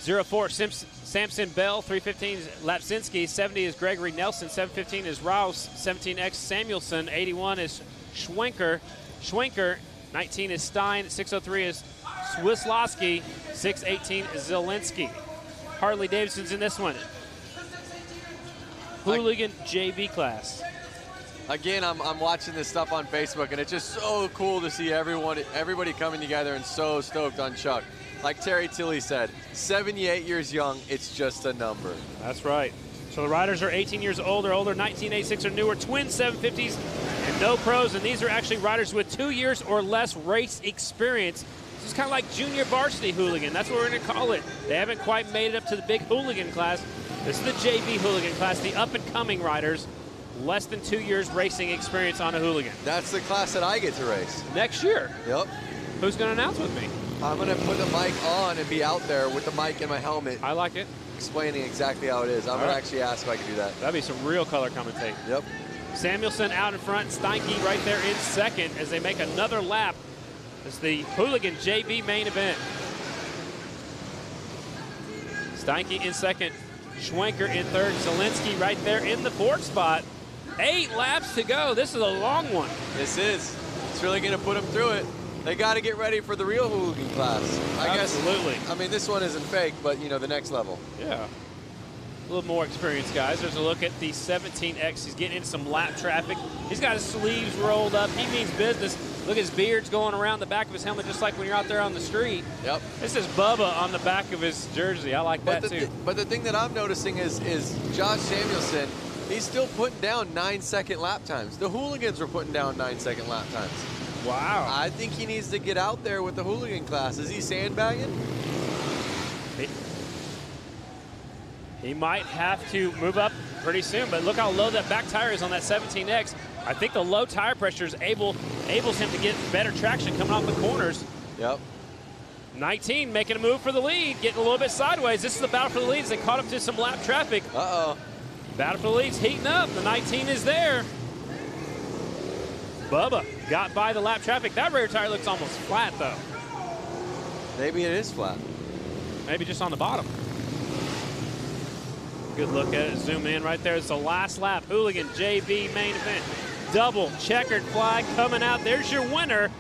04 Samson Bell, 315 is Lapsinski, 70 is Gregory Nelson, 715 is Rouse, 17X Samuelson, 81 is Schwenker, 19 is Stein, 603 is Swislowski, 618 is Zielinski. Harley-Davidson's in this one. Hooligan JV class. Again, I'm watching this stuff on Facebook, and it's just so cool to see everybody coming together and so stoked on Chuck. Like Terry Tilley said, 78 years young, it's just a number. That's right. So the riders are 18 years old or older, 1986 or newer, twin 750s, and no pros. And these are actually riders with 2 years or less race experience. This is kind of like junior varsity hooligan. That's what we're going to call it. They haven't quite made it up to the big hooligan class. This is the JV hooligan class, the up-and-coming riders. Less than 2 years racing experience on a hooligan. That's the class that I get to race. Next year? Yep. Who's going to announce with me? I'm going to put the mic on and be out there with the mic and my helmet. I like it. Explaining exactly how it is. I'm going to actually ask if I can do that. That'd be some real color commentating. Yep. Samuelson out in front, Steinke right there in second as they make another lap. It's the hooligan JV main event. Steinke in second, Schwenker in third, Zielinski right there in the fourth spot. 8 laps to go. This is a long one. This is. It's really going to put them through it. They got to get ready for the real hooligan class. Absolutely. I mean, this one isn't fake, but, you know, the next level. Yeah. A little more experience, guys. There's a look at the 17X. He's getting into some lap traffic. He's got his sleeves rolled up. He means business. Look, his beard's going around the back of his helmet just like when you're out there on the street. Yep. This is Bubba on the back of his jersey. I like that, too. But the thing that I'm noticing is Josh Samuelson, he's still putting down 9-second lap times. The hooligans were putting down 9-second lap times. Wow. I think he needs to get out there with the hooligan class. Is he sandbagging? He might have to move up pretty soon, but look how low that back tire is on that 17X. I think the low tire pressure is enables him to get better traction coming off the corners. Yep. 19 making a move for the lead, getting a little bit sideways. This is the battle for the leads. They caught up to some lap traffic. Uh-oh. Battle for the leads heating up. The 19 is there. Bubba got by the lap traffic. That rear tire looks almost flat, though. Maybe it is flat. Maybe just on the bottom. Good look at it. Zoom in right there. It's the last lap. Hooligan JV main event. Double checkered flag coming out. There's your winner.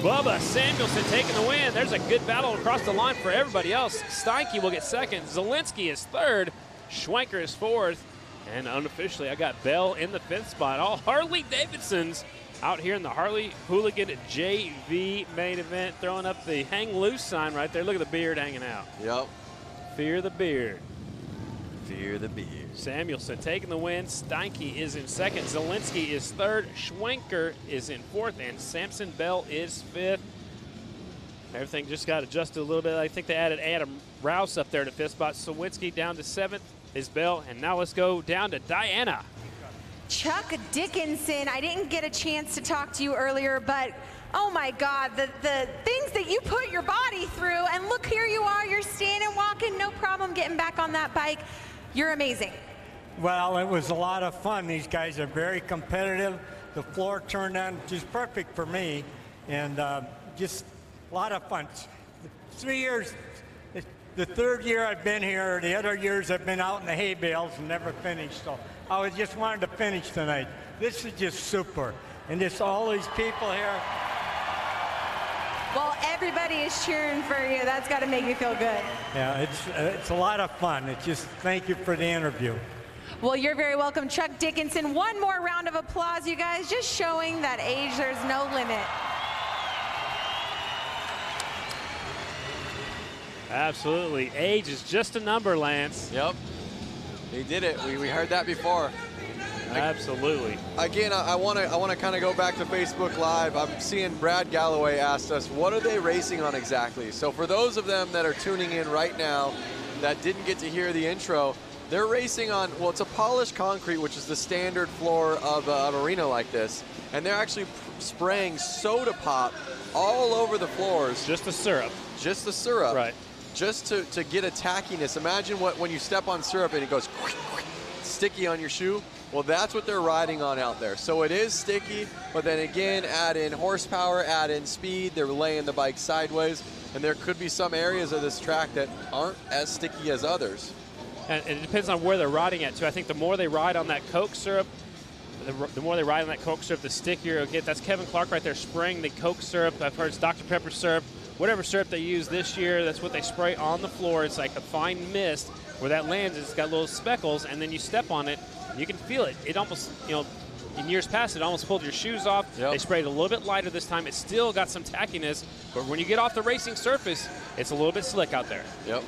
Bubba Samuelson taking the win. There's a good battle across the line for everybody else. Steinke will get second. Zielinski is third. Schwenker is fourth. And unofficially, I got Bell in the fifth spot. All Harley-Davidsons out here in the Harley Hooligan JV main event, throwing up the hang loose sign right there. Look at the beard hanging out. Yep. Fear the beard. Fear the beard. Samuelson taking the win. Steinke is in second. Zielinski is third. Schwenker is in fourth. And Samson Bell is fifth. Everything just got adjusted a little bit. I think they added Adam Rouse up there to fifth spot. Sawinski down to seventh is Bell. And now let's go down to Diana. Chuck Dickinson, I didn't get a chance to talk to you earlier, but oh my God, the things that you put your body through, and look, here you are, you're standing, walking, no problem getting back on that bike. You're amazing. Well, it was a lot of fun. These guys are very competitive. The floor turned on just perfect for me, and just a lot of fun. 3 years, the third year I've been here, the other years I've been out in the hay bales and never finished, so I was just wanted to finish tonight. This is just super, and just all these people here. Well, everybody is cheering for you. That's got to make you feel good. Yeah, it's a lot of fun. It's just thank you for the interview. Well, you're very welcome, Chuck Dickinson. One more round of applause, you guys, just showing that age, there's no limit. Absolutely. Age is just a number, Lance. Yep. He did it. We heard that before. Absolutely. Again, I want to kind of go back to Facebook Live. I'm seeing Brad Galloway asked us, what are they racing on exactly? So for those of them that are tuning in right now that didn't get to hear the intro, they're racing on, well, it's a polished concrete, which is the standard floor of an arena like this. And they're actually spraying soda pop all over the floors. Just the syrup. Just the syrup. Right. Just to get a tackiness. Imagine when you step on syrup and it goes sticky on your shoe. Well, that's what they're riding on out there. So it is sticky, but then again, add in horsepower, add in speed. They're laying the bike sideways, and there could be some areas of this track that aren't as sticky as others. And it depends on where they're riding at, too. I think the more they ride on that Coke syrup, the more they ride on that Coke syrup, the stickier it'll get. That's Kevin Clark right there spraying the Coke syrup. I've heard it's Dr. Pepper syrup. Whatever syrup they use this year, that's what they spray on the floor. It's like a fine mist. Where that lands, it's got little speckles, and then you step on it, and you can feel it. It almost, in years past, it almost pulled your shoes off. Yep. They sprayed a little bit lighter this time. It's still got some tackiness, but when you get off the racing surface, it's a little bit slick out there. Yep.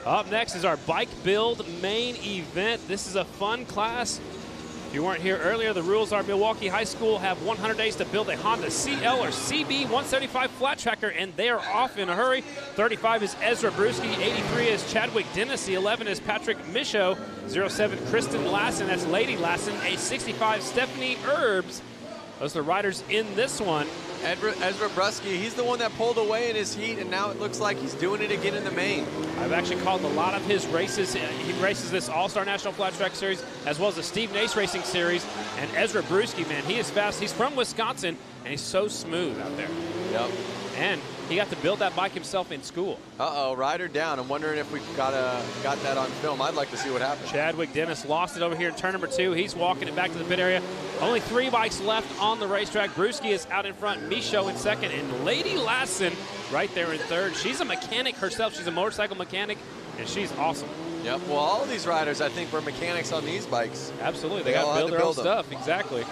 Up next is our bike build main event. This is a fun class. If you weren't here earlier, the rules are Milwaukee High School have 100 days to build a Honda CL or CB 175 flat tracker, and they are off in a hurry. 35 is Ezra Brewski, 83 is Chadwick Dennis, the 11 is Patrick Michaud, 07 Kristen Lassen, that's Lady Lassen, a 65 Stephanie Herbs. Those are the riders in this one. Ezra Brusky, he's the one that pulled away in his heat, and now it looks like he's doing it again in the main. I've actually called a lot of his races. He races this All-Star National Flat Track Series as well as the Steve Nace Racing Series. And Ezra Brewski, man, he is fast. He's from Wisconsin, and he's so smooth out there. Yep. And he got to build that bike himself in school. Uh-oh, rider down. I'm wondering if we got that on film. I'd like to see what happened. Chadwick Dennis lost it over here in turn number 2. He's walking it back to the pit area. Only 3 bikes left on the racetrack. Brewski is out in front, Michaud in second, and Lady Lassen right there in third. She's a mechanic herself. She's a motorcycle mechanic, and she's awesome. Yep, well, all of these riders, I think, were mechanics on these bikes. Absolutely, they got to build their own stuff, exactly.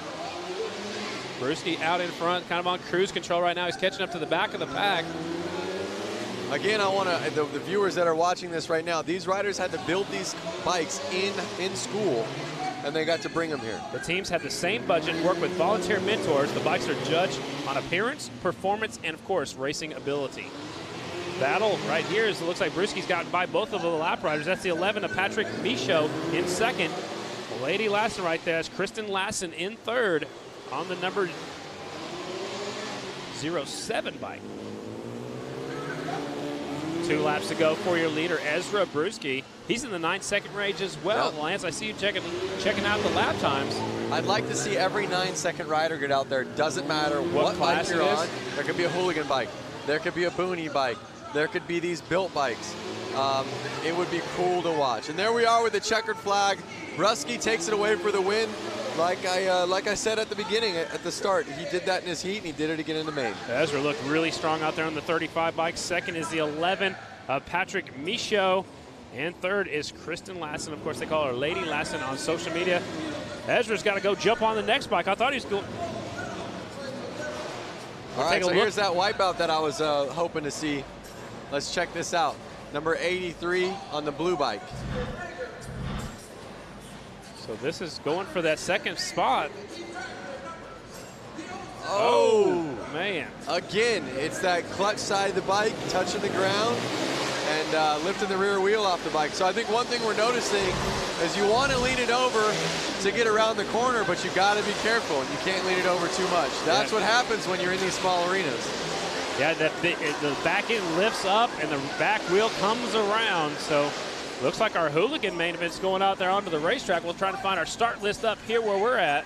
Brewski out in front, kind of on cruise control right now. He's catching up to the back of the pack. Again, I want to, the viewers that are watching this right now, these riders had to build these bikes in school, and they got to bring them here. The teams had the same budget, work with volunteer mentors. The bikes are judged on appearance, performance, and of course, racing ability. Battle right here is, it looks like Brewski's gotten by both of the lap riders. That's the 11 of Patrick Michaud in second. Lady Lassen right there. That's Kristen Lassen in third on the number 07 bike. 2 laps to go for your leader, Ezra Brewski. He's in the 9-second range as well. Yep. Lance, I see you checking out the lap times. I'd like to see every 9-second rider get out there. Doesn't matter what bike you're on. There could be a hooligan bike. There could be a boonie bike. There could be these built bikes. It would be cool to watch. And there we are with the checkered flag. Brewski takes it away for the win. Like I said at the beginning, at the start, he did that in his heat, and he did it again in the main. Ezra looked really strong out there on the 35 bike. Second is the 11 of Patrick Michaud. And third is Kristen Lassen. Of course, they call her Lady Lassen on social media. Ezra's got to go jump on the next bike. I thought he was going. All right, so here's that wipeout that I was hoping to see. Let's check this out. Number 83 on the blue bike. So this is going for that second spot. Oh, man. Again, it's that clutch side of the bike, touching the ground, and lifting the rear wheel off the bike. So I think one thing we're noticing is you want to lean it over to get around the corner, but you got to be careful, and you can't lean it over too much. That's what happens when you're in these small arenas. Yeah, the back end lifts up, and the back wheel comes around. So looks like our hooligan main event's going out there onto the racetrack. We'll try to find our start list up here where we're at.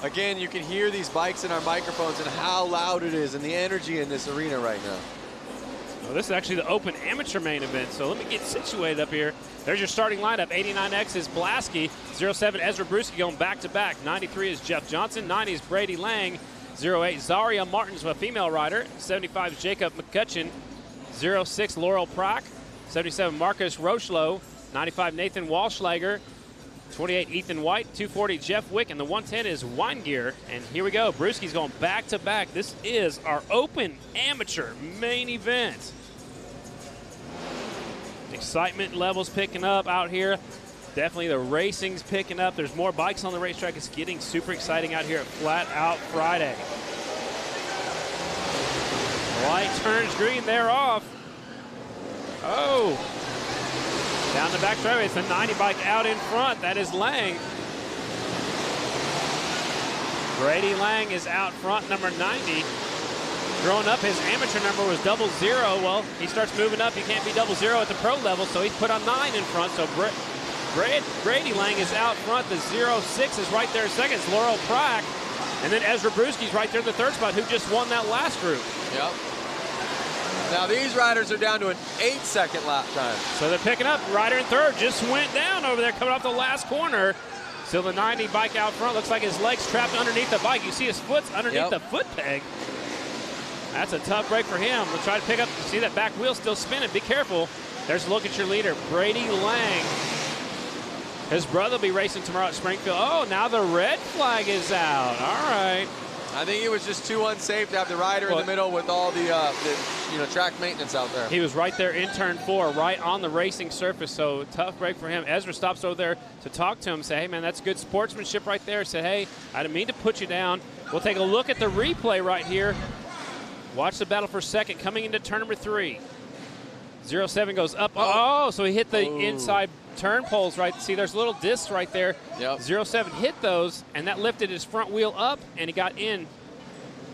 Again, you can hear these bikes in our microphones and how loud it is and the energy in this arena right now. Well, this is actually the open amateur main event, so let me get situated up here. There's your starting lineup. 89X is Blasky. 07 Ezra Brewski going back-to-back. 93 is Jeff Johnson. 90 is Brady Lang. 08 Zaria Martins, a female rider. 75 is Jacob McCutcheon. 06 Laurel Prock. 77 Marcus Rochlow. 95 Nathan Walschlager. 28 Ethan White. 240 Jeff Wick. And the 110 is Weingear. And here we go. Brewski's going back-to-back. This is our open amateur main event. Excitement levels picking up out here. Definitely the racing's picking up. There's more bikes on the racetrack. It's getting super exciting out here at Flat Out Friday. Light turns green, they're off. Oh. Down the back straightaway, it's a 90 bike out in front. That is Lang. Brady Lang is out front, number 90. Growing up, his amateur number was 00. Well, he starts moving up. He can't be 00 at the pro level, so he's put on 9 in front. So Brady Lang is out front. The 06 is right there second. It's Laurel Prack. And then Ezra Brewski's right there in the third spot, who just won that last group. Yep. Now these riders are down to an 8-second lap time. So they're picking up. Rider in third just went down over there coming off the last corner. Still the 90 bike out front. Looks like his leg's trapped underneath the bike. You see his foot's underneath the foot peg. That's a tough break for him. We'll try to pick up. See that back wheel still spinning. Be careful. There's a look at your leader, Brady Lang. His brother will be racing tomorrow at Springfield. Oh, now the red flag is out. All right. I think he was just too unsafe to have the rider in the middle with all the track maintenance out there. He was right there in turn 4, right on the racing surface, so tough break for him. Ezra stops over there to talk to him, say, hey, man, that's good sportsmanship right there. Say, hey, I didn't mean to put you down. We'll take a look at the replay right here. Watch the battle for second coming into turn number 3. 07 goes up. Oh, so he hit the inside turn poles, right? See, there's little discs right there. Yep. 07 hit those, and that lifted his front wheel up, and he got in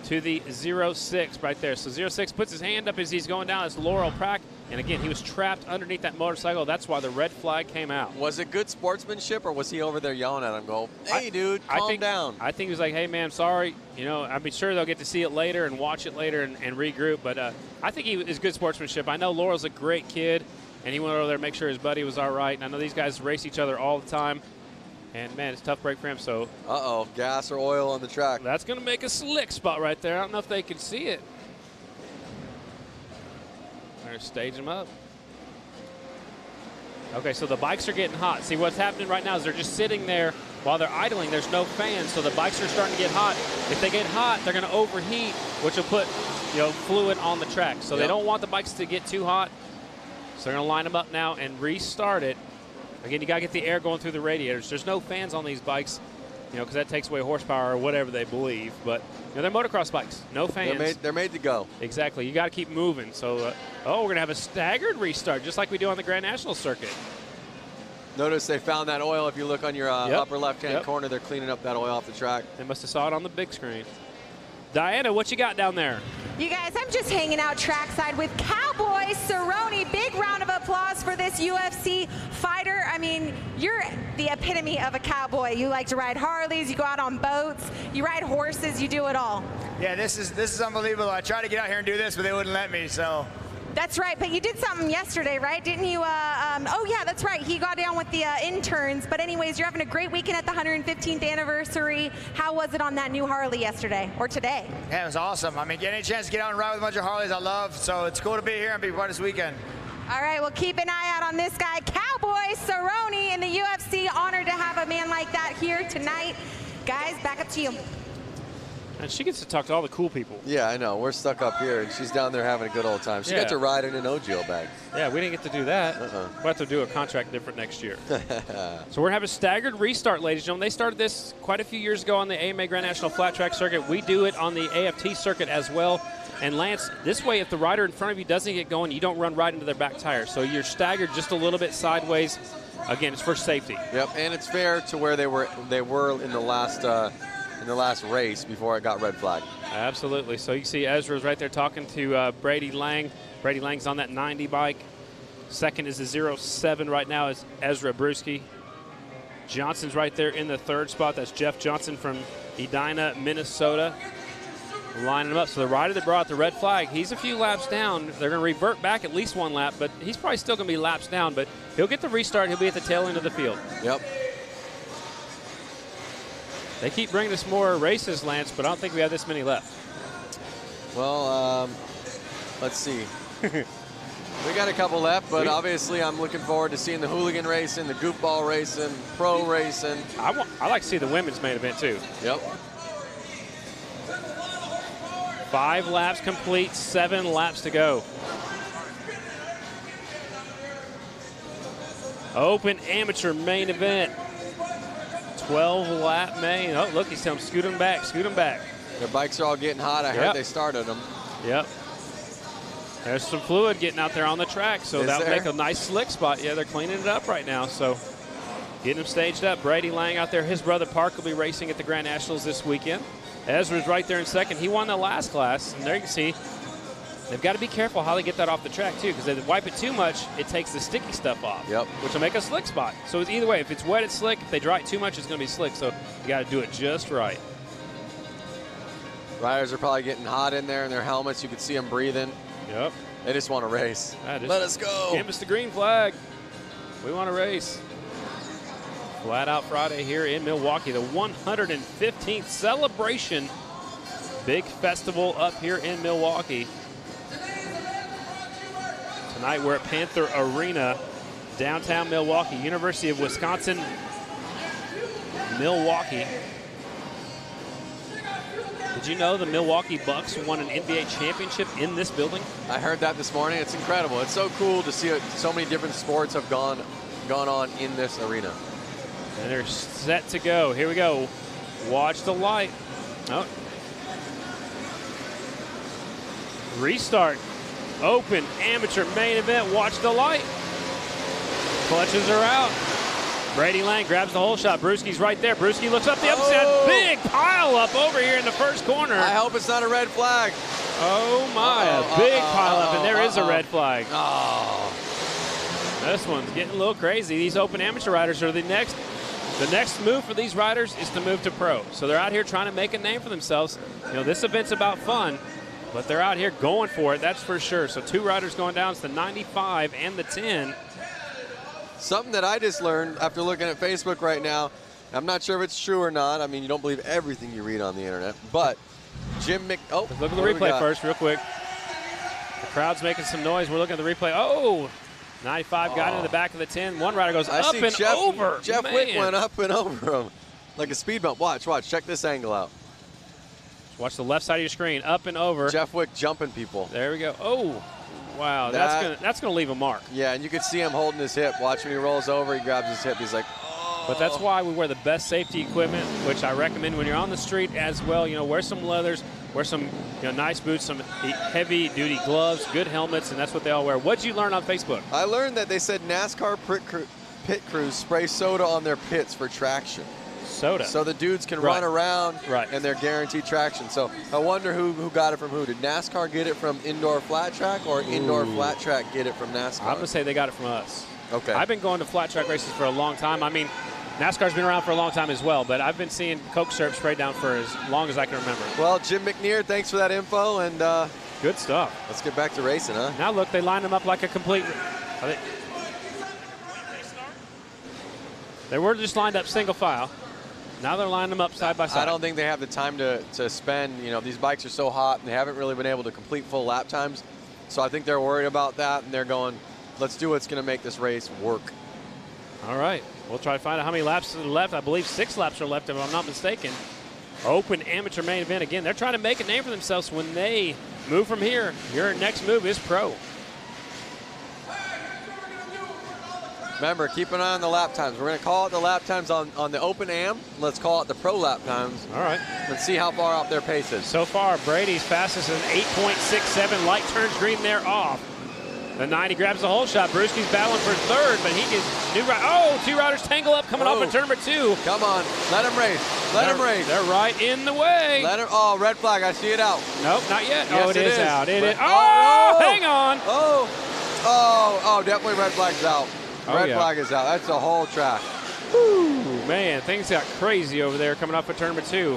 to the 06 right there. So 06 puts his hand up as he's going down. It's Laurel Prack, and again, he was trapped underneath that motorcycle. That's why the red flag came out. Was it good sportsmanship, or was he over there yelling at him, go, hey, dude, calm down? I think he was like, hey, man, sorry. You know, I'm sure they'll get to see it later and watch it later and regroup, but I think he is good sportsmanship. I know Laurel's a great kid, and he went over there to make sure his buddy was all right. And I know these guys race each other all the time. And, man, it's a tough break for him. So, uh-oh, gas or oil on the track. That's going to make a slick spot right there. I don't know if they can see it. They're staging them up. Okay, so the bikes are getting hot. See, what's happening right now is they're just sitting there while they're idling. There's no fans, so the bikes are starting to get hot. If they get hot, they're going to overheat, which will put, fluid on the track. So they don't want the bikes to get too hot. So they're going to line them up now and restart it. Again, you got to get the air going through the radiators. There's no fans on these bikes, because that takes away horsepower or whatever they believe. But they're motocross bikes, no fans. They're made to go. Exactly. You got to keep moving. So, we're going to have a staggered restart, just like we do on the Grand National circuit. Notice they found that oil. If you look on your upper left-hand corner, they're cleaning up that oil off the track. They must have saw it on the big screen. Diana, what you got down there? You guys, I'm just hanging out trackside with Cowboy Cerrone. Big round of applause for this UFC fighter. I mean, you're the epitome of a cowboy. You like to ride Harleys, you go out on boats, you ride horses, you do it all. Yeah, this is unbelievable. I tried to get out here and do this, but they wouldn't let me, so. That's right, but you did something yesterday, right? Didn't you? Oh, yeah, that's right. He got down with the interns. But anyways, you're having a great weekend at the 115th anniversary. How was it on that new Harley yesterday or today? Yeah, it was awesome. I mean, getting a chance to get out and ride with a bunch of Harleys I love. So it's cool to be here and be part of this weekend. All right, well, keep an eye out on this guy, Cowboy Cerrone in the UFC. Honored to have a man like that here tonight. Guys, back up to you. And she gets to talk to all the cool people. Yeah, I know. We're stuck up here, and she's down there having a good old time. She got to ride in an OGL bag. Yeah, we didn't get to do that. We'll have to do a contract different next year. So we're having a staggered restart, ladies and gentlemen. They started this quite a few years ago on the AMA Grand National Flat Track Circuit. We do it on the AFT circuit as well. And Lance, this way, if the rider in front of you doesn't get going, you don't run right into their back tire. So you're staggered just a little bit sideways. Again, it's for safety. Yep, and it's fair to where they were in the last race before it got red flag. Absolutely. So you see Ezra's right there talking to Brady Lang. Brady Lang's on that 90 bike. Second is the 07 right now is Ezra Brewski. Johnson's right there in the third spot. That's Jeff Johnson from Edina, Minnesota. Lining them up. So the rider that brought the red flag, he's a few laps down. They're going to revert back at least one lap, but he's probably still going to be laps down, but he'll get the restart. He'll be at the tail end of the field. Yep. They keep bringing us more races, Lance, but I don't think we have this many left. Well, let's see. We got a couple left, but obviously I'm looking forward to seeing the hooligan racing, the goofball racing, pro racing. I like to see the women's main event, too. Yep. 5 laps complete, 7 laps to go. Open amateur main event. 12-lap main. Oh, look, he's telling them, scoot them back, scoot them back. Their bikes are all getting hot. I heard they started them. Yep. There's some fluid getting out there on the track, so that'll make a nice slick spot. Yeah, they're cleaning it up right now, so getting them staged up. Brady Lang out there. His brother Park will be racing at the Grand Nationals this weekend. Ezra's right there in second. He won the last class, and there you can see they've got to be careful how they get that off the track, too, because if they wipe it too much, it takes the sticky stuff off, which will make a slick spot. So it's either way. If it's wet, it's slick. If they dry it too much, it's going to be slick. So you got to do it just right. Riders are probably getting hot in there in their helmets. You can see them breathing. Yep. They just want to race. Let us go. Give us the green flag. We want to race. Flat Out Friday here in Milwaukee, the 115th celebration. Big festival up here in Milwaukee. Tonight we're at Panther Arena, downtown Milwaukee, University of Wisconsin, Milwaukee. Did you know the Milwaukee Bucks won an NBA championship in this building? I heard that this morning. It's incredible. It's so cool to see it. So many different sports have gone on in this arena. And they're set to go. Here we go. Watch the light. Oh. Restart. Open amateur main event. Watch the light. Clutches are out. Brady Lang grabs the hole shot. Brewski's right there. Brewski looks up the upset. Big pile up over here in the first corner. I hope it's not a red flag. Oh my, a big pile up, and there is a red flag. Oh. This one's getting a little crazy. These open amateur riders are the next move for these riders is to move to pro. So they're out here trying to make a name for themselves. You know, this event's about fun, but they're out here going for it, that's for sure. So 2 riders going down. It's the 95 and the 10. Something that I just learned after looking at Facebook right now, I'm not sure if it's true or not. I mean, you don't believe everything you read on the internet, but Jim Mc... Oh, look at the replay first, real quick. The crowd's making some noise. We're looking at the replay. Oh, 95 got into the back of the 10. One rider goes up and over. Jeff Wick went up and over him like a speed bump. Watch. Check this angle out. Watch the left side of your screen. Up and over. Jeff Wick jumping people. There we go. Oh. Wow, that's gonna leave a mark. Yeah, and you can see him holding his hip. Watch when he rolls over, he grabs his hip. He's like, oh. But that's why we wear the best safety equipment, which I recommend when you're on the street as well. You know, wear some leathers, wear some nice boots, some heavy-duty gloves, good helmets, and that's what they all wear. What'd you learn on Facebook? I learned that they said NASCAR pit crews spray soda on their pits for traction. Soda. So the dudes can run around and they're guaranteed traction. So I wonder who got it from who. Did NASCAR get it from indoor flat track or indoor flat track get it from NASCAR? I'm going to say they got it from us. Okay. I've been going to flat track races for a long time. I mean, NASCAR's been around for a long time as well, but I've been seeing Coke syrup sprayed down for as long as I can remember. Well, Jim McNear, thanks for that info. And good stuff. Let's get back to racing, huh? Now look, they lined them up like a complete... They were just lined up single file. Now they're lining them up side by side. I don't think they have the time to spend. You know, these bikes are so hot, and they haven't really been able to complete full lap times. So I think they're worried about that, and they're going, let's do what's going to make this race work. All right. We'll try to find out how many laps are left. I believe 6 laps are left, if I'm not mistaken. Open amateur main event again. They're trying to make a name for themselves when they move from here. Your next move is pro. Remember, keep an eye on the lap times. We're going to call it the lap times on the Open Am. Let's call it the pro lap times. All right. Let's see how far out their pace is. So far, Brady's fastest is an 8.67. Light turns green there off. The 90 grabs the hole shot. Brewski's battling for third, but he gets new ride. Oh, 2 riders tangle up coming off of turn number 2. Come on. Let him race. Let him race. They're right in the way. Let him. Oh, red flag. I see it out. Nope, not yet. Yes, oh, it is out. It is. Oh, hang on. Oh, definitely red flag's out. Red flag is out. That's the whole track. Whew, man, things got crazy over there coming up at turn number 2.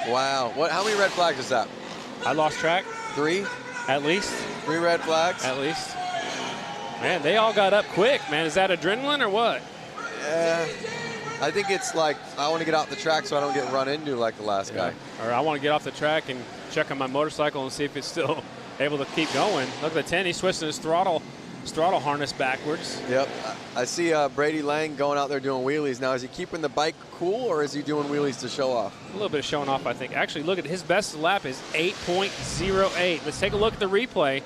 Wow. How many red flags is that? I lost track. 3? At least. 3 red flags? At least. Man, they all got up quick, man. Is that adrenaline or what? I think it's like I want to get out the track so I don't get run into like the last guy. Or I want to get off the track and check on my motorcycle and see if it's still able to keep going. Look at the 10. He's twisting his throttle harness backwards. Yep. I see Brady Lang going out there doing wheelies. Now, is he keeping the bike cool or is he doing wheelies to show off? A little bit of showing off, I think. Actually, look at his best lap is 8.08. Let's take a look at the replay.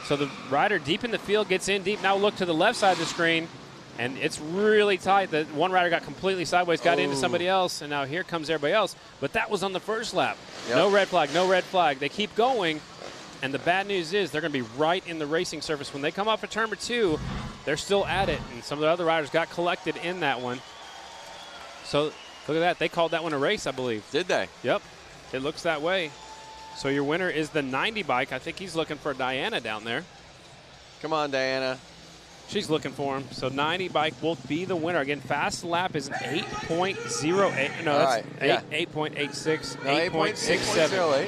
So the rider deep in the field gets in deep. Now look to the left side of the screen, and it's really tight. The one rider got completely sideways, got into somebody else, and now here comes everybody else. But that was on the first lap. Yep. No red flag, no red flag. They keep going. And the bad news is they're going to be right in the racing surface. When they come off of turn number 2, they're still at it. And some of the other riders got collected in that one. So look at that. They called that one a race, I believe. Did they? Yep. It looks that way. So your winner is the 90 bike. I think he's looking for Diana down there. Come on, Diana. She's looking for him. So 90 bike will be the winner. Again, fast lap is an 8.08. No, that's 8.86, 8.67. I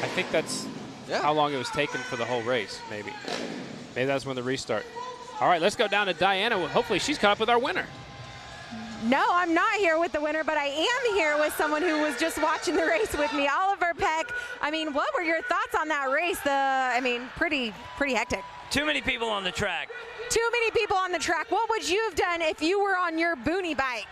think that's how long it was taken for the whole race, maybe. Maybe that's when the restart. All right, let's go down to Diana. Hopefully she's caught up with our winner. No, I'm not here with the winner, but I am here with someone who was just watching the race with me, Oliver Peck. I mean, what were your thoughts on that race? Pretty hectic. Too many people on the track. Too many people on the track. What would you have done if you were on your Booney bike?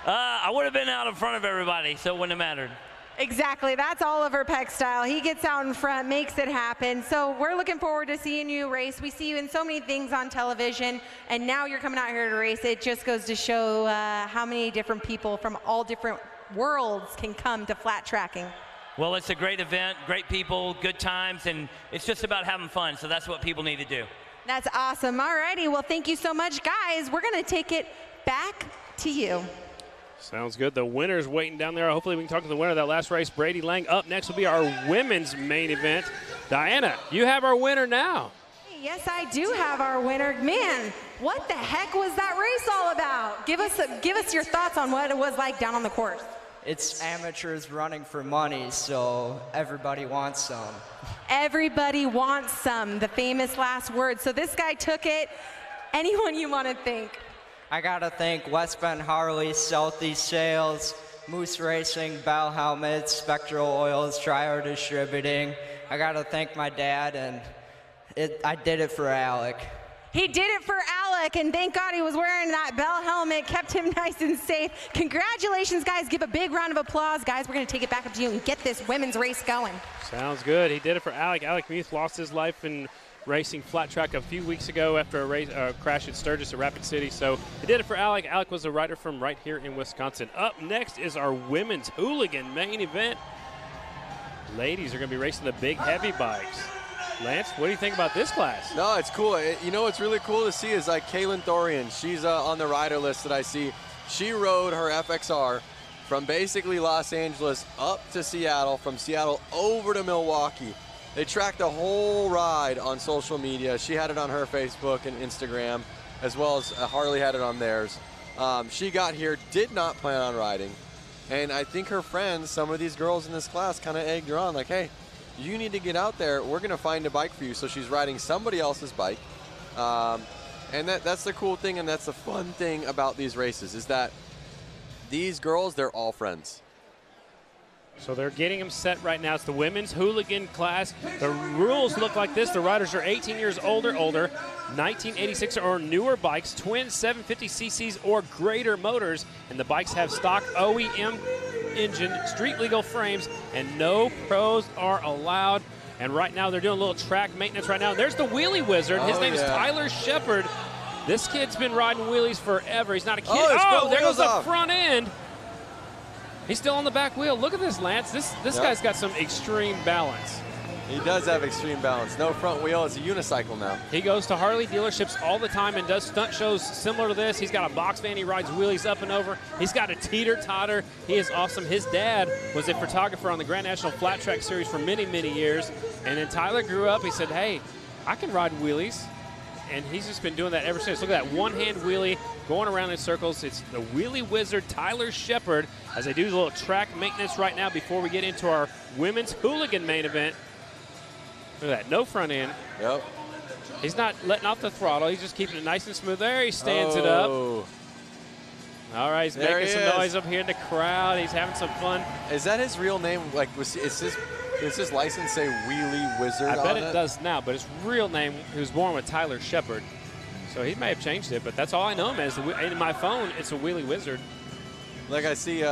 I would have been out in front of everybody, so it wouldn't have mattered. Exactly. That's Oliver Peck style. He gets out in front, makes it happen. So we're looking forward to seeing you race. We see you in so many things on television, and now you're coming out here to race. It just goes to show how many different people from all different worlds can come to flat tracking. Well, it's a great event, great people, good times, and it's just about having fun, so that's what people need to do. That's awesome. All righty. Well, thank you so much, guys. We're going to take it back to you. Sounds good. The winner's waiting down there. Hopefully we can talk to the winner of that last race, Brady Lang. Up next will be our women's main event. Diana, you have our winner now. Yes, I do have our winner. Man, what the heck was that race all about? Give us your thoughts on what it was like down on the course. It's amateurs running for money, so everybody wants some. Everybody wants some, the famous last word. So this guy took it. Anyone you want to thank? I gotta thank West Bend Harley, Southeast Sales, Moose Racing, Bell Helmets, Spectral Oils, Trier Distributing. I gotta thank my dad, and I did it for Alec. He did it for Alec, and thank God he was wearing that Bell helmet, kept him nice and safe. Congratulations, guys. Give a big round of applause. Guys, we're going to take it back up to you and get this women's race going. Sounds good. He did it for Alec. Alec Muth lost his life in racing flat track a few weeks ago after a crash at Sturgis at Rapid City. So he did it for Alec. Alec was a rider from right here in Wisconsin. Up next is our women's hooligan main event. Ladies are going to be racing the big heavy bikes. Lance, what do you think about this class? No, it's cool. You know what's really cool to see is like Kaylin Thorian. She's on the rider list that I see. She rode her FXR from basically Los Angeles up to Seattle, from Seattle over to Milwaukee. They tracked the whole ride on social media. She had it on her Facebook and Instagram, as well as Harley had it on theirs. She got here, did not plan on riding. And I think her friends, some of these girls in this class, kind of egged her on, like, hey, you need to get out there. We're going to find a bike for you. So she's riding somebody else's bike. And that's the cool thing, and that's the fun thing about these races, is that these girls, they're all friends. So they're getting them set right now. It's the women's hooligan class. The rules look like this. The riders are 18 years older, 1986 or newer bikes, twin 750cc's or greater motors, and the bikes have stock OEM engine, street legal frames, and no pros are allowed. And right now they're doing a little track maintenance right now. There's the wheelie wizard. His name is Tyler Shepard. This kid's been riding wheelies forever. He's not a kid. Oh, there goes the front end. He's still on the back wheel. Look at this, Lance. This guy's got some extreme balance. He does have extreme balance. No front wheel. It's a unicycle now. He goes to Harley dealerships all the time and does stunt shows similar to this. He's got a box van. He rides wheelies up and over. He's got a teeter-totter. He is awesome. His dad was a photographer on the Grand National Flat Track Series for many, many years. And then Tyler grew up. He said, hey, I can ride wheelies. And he's just been doing that ever since. Look at that one-hand wheelie going around in circles. It's the wheelie wizard, Tyler Shepard, as they do a little track maintenance right now before we get into our women's hooligan main event. Look at that, no front end. Yep. He's not letting off the throttle. He's just keeping it nice and smooth. There he stands it up. All right, he's making some noise up here in the crowd. He's having some fun. Is that his real name? Like, does his license say Wheelie Wizard on it? I bet it does now, but his real name, he was born with Tyler Shepard. So he may have changed it, but that's all I know him as. In my phone, it's a Wheelie Wizard. Like I see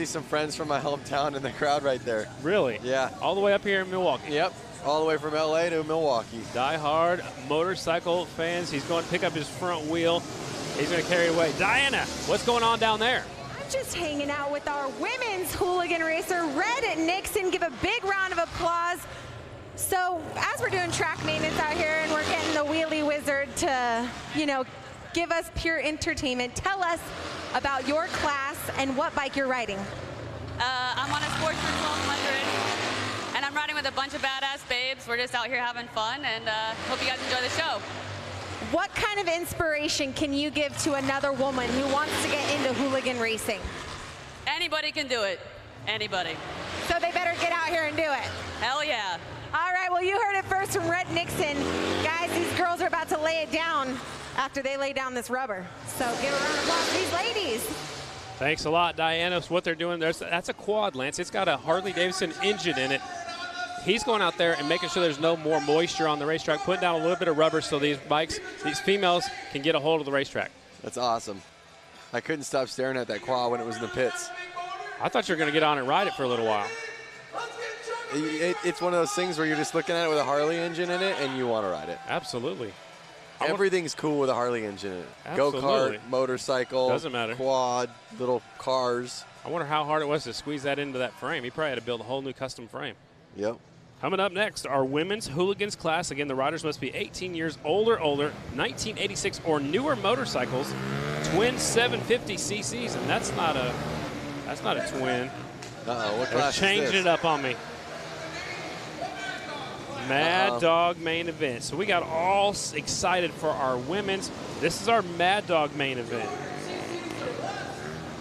some friends from my hometown in the crowd right there. Really? Yeah. All the way up here in Milwaukee. Yep. All the way from LA to Milwaukee. Die-hard motorcycle fans. He's going to pick up his front wheel. He's going to carry it away. Diana, what's going on down there? I'm just hanging out with our women's hooligan racer, Red Nixon. Give a big round of applause. So as we're doing track maintenance out here and we're getting the Wheelie Wizard to, give us pure entertainment, tell us about your class and what bike you're riding. I'm on a Sportsman 1200, and I'm riding with a bunch of badass babes. We're just out here having fun, and hope you guys enjoy the show. What kind of inspiration can you give to another woman who wants to get into hooligan racing? Anybody can do it. Anybody. So they better get out here and do it. Hell yeah. All right, well, you heard it first from Red Nixon. Guys, these girls are about to lay it down after they lay down this rubber. So give a round of applause to these ladies. Thanks a lot, Diana. So what they're doing, that's a quad, Lance. It's got a Harley-Davidson engine in it. He's going out there and making sure there's no more moisture on the racetrack, putting down a little bit of rubber so these bikes, these females, can get a hold of the racetrack. That's awesome. I couldn't stop staring at that quad when it was in the pits. I thought you were going to get on and ride it for a little while. It's one of those things where you're just looking at it with a Harley engine in it and you want to ride it. Absolutely. Everything's cool with a Harley engine in it. Absolutely. Go-kart, motorcycle, Doesn't matter. quad, little cars. I wonder how hard it was to squeeze that into that frame. He probably had to build a whole new custom frame. Yep. Coming up next, our women's hooligans class. Again, the riders must be 18 years older, 1986 or newer motorcycles, twin 750 cc's, and that's not a twin. Uh-oh, what They're class is changing this? it up on me. Mad Dog main event. So we got all excited for our women's. This is our Mad Dog main event.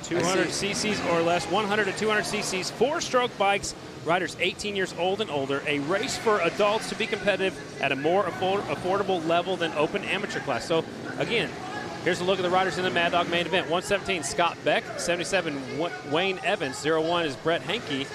200 cc's or less, 100 to 200 cc's, 4-stroke bikes, riders 18 years old and older, a race for adults to be competitive at a more affordable level than open amateur class. So again, here's a look at the riders in the Mad Dog main event. 117, Scott Beck. 77, Wayne Evans. 01 is Brett Henke,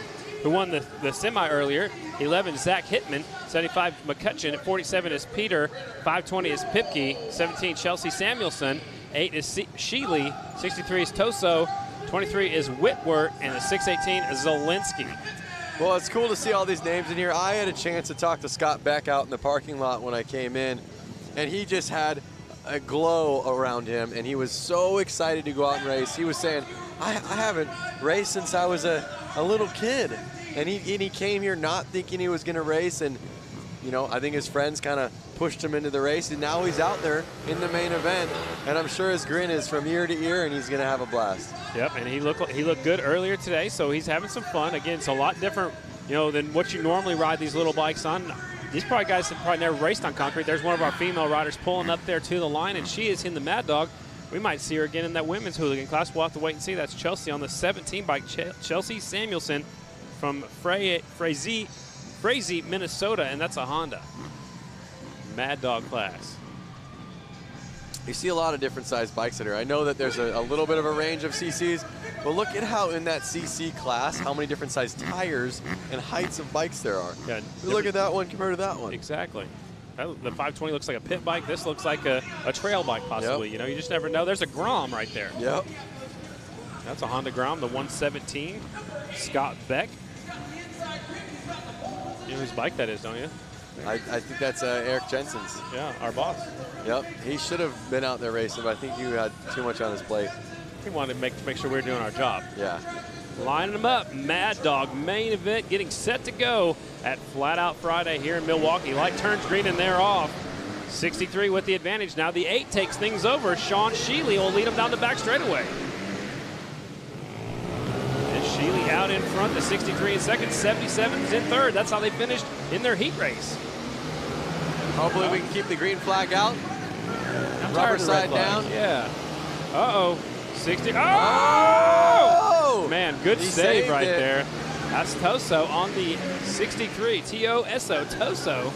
who won the semi earlier. 11, Zach Hitman. 75, McCutcheon. At 47 is Peter. 520 is Pipke. 17, Chelsea Samuelson. 8 is Sheely. 63 is Toso. 23 is Whitworth. And the 618 is Zielinski. Well, it's cool to see all these names in here. I had a chance to talk to Scott Beck out in the parking lot when I came in, and he just had a glow around him, and he was so excited to go out and race. He was saying, I haven't raced since I was a little kid. And he came here not thinking he was going to race, and you know, I think his friends kind of pushed him into the race, and now he's out there in the main event, and I'm sure his grin is from ear to ear, and he's going to have a blast. Yep, and he looked good earlier today, so he's having some fun. Again, it's a lot different, you know, than what you normally ride these little bikes on. These probably guys have probably never raced on concrete. There's one of our female riders pulling up there to the line, and she is in the Mad Dog. We might see her again in that women's hooligan class. We'll have to wait and see. That's Chelsea on the 17 bike. Chelsea Samuelson from Frazee, Minnesota, and that's a Honda. Mad Dog class. You see a lot of different size bikes in here. I know that there's a little bit of a range of CCs, but look at how in that CC class, how many different size tires and heights of bikes there are. Yeah, look at that one compared to that one. Exactly. The 520 looks like a pit bike. This looks like a trail bike possibly. Yep. You know, you just never know. There's a Grom right there. Yep. That's a Honda Grom, the 117. Scott Beck. You know whose bike that is, don't you? I think that's Eric Jensen's. Yeah, our boss. Yep, he should have been out there racing, but I think you had too much on his plate. He wanted to make sure we were doing our job. Yeah. Lining them up, Mad Dog main event getting set to go at Flat Out Friday here in Milwaukee. Light turns green and they're off. 63 with the advantage. Now the 8 takes things over. Sean Sheely will lead him down the back straightaway. And Sheely out in front, the 63 in second, 77 is in third. That's how they finished in their heat race. Hopefully we can keep the green flag out. I'm Rubber side down. Yeah. Uh-oh. 60. Oh! Man, good save right there. That's Toso on the 63. T-O-S-O, Toso.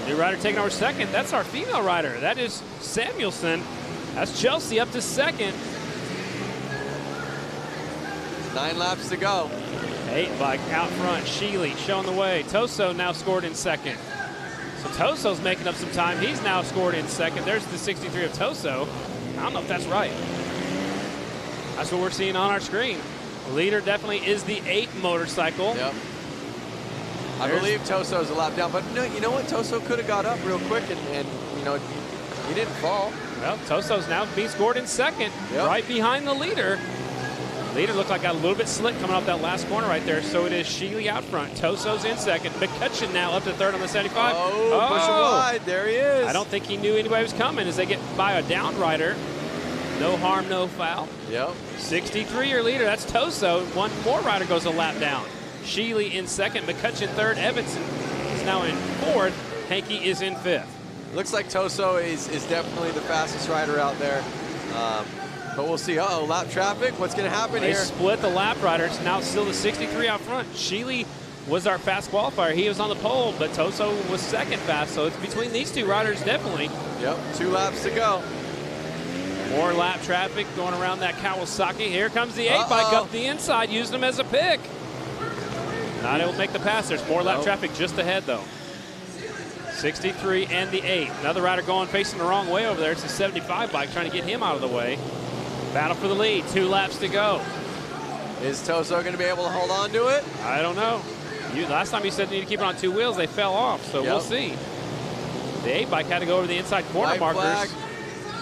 New rider taking over second. That's our female rider. That is Samuelson. That's Chelsea up to second. 9 laps to go. 8 bike out front. Sheely showing the way. Toso now scored in second. So Toso's making up some time. He's now scored in second. There's the 63 of Toso. I don't know if that's right. That's what we're seeing on our screen. The leader definitely is the 8 motorcycle. Yep. I believe Toso's a lap down, but no, you know what? Toso could have got up real quick and you know, he didn't fall. Well, Toso's now being scored in second, right behind the leader. Leader looked like got a little bit slick coming off that last corner right there, so it is Sheely out front. Toso's in second. McCutcheon now up to third on the 75. Oh, push him wide. There he is. I don't think he knew anybody was coming as they get by a down rider. No harm, no foul. Yep. 63 your leader. That's Toso. One more rider goes a lap down. Sheely in second. McCutcheon third. Evanson is now in fourth. Henke is in fifth. Looks like Toso is definitely the fastest rider out there. But we'll see. Uh-oh, lap traffic. What's going to happen They here? split the lap riders. Now still the 63 out front. Sheely was our fast qualifier. He was on the pole, but Toso was second fast. So it's between these two riders, definitely. Yep, 2 laps to go. More lap traffic going around that Kawasaki. Here comes the 8 bike up the inside, using them as a pick. Not able to make the pass. There's more lap traffic just ahead, though. 63 and the 8. Another rider going facing the wrong way over there. It's a 75 bike trying to get him out of the way. Battle for the lead, 2 laps to go. Is Toso going to be able to hold on to it? I don't know. Last time you said you need to keep it on 2 wheels, they fell off, so we'll see. The 8 bike had to go over the inside corner markers. Flag.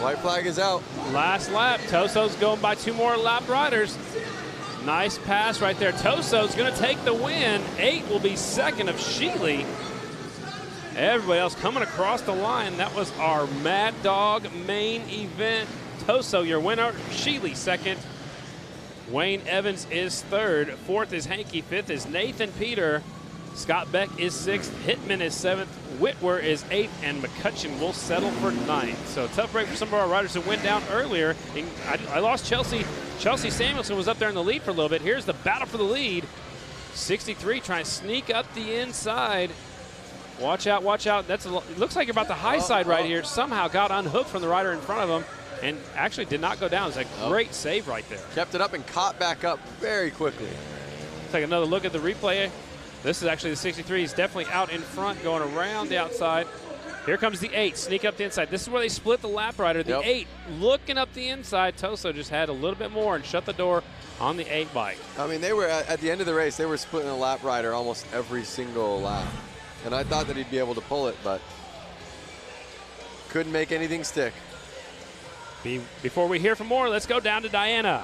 White flag is out. Last lap, Toso's going by 2 more lap riders. Nice pass right there. Toso's going to take the win. 8 will be second of Sheely. Everybody else coming across the line. That was our Mad Dog main event. Toso, your winner. Sheely, second. Wayne Evans is third. Fourth is Hanky. Fifth is Nathan Peter. Scott Beck is sixth. Hitman is seventh. Whitwer is eighth. And McCutcheon will settle for ninth. So tough break for some of our riders who went down earlier. I lost Chelsea. Chelsea Samuelson was up there in the lead for a little bit. Here's the battle for the lead. 63 trying to sneak up the inside. Watch out, watch out. It looks like you're about the high side right here. Somehow got unhooked from the rider in front of him and actually did not go down. It's a great save right there. Kept it up and caught back up very quickly. Take another look at the replay. This is actually the 63. He's definitely out in front, going around the outside. Here comes the 8, sneak up the inside. This is where they split the lap rider. The 8 looking up the inside. Toso just had a little bit more and shut the door on the 8 bike. I mean, they were at the end of the race, they were splitting a lap rider almost every single lap. And I thought that he'd be able to pull it, but couldn't make anything stick. Before we hear from more, let's go down to Diana.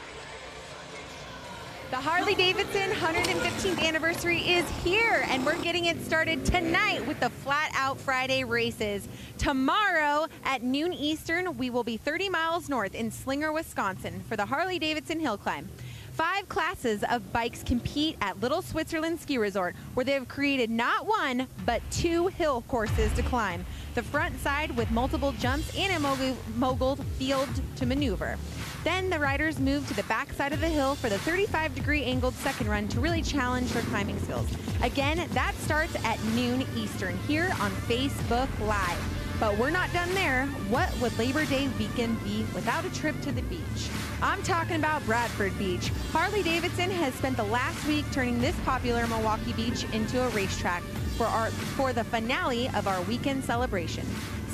The Harley-Davidson 115th anniversary is here, and we're getting it started tonight with the Flat Out Friday races. Tomorrow at noon Eastern, we will be 30 miles north in Slinger, Wisconsin for the Harley-Davidson Hill Climb. 5 classes of bikes compete at Little Switzerland Ski Resort, where they have created not 1, but 2 hill courses to climb. The front side with multiple jumps and a mogul field to maneuver. Then the riders move to the back side of the hill for the 35-degree angled second run to really challenge their climbing skills. Again, that starts at noon Eastern here on Facebook Live. But we're not done there. What would Labor Day weekend be without a trip to the beach? I'm talking about Bradford Beach. Harley-Davidson has spent the last week turning this popular Milwaukee beach into a racetrack for the finale of our weekend celebration.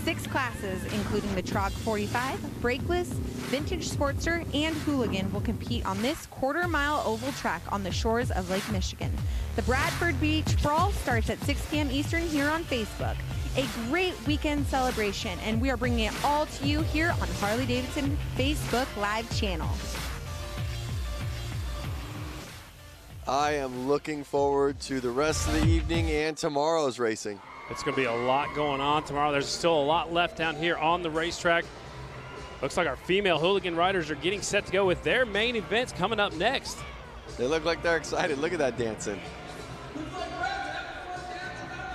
6 classes, including the Trog 45, Brakeless, Vintage Sportster, and Hooligan, will compete on this quarter-mile oval track on the shores of Lake Michigan. The Bradford Beach Brawl starts at 6 p.m. Eastern here on Facebook. A great weekend celebration, and we are bringing it all to you here on Harley-Davidson Facebook Live channel. I am looking forward to the rest of the evening and tomorrow's racing. It's going to be a lot going on tomorrow. There's still a lot left down here on the racetrack. Looks like our female hooligan riders are getting set to go with their main events coming up next. They look like they're excited. Look at that dancing.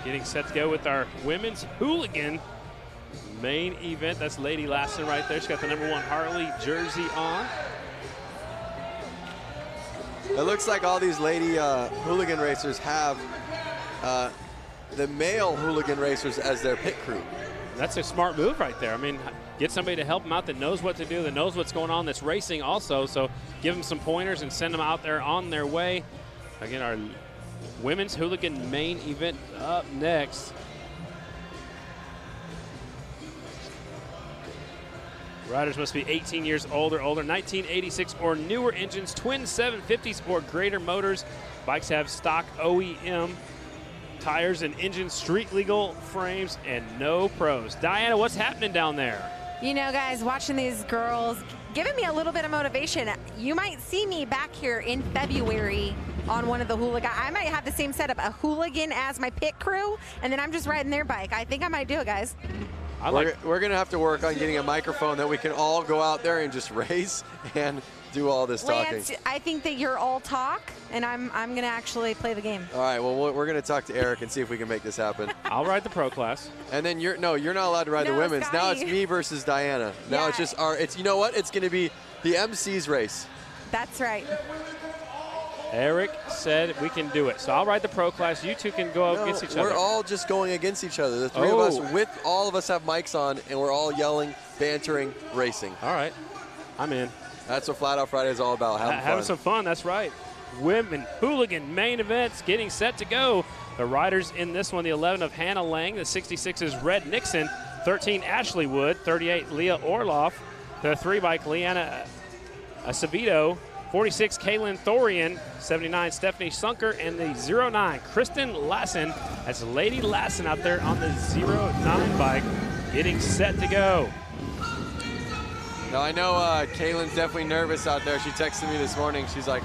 Getting set to go with our women's hooligan main event. That's Lady Lassen right there. She's got the #1 Harley jersey on. It looks like all these lady hooligan racers have the male hooligan racers as their pit crew. That's a smart move right there. I mean, get somebody to help them out that knows what to do, that knows what's going on that's racing also. So give them some pointers and send them out there on their way. Again, our women's hooligan main event up next. Riders must be 18 years old or older, 1986 or newer engines, twin 750s or greater motors. Bikes have stock OEM tires and engine street legal frames and no pros. Diana, what's happening down there? You know, guys, watching these girls, giving me a little bit of motivation. You might see me back here in February on one of the hooligan. I might have the same setup, a hooligan as my pit crew, and then I'm just riding their bike. I think I might do it, guys. We're going to have to work on getting a microphone that we can all go out there and just race and do all this talking. Lance, I think that you're all talk, and I'm going to actually play the game. All right, well, we're going to talk to Eric and see if we can make this happen. I'll ride the pro class. And then you're not allowed to ride the women's. Scotty. Now it's me versus Diana. Now it's just you know what? It's going to be the MC's race. That's right. Eric said we can do it. So I'll ride the pro class. You two can go against each other. We're all just going against each other. The three of us, all of us have mics on, and we're all yelling, bantering, racing. All right. I'm in. That's what Flat Out Friday is all about, having some fun, that's right. Women hooligan main events getting set to go. The riders in this one, the 11 of Hannah Lang, the 66 is Red Nixon, 13 Ashley Wood, 38 Leah Orloff, the 3-bike Leanna Acevedo, 46 Kaylin Thorian, 79 Stephanie Sunker, and the 09 Kristen Lassen. That's Lady Lassen out there on the 09 bike, getting set to go. Now I know Kaylin's definitely nervous out there. She texted me this morning. She's like,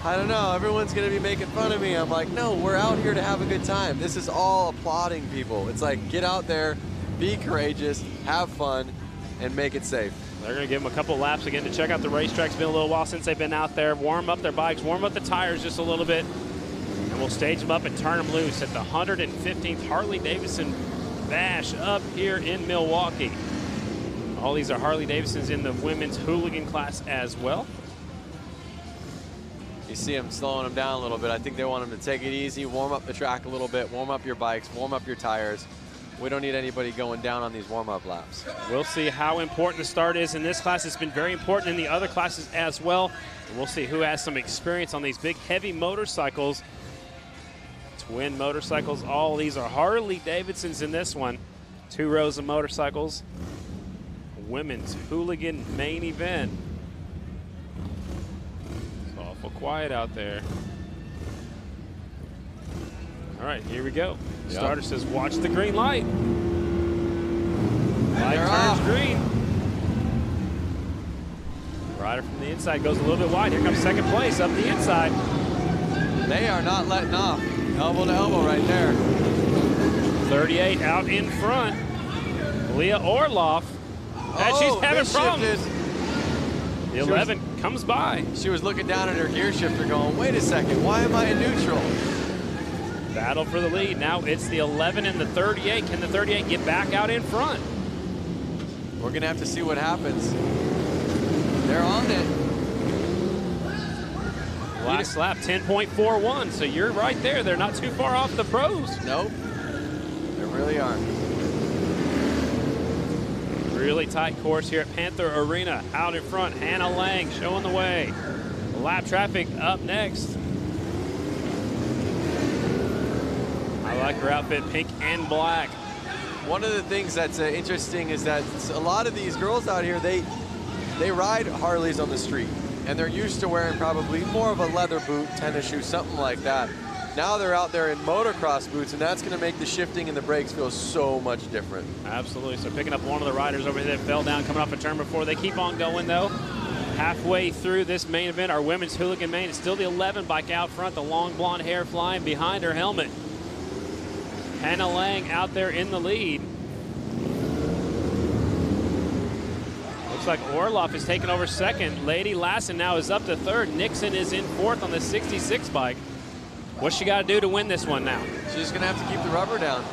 I don't know, everyone's gonna be making fun of me. I'm like, no, we're out here to have a good time. This is all applauding people. It's like, get out there, be courageous, have fun, and make it safe. They're going to give them a couple laps again to check out the racetrack. It's been a little while since they've been out there. Warm up their bikes, warm up the tires just a little bit, and we'll stage them up and turn them loose at the 115th Harley-Davidson Bash up here in Milwaukee. All these are Harley-Davidsons in the women's hooligan class as well. You see them slowing them down a little bit. I think they want them to take it easy, warm up the track a little bit, warm up your bikes, warm up your tires. We don't need anybody going down on these warm-up laps. We'll see how important the start is in this class. It's been very important in the other classes as well. And we'll see who has some experience on these big, heavy motorcycles. Twin motorcycles. All these are Harley-Davidsons in this one. 2 rows of motorcycles. Women's hooligan main event. It's awful quiet out there. All right, here we go. Yep. Starter says, watch the green light. Light turns green. Rider from the inside goes a little bit wide. Here comes second place up the inside. They are not letting off. Elbow to elbow right there. 38 out in front. Leah Orloff. And she's having problems. The 11 comes by. She was looking down at her gear shifter going, wait a second, why am I in neutral? Battle for the lead. Now it's the 11 and the 38. Can the 38 get back out in front? We're going to have to see what happens. They're on it. Last lap, 10.41. So you're right there. They're not too far off the pros. Nope. They really aren't. Really tight course here at Panther Arena. Out in front, Hannah Lang showing the way. Lap traffic up next. I like her outfit, pink and black. One of the things that's interesting is that a lot of these girls out here, they ride Harleys on the street, and they're used to wearing probably more of a leather boot, tennis shoe, something like that. Now they're out there in motocross boots, and that's going to make the shifting and the brakes feel so much different. Absolutely. So picking up one of the riders over here that fell down coming off a turn before. They keep on going, though. Halfway through this main event, our women's hooligan main, it's still the 11 bike out front, the long blonde hair flying behind her helmet. Hannah Lang out there in the lead. Looks like Orloff is taking over second. Lady Lassen now is up to third. Nixon is in fourth on the 66 bike. What's she got to do to win this one now? She's just going to have to keep the rubber down.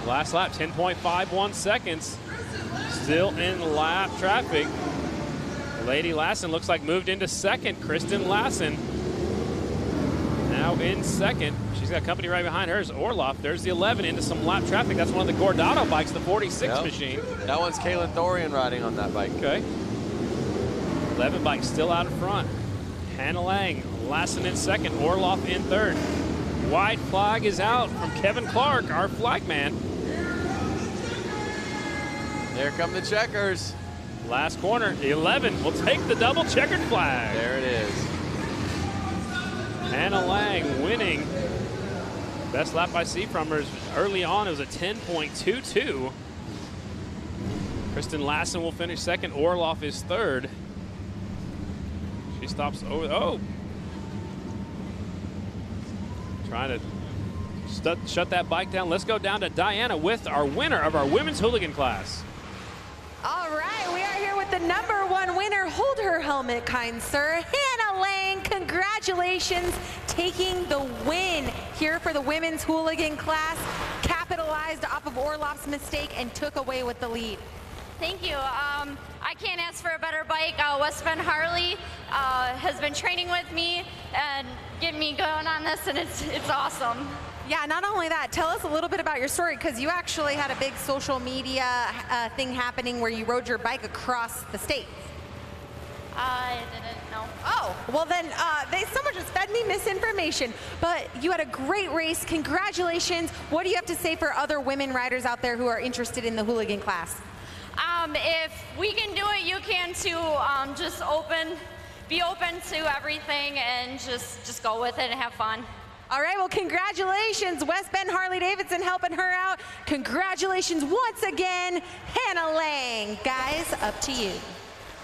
Last lap, 10.51 seconds. Still in lap traffic. Lady Lassen looks like moved into second. Kristen Lassen now in second. She's got company right behind hers. Orloff, there's the 11 into some lap traffic. That's one of the Gordado bikes, the 46 machine. That one's Kaylin Thorian riding on that bike. Okay. 11 bike still out in front. Hannah Lang, Lassen in second, Orloff in third. White flag is out from Kevin Clark, our flag man. There come the checkers. Last corner, 11 will take the double checkered flag. There it is. Hannah Lang winning. Best lap I see from her is early on. It was a 10.22. Kristen Lassen will finish second. Orloff is third. She stops over. Oh. Trying to shut that bike down. Let's go down to Diana with our winner of our women's hooligan class. All right, we are here with the #1 winner. Hold her helmet, kind sir. Hannah Lang, congratulations, taking the win here for the women's hooligan class. Capitalized off of Orloff's mistake and took away with the lead. Thank you. I can't ask for a better bike. West Bend Harley has been training with me and getting me going on this, and it's awesome. Yeah, not only that, tell us a little bit about your story, because you actually had a big social media thing happening where you rode your bike across the state. I didn't know. Oh, Well, then someone just fed me misinformation. But you had a great race. Congratulations. What do you have to say for other women riders out there who are interested in the hooligan class? If we can do it, you can too. Just be open to everything and just go with it and have fun. All right, well, congratulations, West Bend Harley-Davidson helping her out. Congratulations once again, Hannah Lang. Guys, up to you.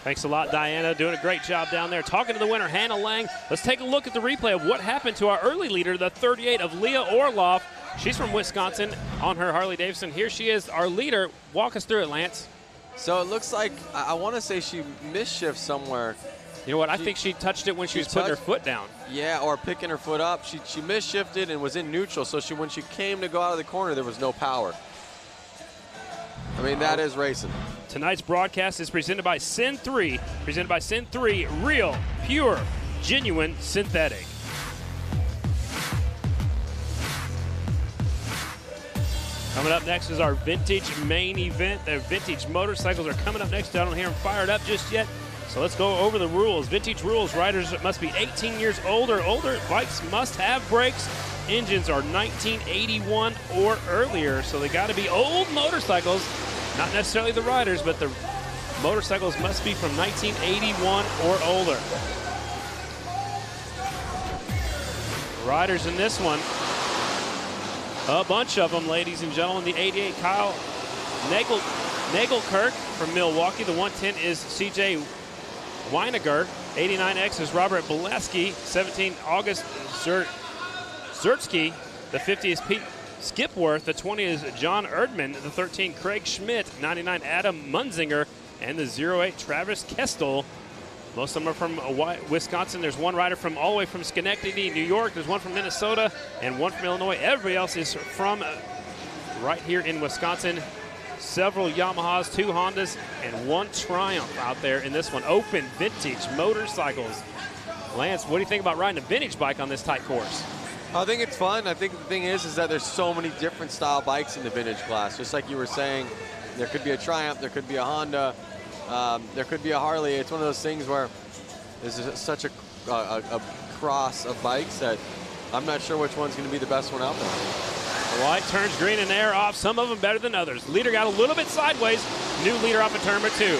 Thanks a lot, Diana. Doing a great job down there. Talking to the winner, Hannah Lang. Let's take a look at the replay of what happened to our early leader, the 38 of Leah Orloff. She's from Wisconsin on her Harley-Davidson. Here she is, our leader. Walk us through it, Lance. So it looks like, I want to say she misshifted somewhere. You know what? I think she touched it when she was putting her foot down. Yeah, or picking her foot up. She misshifted and was in neutral, so when she came to go out of the corner, there was no power. I mean, that is racing. Tonight's broadcast is presented by Sin 3. Presented by Sin 3, real, pure, genuine, synthetic. Coming up next is our vintage main event. The vintage motorcycles are coming up next. I don't hear them fired up just yet. So let's go over the rules. Vintage rules, riders must be 18 years old or older. Bikes must have brakes. Engines are 1981 or earlier. So they got to be old motorcycles, not necessarily the riders, but the motorcycles must be from 1981 or older. Riders in this one, a bunch of them, ladies and gentlemen. The 88, Kyle Nagelkirk from Milwaukee. The 110 is CJ Weiniger. 89X is Robert Boleski. 17, August Zertsky. The 50 is Pete Skipworth. The 20 is John Erdman. The 13, Craig Schmidt. 99, Adam Munzinger. And the 08, Travis Kestel. Most of them are from Wisconsin. There's one rider from all the way from Schenectady, New York. There's one from Minnesota and one from Illinois. Everybody else is from right here in Wisconsin. Several Yamahas, 2 Hondas, and 1 Triumph out there in this one. Open vintage motorcycles. Lance, what do you think about riding a vintage bike on this tight course? I think it's fun. I think the thing is that there's so many different style bikes in the vintage class. Just like you were saying, there could be a Triumph, there could be a Honda, there could be a Harley. It's one of those things where there's such a cross of bikes that I'm not sure which one's going to be the best one out there. The white turns green and air off, some of them better than others. Leader got a little bit sideways. New leader off of turn number 2.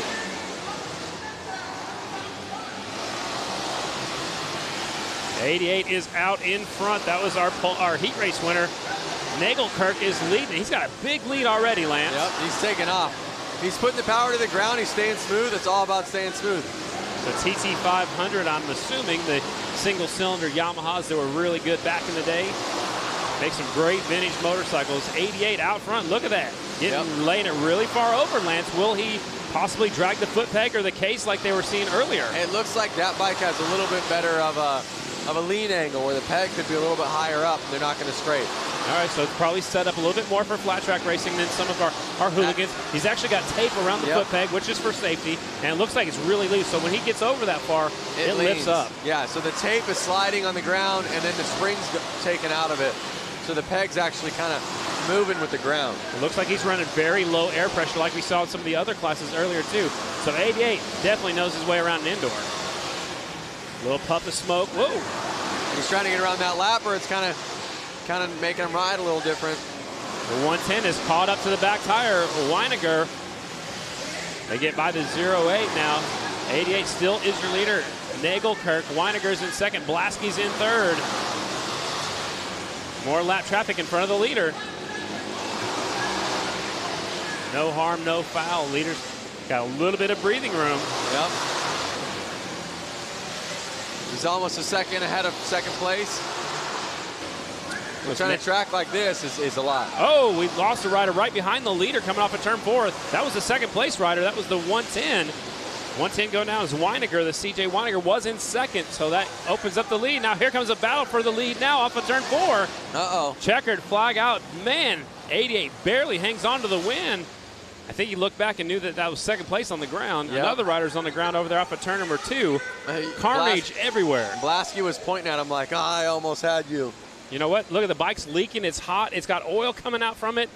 '88 is out in front. That was our heat race winner. Nagelkirk is leading. He's got a big lead already, Lance. Yep, he's taking off. He's putting the power to the ground. He's staying smooth. It's all about staying smooth. The TT500, I'm assuming the single-cylinder Yamahas that were really good back in the day. Make some great vintage motorcycles. 88 out front. Look at that. Laying it really far over, Lance. Will he possibly drag the foot peg or the case like they were seeing earlier? It looks like that bike has a little bit better of a lean angle where the peg could be a little bit higher up and they're not going to scrape. All right, so it's probably set up a little bit more for flat track racing than some of our hooligans. He's actually got tape around the foot peg, which is for safety, and it looks like it's really loose. So when he gets over that far, it lifts up. Yeah, so the tape is sliding on the ground and then the spring's taken out of it. So the peg's actually kind of moving with the ground. It looks like he's running very low air pressure like we saw in some of the other classes earlier too. So 88 definitely knows his way around an indoor. Little puff of smoke. Whoa. He's trying to get around that lapper. It's kind of making him ride a little different. The 110 is caught up to the back tire. Weiniger. They get by the 08 now. 88 still is your leader. Nagelkirk. Weiniger's in second. Blaski's in third. More lap traffic in front of the leader. No harm, no foul. Leader's got a little bit of breathing room. Yep. He's almost a second ahead of second place. Trying to track like this is a lot. Oh, we lost a rider right behind the leader coming off of turn 4. That was the second place rider. That was the 110. 110 going down is Weiniger. The CJ Weiniger was in second, so that opens up the lead. Now here comes a battle for the lead now off of turn 4. Uh-oh. Checkered flag out. Man, 88 barely hangs on to the win. I think he looked back and knew that was second place on the ground. Yep. Another rider's on the ground over there off of turn number 2. Carnage everywhere. Blaski was pointing at him like, I almost had you. You know what? Look at the bike's leaking. It's hot. It's got oil coming out from it.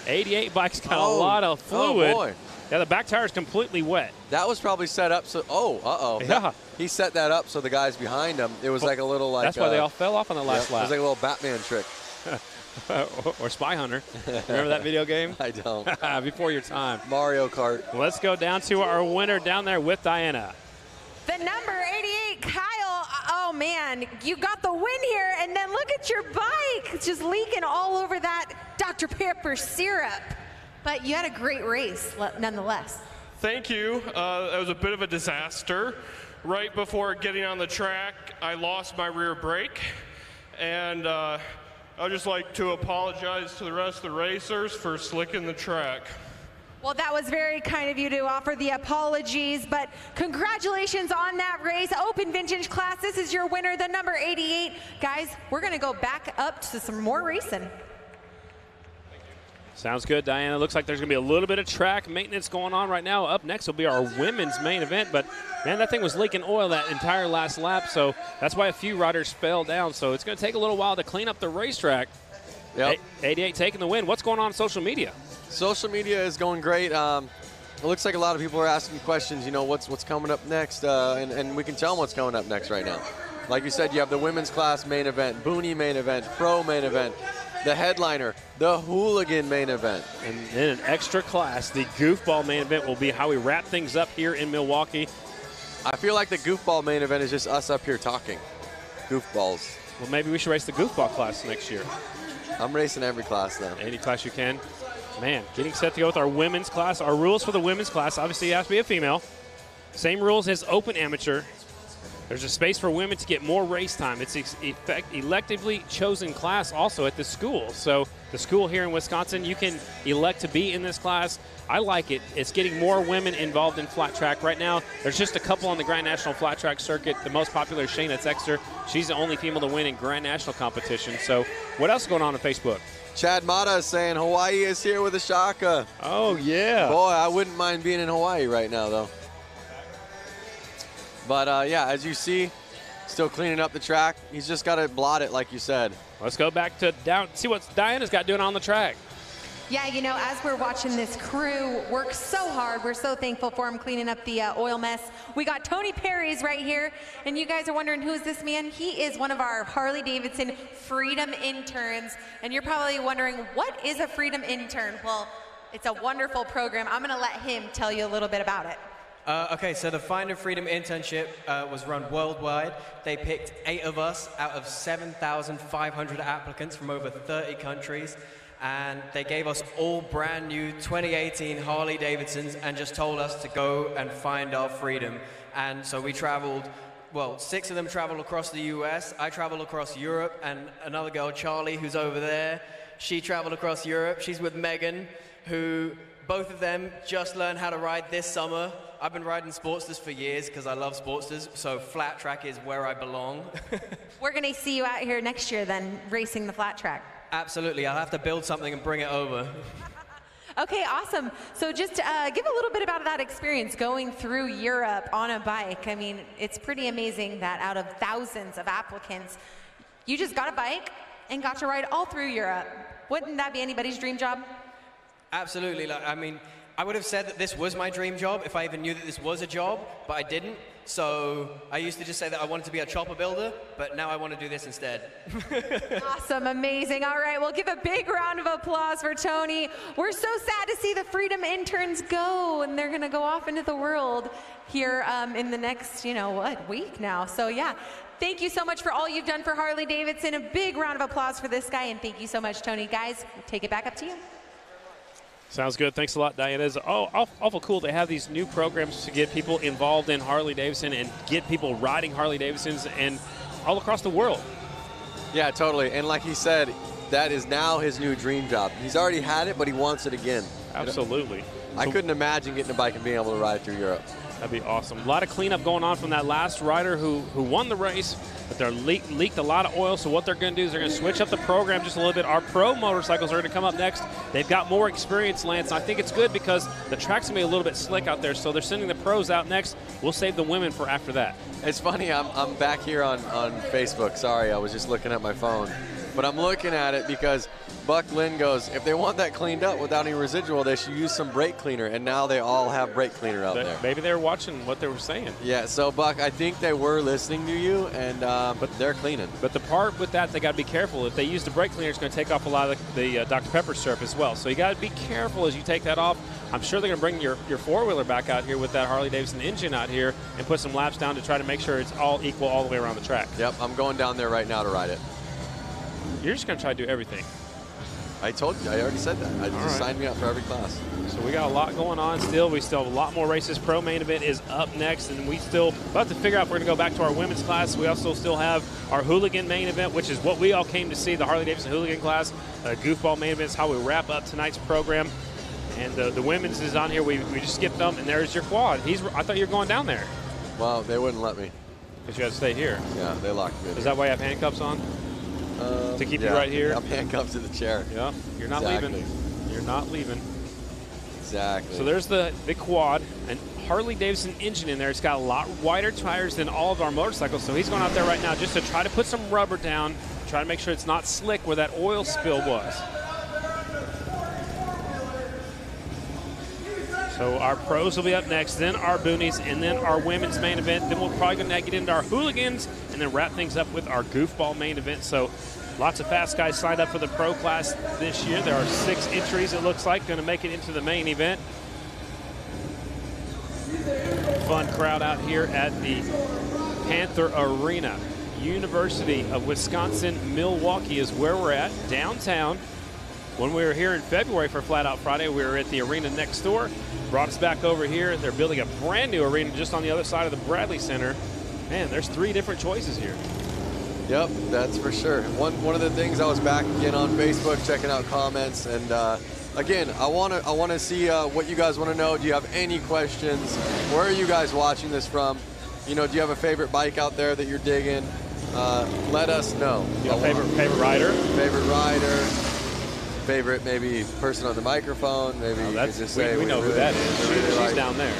88 bike's got a lot of fluid. Oh boy. Yeah, the back tire is completely wet. That was probably set up so. Oh, uh-oh. Yeah. He set that up so the guys behind him. It was like a little like. That's why they all fell off on the last It lap. was like a little Batman trick. Or Spy Hunter. Remember that video game? I don't. Before your time. Mario Kart. Let's go down to our winner down there with Diana. The number 88, Kyle. Oh, man, you got the win here. And then look at your bike. It's just leaking all over that Dr. Pepper syrup. But you had a great race, nonetheless. Thank you. That was a bit of a disaster. Right before getting on the track, I lost my rear brake. And I'd just like to apologize to the rest of the racers for slicking the track. Well, that was very kind of you to offer the apologies, but congratulations on that race. Open Vintage Class, this is your winner, the number 88. Guys, we're going to go back up to some more racing. Sounds good, Diana. Looks like there's going to be a little bit of track maintenance going on right now. Up next will be our women's main event, but man, that thing was leaking oil that entire last lap, so that's why a few riders fell down. So it's going to take a little while to clean up the racetrack. Yep. 88 taking the win. What's going on social media? Social media is going great. It looks like a lot of people are asking questions, you know, what's coming up next, and we can tell them what's coming up next right now. Like you said, you have the women's class main event, Boonie main event, Pro main event, the headliner, the Hooligan main event. And in an extra class, the Goofball main event will be how we wrap things up here in Milwaukee. I feel like the Goofball main event is just us up here talking. Goofballs. Well, maybe we should race the Goofball class next year. I'm racing every class now. Any class you can. Man, getting set to go with our women's class. Our rules for the women's class, obviously you have to be a female. Same rules as open amateur. There's a space for women to get more race time. It's electively chosen class also at the school. So the school here in Wisconsin, you can elect to be in this class. I like it. It's getting more women involved in flat track. Right now, there's just a couple on the Grand National Flat Track circuit. The most popular is Shayna Texter. She's the only female to win in Grand National competition. So what else is going on Facebook? Chad Mata is saying Hawaii is here with a shaka. Oh, yeah. Boy, I wouldn't mind being in Hawaii right now, though. But, yeah, as you see, still cleaning up the track. He's just got to blot it, like you said. Let's go back to down, see what Diana's got doing on the track. Yeah, you know, as we're watching this crew work so hard, we're so thankful for him cleaning up the oil mess. We got Tony Perry's right here, and you guys are wondering, who is this man? He is one of our Harley-Davidson Freedom interns, and you're probably wondering, what is a Freedom intern? Well, it's a wonderful program. I'm going to let him tell you a little bit about it. Okay, so the Find a Freedom internship was run worldwide. They picked 8 of us out of 7,500 applicants from over 30 countries. And they gave us all brand new 2018 Harley-Davidsons and just told us to go and find our freedom. And so we traveled, well, 6 of them traveled across the US. I traveled across Europe, and another girl, Charlie, who's over there, she traveled across Europe. She's with Megan, who both of them just learned how to ride this summer. I've been riding Sportsters for years because I love Sportsters, so flat track is where I belong. We're going to see you out here next year then, racing the flat track. Absolutely, I'll have to build something and bring it over. Okay, awesome. So just give a little bit about that experience going through Europe on a bike. I mean, it's pretty amazing that out of thousands of applicants, you just got a bike and got to ride all through Europe. Wouldn't that be anybody's dream job? Absolutely. I mean, I would have said that this was my dream job if I even knew that this was a job, but I didn't. So I used to just say that I wanted to be a chopper builder, but now I want to do this instead. Awesome, amazing. All right, we'll give a big round of applause for Tony. We're so sad to see the Freedom interns go, and they're going to go off into the world here in the next, you know, what, week now. So yeah, thank you so much for all you've done for Harley-Davidson. A big round of applause for this guy, and thank you so much, Tony. Guys, take it back up to you. Sounds good. Thanks a lot, Diana. It's awful cool to have these new programs to get people involved in Harley-Davidson and get people riding Harley-Davidsons and all across the world. Yeah, totally. And like he said, that is now his new dream job. He's already had it, but he wants it again. Absolutely. I couldn't imagine getting a bike and being able to ride through Europe. That'd be awesome. A lot of cleanup going on from that last rider who won the race, but they leaked a lot of oil. So what they're going to do is they're going to switch up the program just a little bit. Our pro motorcycles are going to come up next. They've got more experience, Lance. And I think it's good because the track's going to be a little bit slick out there. So they're sending the pros out next. We'll save the women for after that. It's funny. I'm back here on Facebook. Sorry, I was just looking at my phone. But I'm looking at it because Buck Lynn goes, if they want that cleaned up without any residual, they should use some brake cleaner. And now they all have brake cleaner out there. Maybe they were watching what they were saying. Yeah, so Buck, I think they were listening to you, and but they're cleaning. But the part with that, they got to be careful. If they use the brake cleaner, it's going to take off a lot of the Dr. Pepper syrup as well. So you got to be careful as you take that off. I'm sure they're going to bring your four-wheeler back out here with that Harley-Davidson engine out here and put some laps down to try to make sure it's all equal all the way around the track. Yep, I'm going down there right now to ride it. You're just going to try to do everything. I told you. I already said that. I just signed me up for every class. So we got a lot going on still. We still have a lot more races. Pro main event is up next, and we still have to figure out if we're going to go back to our women's class. We also still have our hooligan main event, which is what we all came to see, the Harley-Davidson hooligan class. Goofball main event is how we wrap up tonight's program. And the women's is on here. We just skipped them, and there's your quad. I thought you were going down there. Well, they wouldn't let me. Because you got to stay here. Yeah, they locked me in. Is that why you have handcuffs on? To keep you right here? I'm handcuffed to the chair. Yeah, you're not leaving. You're not leaving. Exactly. So there's the quad, and Harley-Davidson engine in there. It's got a lot wider tires than all of our motorcycles, so he's going out there right now just to try to put some rubber down, try to make sure it's not slick where that oil spill was. So our pros will be up next, then our boonies, and then our women's main event. Then we're probably going to get into our hooligans and then wrap things up with our goofball main event. So lots of fast guys signed up for the pro class this year. There are 6 entries, it looks like, going to make it into the main event. Fun crowd out here at the Panther Arena. University of Wisconsin-Milwaukee is where we're at, downtown. When we were here in February for Flat Out Friday, we were at the arena next door. Brought us back over here. They're building a brand new arena just on the other side of the Bradley Center. Man, there's 3 different choices here. Yep, that's for sure. One of the things, I was back again on Facebook checking out comments, and again, I want to see what you guys want to know. Do you have any questions? Where are you guys watching this from? You know, do you have a favorite bike out there that you're digging? Let us know. You have a favorite rider? Favorite rider. Favorite maybe person on the microphone. Maybe you could just say we know who that is. She's like down there.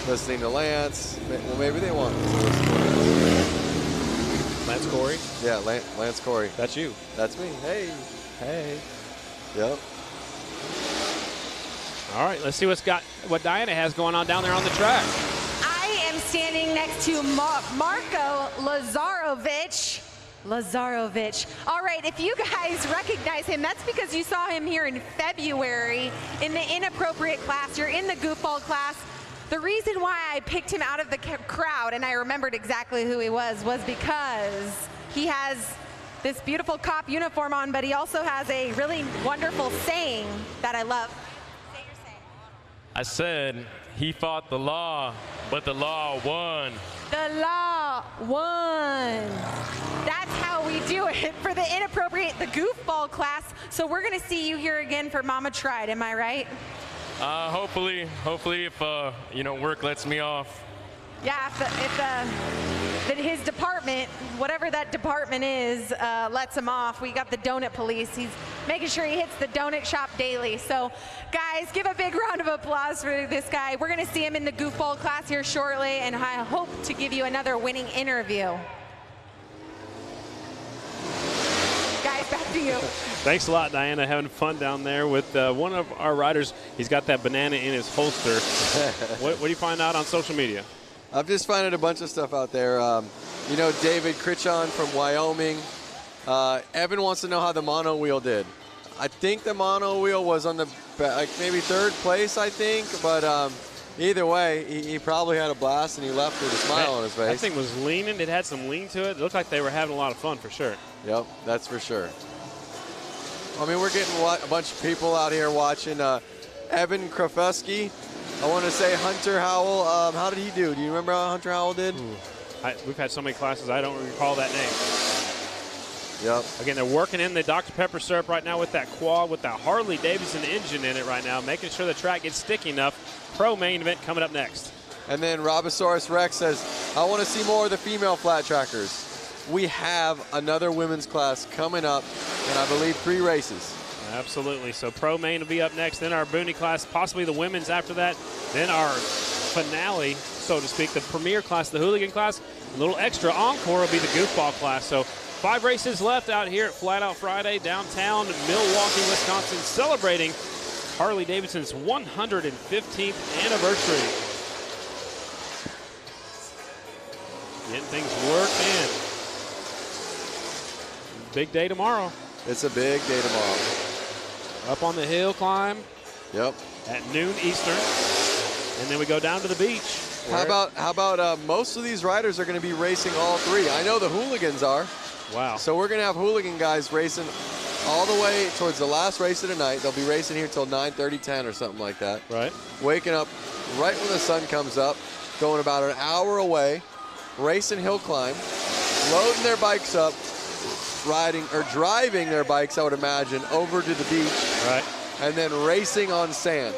Listening to Lance. Well, maybe they want to listen to Lance Corey? Yeah, Lance Corey. That's you. That's me. Hey. Hey. Yep. All right, let's see what Diana has going on down there on the track. I am standing next to Marco Lazarovic. All right, if you guys recognize him, that's because you saw him here in February in the inappropriate class. You're in the goofball class. The reason why I picked him out of the crowd, and I remembered exactly who he was because he has this beautiful cop uniform on, but he also has a really wonderful saying that I love. Say your saying. I said he fought the law, but the law won. The law won. That's how we do it for the goofball class. So we're going to see you here again for Mama Tried, am I right? Hopefully if work lets me off. Yeah, if his department, whatever that department is, lets him off. We got the donut police. He's making sure he hits the donut shop daily. So, guys, give a big round of applause for this guy. We're going to see him in the goofball class here shortly, and I hope to give you another winning interview. Guys, back to you. Thanks a lot, Diana. Having fun down there with one of our riders. He's got that banana in his holster. What do you find out on social media? I'm just finding a bunch of stuff out there. David Critchon from Wyoming. Evan wants to know how the mono wheel did. I think the mono wheel was on the maybe 3rd place, I think. But either way, he probably had a blast and he left with a smile on his face. That thing was leaning. It had some lean to it. It looked like they were having a lot of fun for sure. Yep, that's for sure. I mean, we're getting a bunch of people out here watching. Evan Krafusky. I want to say Hunter Howell. How did he do? Do you remember how Hunter Howell did? We've had so many classes, I don't recall that name. Yep. Again, they're working in the Dr. Pepper syrup right now with that quad, with that Harley-Davidson engine in it right now, making sure the track gets sticky enough. Pro main event coming up next. And then Robosaurus Rex says, I want to see more of the female flat trackers. We have another women's class coming up, and I believe 3 races. Absolutely. So pro main will be up next, then our boonie class, possibly the women's after that, then our finale, so to speak, the premier class, the hooligan class. A little extra encore will be the goofball class. So 5 races left out here at Flat Out Friday, downtown Milwaukee, Wisconsin, celebrating Harley-Davidson's 115th anniversary. Getting things worked in. Big day tomorrow. It's a big day tomorrow. Up on the hill climb. Yep. At noon Eastern. And then we go down to the beach. How about most of these riders are going to be racing all 3? I know the hooligans are. Wow. So we're going to have hooligan guys racing all the way towards the last race of the night. They'll be racing here till 9:30, 10 or something like that. Right. Waking up right when the sun comes up, going about an hour away, racing hill climb, loading their bikes up, riding or driving their bikes, I would imagine, over to the beach. Right. And then racing on sand.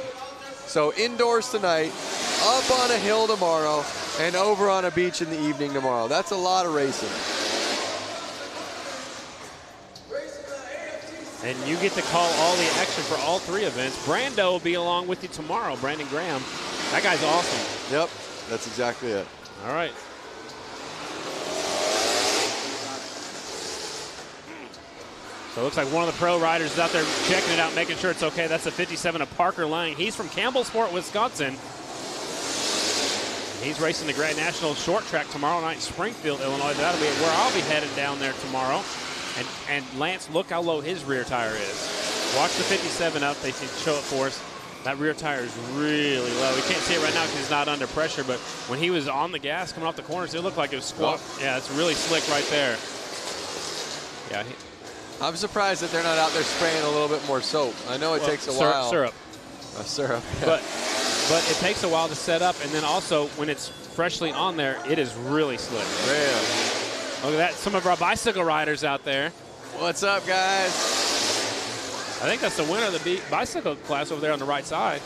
So indoors tonight, up on a hill tomorrow, and over on a beach in the evening tomorrow. That's a lot of racing. And you get to call all the action for all 3 events. Brando will be along with you tomorrow, Brandon Graham. That guy's awesome. Yep, that's exactly it. All right. So it looks like one of the pro riders is out there checking it out, making sure it's okay. That's the 57 of Parker Lang. He's from Campbellsport, Wisconsin. He's racing the Grand National Short Track tomorrow night in Springfield, Illinois. That'll be where I'll be headed down there tomorrow. And Lance, look how low his rear tire is. Watch the 57 up. They can show it for us. That rear tire is really low. We can't see it right now because it's not under pressure, but when he was on the gas coming off the corners, it looked like it was squat. Yeah, it's really slick right there. Yeah. I'm surprised that they're not out there spraying a little bit more soap. I know it takes a while. Syrup. Syrup. Yeah. But it takes a while to set up, and then also when it's freshly on there, it is really slick. Really? Look at that. Some of our bicycle riders out there. What's up, guys? I think that's the winner of the bicycle class over there on the right side.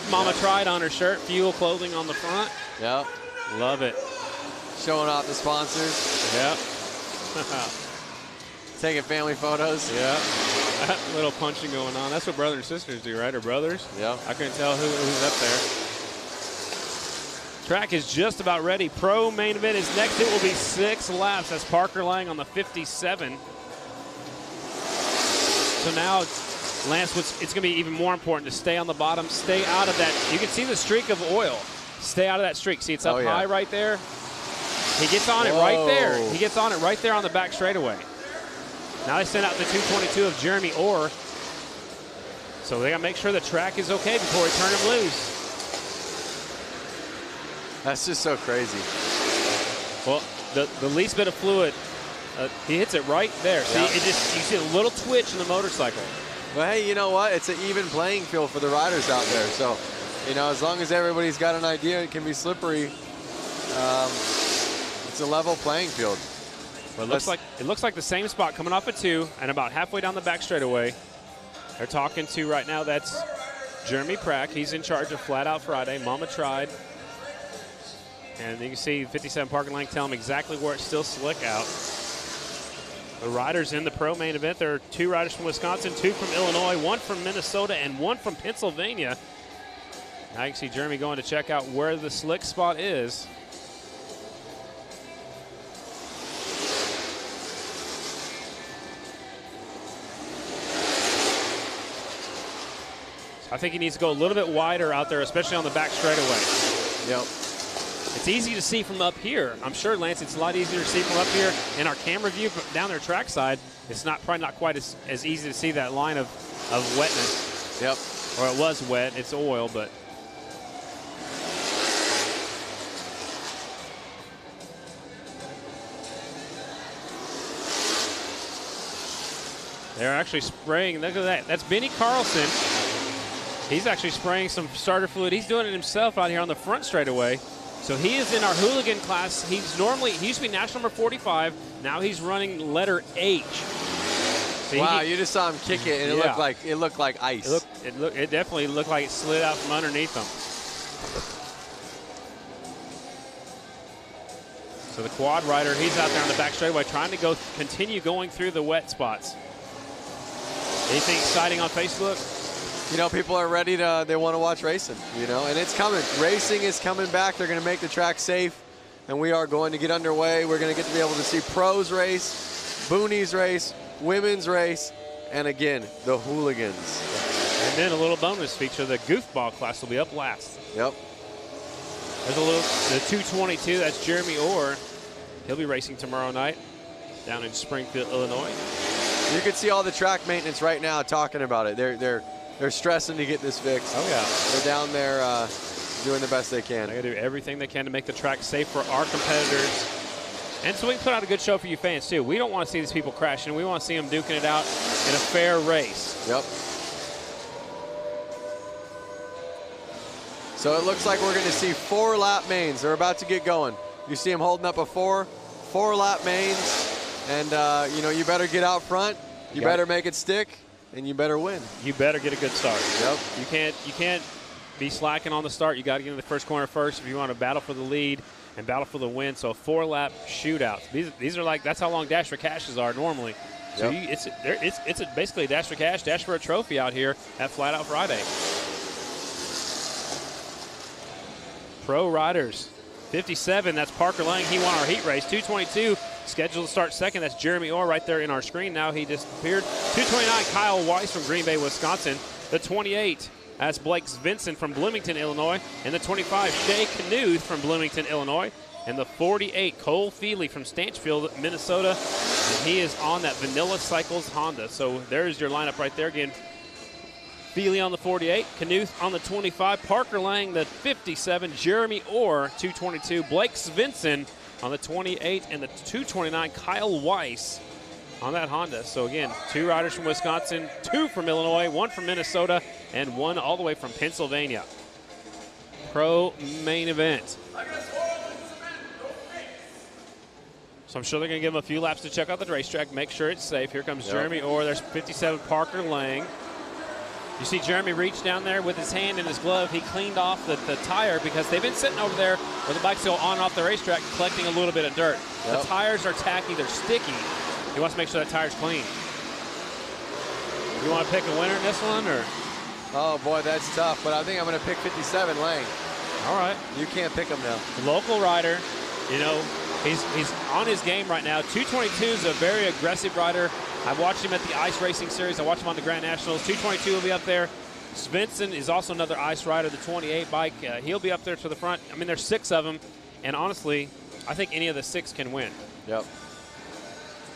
Mama Tried on her shirt, Fuel Clothing on the front. Yep. Love it. Showing off the sponsors. Yep. Taking family photos. Yeah. Little punching going on. That's what brothers and sisters do, right? Or brothers? Yeah. I couldn't tell who's up there. Track is just about ready. Pro main event is next. It will be 6 laps. That's Parker Lang on the 57. So now, Lance, it's going to be even more important to stay on the bottom, stay out of that. You can see the streak of oil. Stay out of that streak. See, it's up high right there. He gets on it right there. He gets on it right there on the back straightaway. Now they send out the 222 of Jeremy Orr. So they got to make sure the track is okay before we turn him loose. That's just so crazy. Well, the least bit of fluid, he hits it right there. See, you see a little twitch in the motorcycle. Well, hey, you know what? It's an even playing field for the riders out there. So, as long as everybody's got an idea, it can be slippery. It's a level playing field. Well, it looks like the same spot coming off of 2 and about halfway down the back straightaway. They're talking to right now. That's Jeremy Prack. He's in charge of Flat Out Friday. Mama Tried. And you can see 57 Parker Lang tell him exactly where it's still slick out. The riders in the pro main event, there are 2 riders from Wisconsin, 2 from Illinois, 1 from Minnesota, and 1 from Pennsylvania. Now you can see Jeremy going to check out where the slick spot is. I think he needs to go a little bit wider out there, especially on the back straightaway. Yep. It's easy to see from up here. I'm sure, Lance, it's a lot easier to see from up here in our camera view down there trackside. It's probably not quite as easy to see that line of wetness. Yep. Or it was wet. It's oil, but. They're actually spraying. Look at that. That's Benny Carlson. He's actually spraying some starter fluid. He's doing it himself out here on the front straightaway. So he is in our hooligan class. He used to be national number 45. Now he's running letter H. So wow, you just saw him kick it, and it looked like ice. It definitely looked like it slid out from underneath him. So the quad rider, he's out there on the back straightaway trying to continue going through the wet spots. Anything exciting on Facebook? People are ready they want to watch racing, and it's coming. Racing is coming back. They're going to make the track safe, and we are going to get underway. We're going to get to be able to see pros race, Boonies race, women's race, and again, the hooligans. And then a little bonus feature, the goofball class will be up last. Yep. There's the 222, that's Jeremy Orr. He'll be racing tomorrow night down in Springfield, Illinois. You can see all the track maintenance right now talking about it. They're stressing to get this fixed. Oh yeah. They're down there doing the best they can. They gotta do everything they can to make the track safe for our competitors. And so we can put out a good show for you fans too. We don't want to see these people crashing. We want to see them duking it out in a fair race. Yep. So it looks like we're going to see 4-lap mains. They're about to get going. You see them holding up a 4-lap mains, and you know, you better get out front. You better make it stick, and you better win. You better get a good start. Yep. You can't be slacking on the start. You got to get in the first corner first if you want to battle for the lead and battle for the win. So a 4-lap shootout. These are like, that's how long Dash for Cashes are normally. So it's basically a Dash for Cash, Dash for a trophy out here at Flat Out Friday. Pro riders, 57, that's Parker Lang. He won our heat race. 222, scheduled to start second. That's Jeremy Orr right there in our screen. Now he disappeared. 229, Kyle Weiss from Green Bay, Wisconsin. The 28, that's Blake Svensson from Bloomington, Illinois. And the 25, Shay Knuth from Bloomington, Illinois. And the 48, Cole Feely from Stanchfield, Minnesota. And he is on that Vanilla Cycles Honda. So there's your lineup right there again. Feely on the 48, Knuth on the 25, Parker Lang the 57, Jeremy Orr 222, Blake Svensson on the 28, and the 229, Kyle Weiss on that Honda. So again, 2 riders from Wisconsin, 2 from Illinois, 1 from Minnesota, and 1 all the way from Pennsylvania. Pro main event. So I'm sure they're going to give him a few laps to check out the racetrack, make sure it's safe. Here comes Jeremy Orr. There's 57, Parker Lang. You see Jeremy reach down there with his hand in his glove. He cleaned off the tire because they've been sitting over there where the bikes go on and off the racetrack collecting a little bit of dirt. The tires are tacky, they're sticky. He wants to make sure that tire's clean. You want to pick a winner in this one, or? Oh boy, that's tough, but I think I'm going to pick 57, Lang. All right. You can't pick him now. The local rider, you know, he's on his game right now. 222 is a very aggressive rider. I watched him at the Ice Racing Series. I watched him on the Grand Nationals. 222 will be up there. Svensson is also another ice rider, the 28 bike. He'll be up there to the front. I mean, there's 6 of them, and honestly, I think any of the 6 can win. Yep.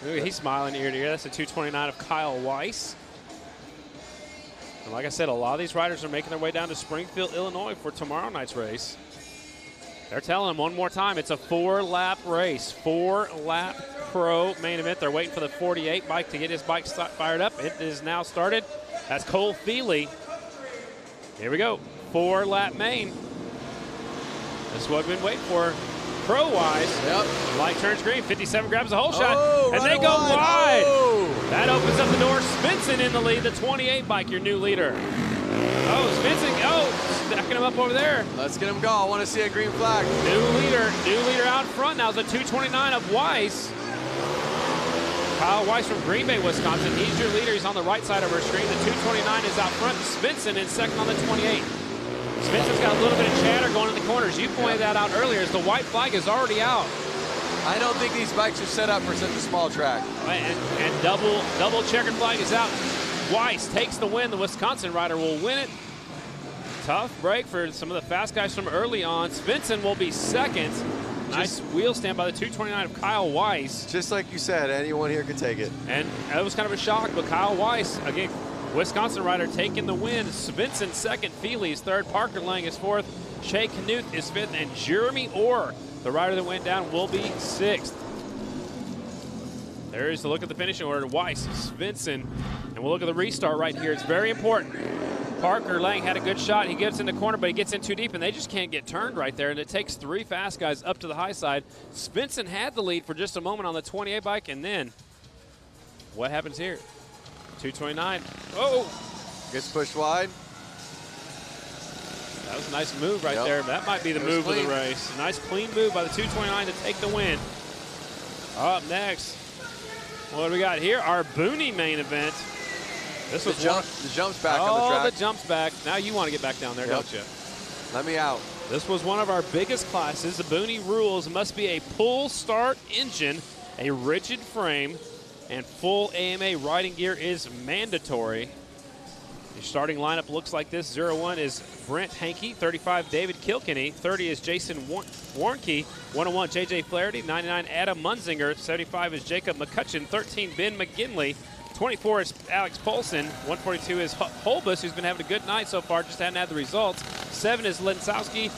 Look, he's smiling ear to ear. That's the 229 of Kyle Weiss. And like I said, a lot of these riders are making their way down to Springfield, Illinois for tomorrow night's race. They're telling them one more time, it's a 4-lap race, 4-lap pro main event. They're waiting for the 48 bike to get his bike fired up. It is now started. That's Cole Feely. Here we go, 4-lap main. This is what we've been waiting for. Pro-wise, light turns green, 57 grabs a hole shot, and they go wide. That opens up the door. Svensson in the lead, the 28 bike, your new leader. Oh, Svensson, stacking him up over there. Let's get him go. I want to see a green flag. New leader out front now is the 229 of Weiss. Kyle Weiss from Green Bay, Wisconsin. He's your leader. He's on the right side of our screen. The 229 is out front. Svensson in second on the 28. Svensson's got a little bit of chatter going in the corners. You pointed that out earlier as the white flag is already out. I don't think these bikes are set up for such a small track. And double checkered flag is out. Weiss takes the win. The Wisconsin rider will win it. Tough break for some of the fast guys from early on. Svensson will be second. Nice wheel stand by the 229 of Kyle Weiss. Just like you said, anyone here could take it. And that was kind of a shock, but Kyle Weiss, again, Wisconsin rider taking the win. Svensson second, Feely is third, Parker Lang is fourth, Shay Knuth is fifth, and Jeremy Orr, the rider that went down, will be sixth. There's the look at the finishing order. Weiss, Svensson, and we'll look at the restart right here. It's very important. Parker Lang had a good shot. He gets in the corner, but he gets in too deep, and they just can't get turned right there, and it takes 3 fast guys up to the high side. Svensson had the lead for just a moment on the 28 bike, and then what happens here? 229. Oh! Gets pushed wide. That was a nice move right there. That might be the move of the race. Nice clean move by the 229 to take the win. Up next, what do we got here? Our Booney main event. This was the jump's back on the track. Oh, the jump's back. Now you want to get back down there, don't you? Let me out. This was one of our biggest classes. The Booney rules must be a pull start engine, a rigid frame, and full AMA riding gear is mandatory. Your starting lineup looks like this. 01 is Brent Hankey, 35 David Kilkenny, 30 is Jason Warnke, 101 JJ Flaherty, 99 Adam Munzinger, 75 is Jacob McCutcheon, 13 Ben McGinley, 24 is Alex Polson, 142 is Holbus, who's been having a good night so far, just hadn't had the results. 7 is Linsowski,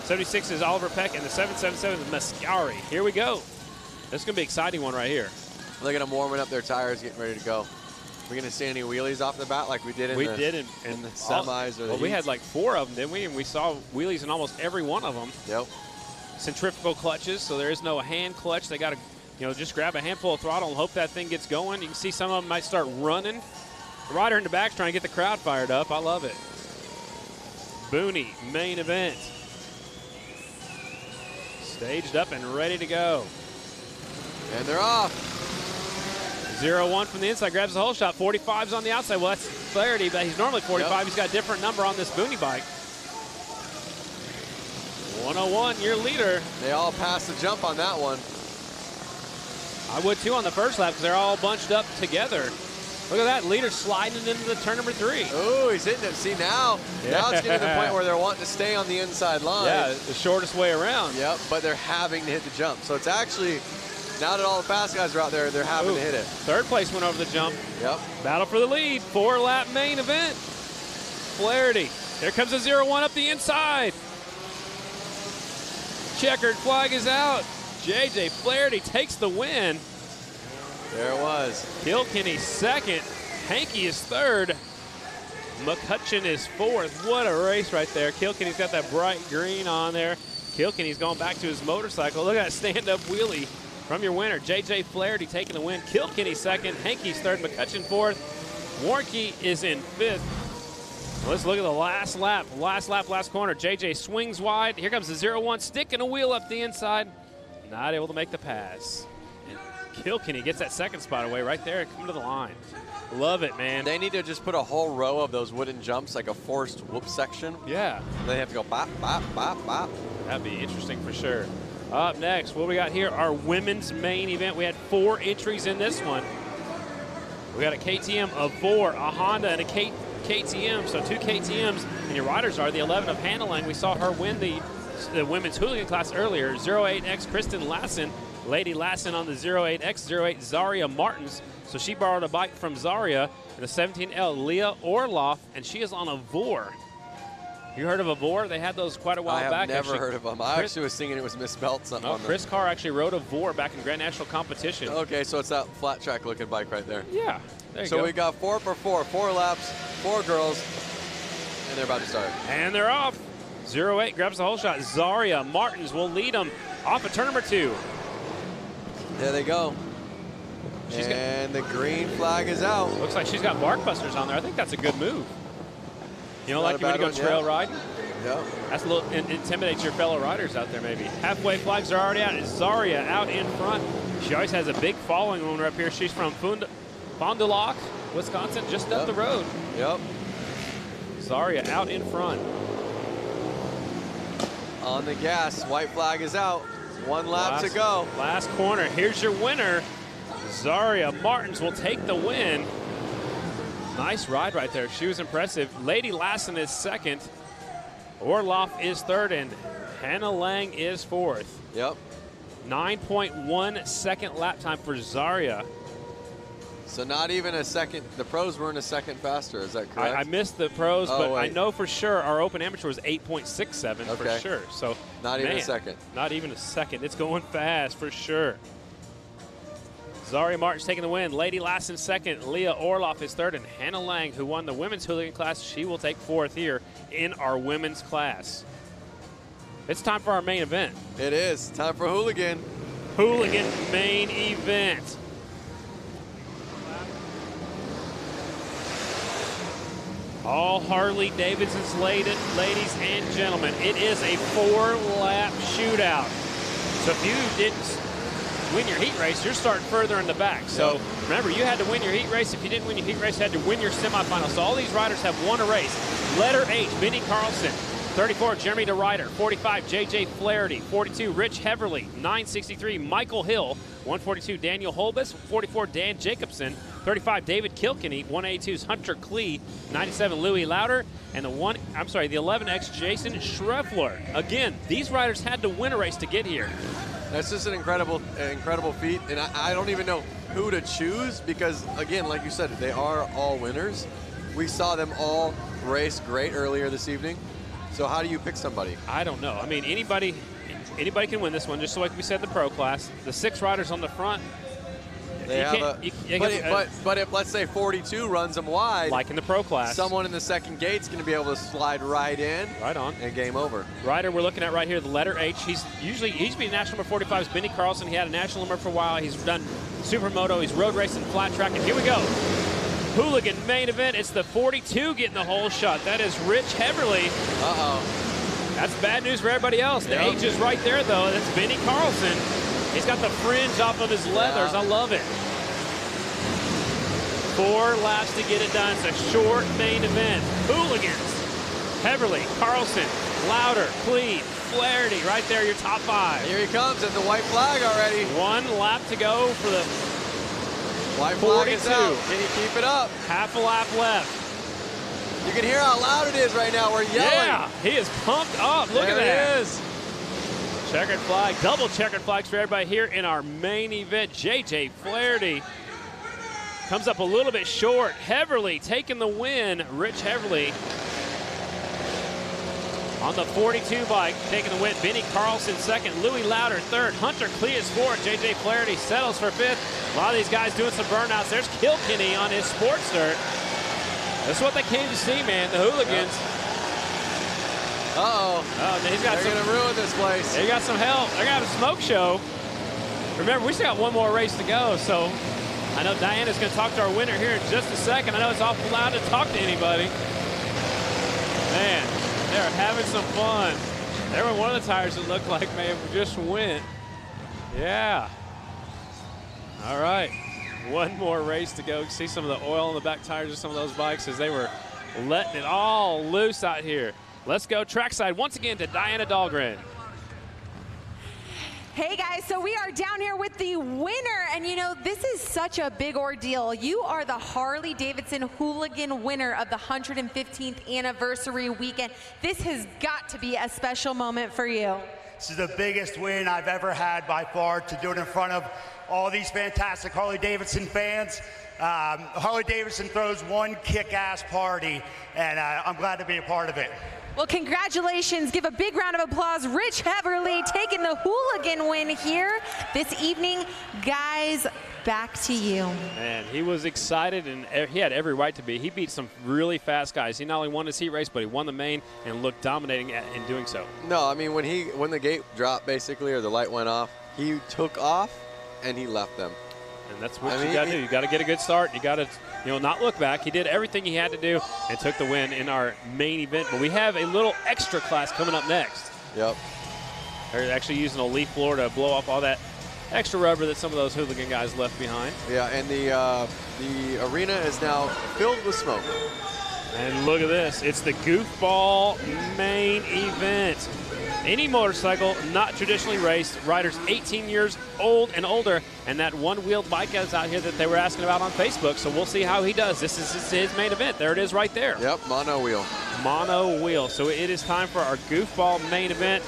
76 is Oliver Peck, and the 777 is Mascari. Here we go. This is going to be an exciting one right here. Look at them warming up their tires, getting ready to go. We're going to see any wheelies off the bat like we did in the semis or the we had like 4 of them, didn't we? And we saw wheelies in almost every one of them. Yep. Centrifugal clutches, so there is no hand clutch. They got to, just grab a handful of throttle and hope that thing gets going. You can see some of them might start running. The rider in the back's trying to get the crowd fired up. I love it. Booney, main event. Staged up and ready to go. And they're off. 0-1 from the inside, grabs the whole shot. 45's on the outside. Well, that's Flaherty, but he's normally 45. Yep. He's got a different number on this Booney bike. 101, your leader. They all passed the jump on that one. I would too on the first lap because they're all bunched up together. Look at that, leader sliding into the turn number 3. Oh, he's hitting it. See, now it's getting to the point where they're wanting to stay on the inside line. Yeah, the shortest way around. Yep, but they're having to hit the jump. So it's actually, now that all the fast guys are out there, they're having to hit it. Third place went over the jump. Yep. Battle for the lead, 4-lap main event. Flaherty, here comes a 0-1 up the inside. Checkered flag is out. JJ Flaherty takes the win. There it was. Kilkenny second. Hankey is third. McCutcheon is fourth. What a race right there. Kilkenny's got that bright green on there. Kilkenny's going back to his motorcycle. Look at that stand-up wheelie from your winner. JJ Flaherty taking the win. Kilkenny second. Hankey's third. McCutcheon fourth. Warnke is in fifth. Let's look at the last lap. Last lap, last corner. JJ swings wide. Here comes the 0-1, sticking a wheel up the inside. Not able to make the pass. And Kilkenny gets that second spot away right there and come to the line. Love it, man. They need to just put a whole row of those wooden jumps, like a forced whoop section. Yeah. They have to go bop, bop, bop, bop. That'd be interesting for sure. Up next, what we got here, our women's main event. We had 4 entries in this one. We got a KTM of 4, a Honda, and a KTM, so 2 KTMs, and your riders are the 11 of Hannah Lang. We saw her win the women's hooligan class earlier. 08X Kristen Lassen, Lady Lassen on the 08X, 08 Zaria Martins. So she borrowed a bike from Zaria, and the 17L Leah Orloff, and she is on a Vor. You heard of a Vor? They had those quite a while back. I have never heard of them. I actually was thinking it was misspelled something on them. Chris Carr actually rode a Vor back in Grand National competition. Okay, so it's that flat track looking bike right there. Yeah, there you go. So we got 4 for 4, 4 laps, 4 girls, and they're about to start. And they're off. 08 grabs the whole shot. Zaria Martins will lead them off of turn number 2. There they go. And the green flag is out. Looks like she's got bark busters on there. I think that's a good move. You know, like you want to go trail riding? Yeah. That's a little, intimidates your fellow riders out there maybe. Halfway flags are already out. It's Zaria out in front. She always has a big following when we're up here. She's from Fond du Lac, Wisconsin, just up the road. Yep. Zaria out in front. On the gas, white flag is out. 1 lap to go. Last corner, here's your winner. Zaria Martins will take the win. Nice ride right there. She was impressive. Lady Lassen is second. Orloff is third, and Hannah Lang is fourth. Yep. 9.1 second lap time for Zaria. So not even a second. The pros weren't a second faster. Is that correct? I missed the pros, but wait. I know for sure our open amateur was 8.67 for sure. So not even a second. Not even a second. It's going fast for sure. Zaria Martins taking the win. Lady Lassen second. Leah Orloff is third. And Hannah Lang, who won the women's hooligan class, she will take fourth here in our women's class. It's time for our main event. It is. Time for hooligan. Hooligan main event. All Harley-Davidson's ladies and gentlemen. It is a 4-lap shootout. So if you didn't win your heat race, you're starting further in the back. So remember, you had to win your heat race. If you didn't win your heat race, you had to win your semifinal. So all these riders have won a race. Letter H, Benny Carlson. 34, Jeremy DeRuyter. 45, JJ Flaherty. 42, Rich Heverly. 963, Michael Hill. 142, Daniel Holbus. 44, Dan Jacobson. 35, David Kilkenny. 182's Hunter Klee. 97, Louis Lauder. And the 11X, Jason Schreffler. Again, these riders had to win a race to get here. That's just an incredible feat, and I don't even know who to choose because, again, like you said, they are all winners. We saw them all race great earlier this evening. So how do you pick somebody? I don't know. I mean, anybody can win this one, just like we said in the pro class. The 6 riders on the front. They have but if, let's say, 42 runs them wide, like in the pro class, someone in the second gate's going to be able to slide right in. Right on. And game over. Rider we're looking at right here, the letter H. He's been national number 45 is Benny Carlson. He had a national number for a while. He's done supermoto. He's road racing, flat track. And here we go. Hooligan main event. It's the 42 getting the whole shot. That is Rich Heverly. Uh-oh. That's bad news for everybody else. The H is right there, though. That's Benny Carlson. He's got the fringe off of his leathers. I love it. 4 laps to get it done. It's a short main event. Hooligans. Heverly, Carlson, Lauder, Klee, Flaherty. Right there, your top 5. Here he comes at the white flag already. 1 lap to go for the white flag is out. Can he keep it up? Half a lap left. You can hear how loud it is right now. We're yelling. Yeah, he is pumped up. Look at that. There he is. Checkered flag, double checkered flags for everybody here in our main event. JJ Flaherty comes up a little bit short. Heverly taking the win. Rich Heverly on the 42 bike taking the win. Benny Carlson second. Louis Lauder third. Hunter Klee is fourth. JJ Flaherty settles for 5th. A lot of these guys doing some burnouts. There's Kilkenny on his sports dirt. That's what they came to see, man. The hooligans. Uh-oh. They're going to ruin this place. They got some help. They're going to have a smoke show. Remember, we still got one more race to go, so I know Diana's going to talk to our winner here in just a second. I know it's awful loud to talk to anybody. Man, they're having some fun. There were one of the tires that looked like may have just went. Yeah. All right. One more race to go. See some of the oil on the back tires of some of those bikes as they were letting it all loose out here. Let's go trackside once again to Diana Dahlgren. Hey guys, so we are down here with the winner, and you know, this is such a big ordeal. You are the Harley-Davidson Hooligan winner of the 115th anniversary weekend. This has got to be a special moment for you. This is the biggest win I've ever had by far, to do it in front of all these fantastic Harley-Davidson fans. Harley-Davidson throws one kick-ass party, and I'm glad to be a part of it. Well, congratulations. Give a big round of applause. Rich Heverly taking the Hooligan win here this evening. Guys, back to you. Man, he was excited, and he had every right to be. He beat some really fast guys. He not only won his heat race, but he won the main and looked dominating in doing so. No, I mean, when the gate dropped, basically, or the light went off, he took off, and he left them. And that's what you got to do. You got to get a good start. You got to, not look back. He did everything he had to do and took the win in our main event. But we have a little extra class coming up next. Yep. They're actually using a leaf blower to blow off all that extra rubber that some of those hooligan guys left behind. Yeah, and the arena is now filled with smoke. And look at this. It's the goofball main event. Any motorcycle not traditionally raced, riders 18 years old and older, and that one-wheeled bike is out here that they were asking about on Facebook, so we'll see how he does. This is his main event. There it is right there. Yep, mono wheel. Mono wheel. So it is time for our goofball main event.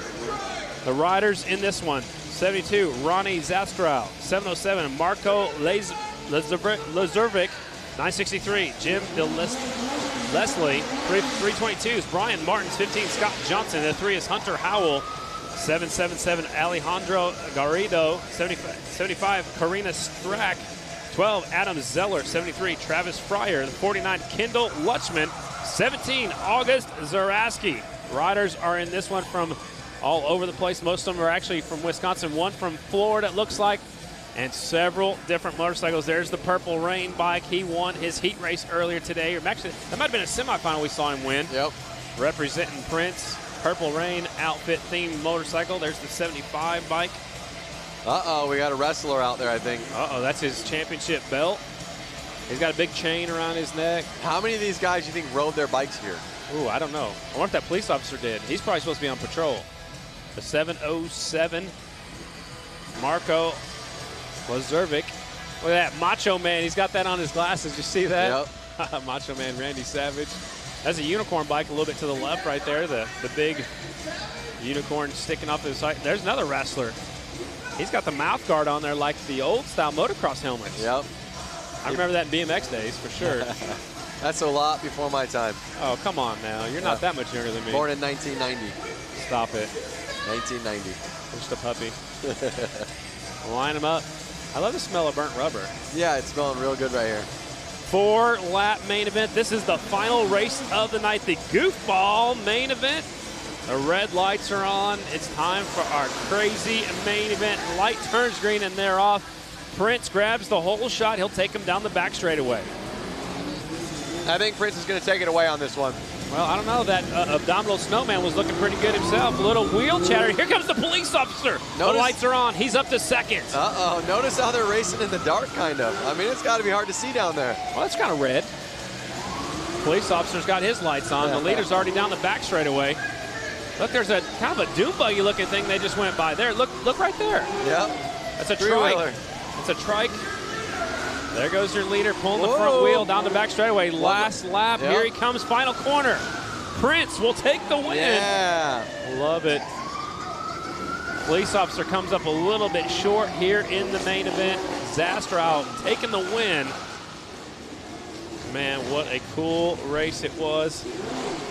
The riders in this one, 72, Ronnie Zastrow. 707, Marco Lazurvic. 963, Jim Leslie. 322 is Brian Martins. 15, Scott Johnson. The 3 is Hunter Howell. 777, Alejandro Garrido. 75, Karina Strack. 12, Adam Zeller. 73, Travis Fryer. 49, Kendall Lutchman. 17, August Zaraski. Riders are in this one from all over the place. Most of them are actually from Wisconsin. One from Florida, it looks like. And several different motorcycles. There's the Purple Rain bike. He won his heat race earlier today. Or actually, that might have been a semifinal we saw him win. Yep. Representing Prince. Purple Rain outfit themed motorcycle. There's the 75 bike. Uh-oh, we got a wrestler out there, I think. Uh-oh, that's his championship belt. He's got a big chain around his neck. How many of these guys do you think rode their bikes here? Ooh, I don't know. I wonder if that police officer did. He's probably supposed to be on patrol. The 707, Marco Lazervic. Look at that, Macho Man. He's got that on his glasses. You see that? Yep. Macho Man Randy Savage. That's a unicorn bike a little bit to the left right there. The big unicorn sticking off his side. There's another wrestler. He's got the mouth guard on there like the old style motocross helmets. Yep. I remember that in BMX days for sure. That's a lot before my time. Oh, come on now. You're not that much younger than me. Born in 1990. Stop it. 1990. Just a puppy. Line them up. I love the smell of burnt rubber. Yeah, it's smelling real good right here. 4-lap main event. This is the final race of the night, the goofball main event. The red lights are on. It's time for our crazy main event. Light turns green and they're off. Prince grabs the whole shot. He'll take him down the back straightaway. I think Prince is going to take it away on this one. Well, I don't know. That abdominal snowman was looking pretty good himself. A little wheel chatter. Here comes the police officer. The lights are on. He's up to second. Uh-oh. Notice how they're racing in the dark, kind of. I mean, it's got to be hard to see down there. Well, it's kind of red. Police officer's got his lights on. The leader's already down the back straightaway. Look, there's a kind of a dune buggy looking thing they just went by there. Look right there. Yep. That's a trike. It's a trike. There goes your leader pulling the front wheel down the back straightaway. Last lap. Here he comes, final corner. Prince will take the win. Yeah. Love it. Police officer comes up a little bit short here in the main event. Zastrow taking the win. Man, what a cool race it was.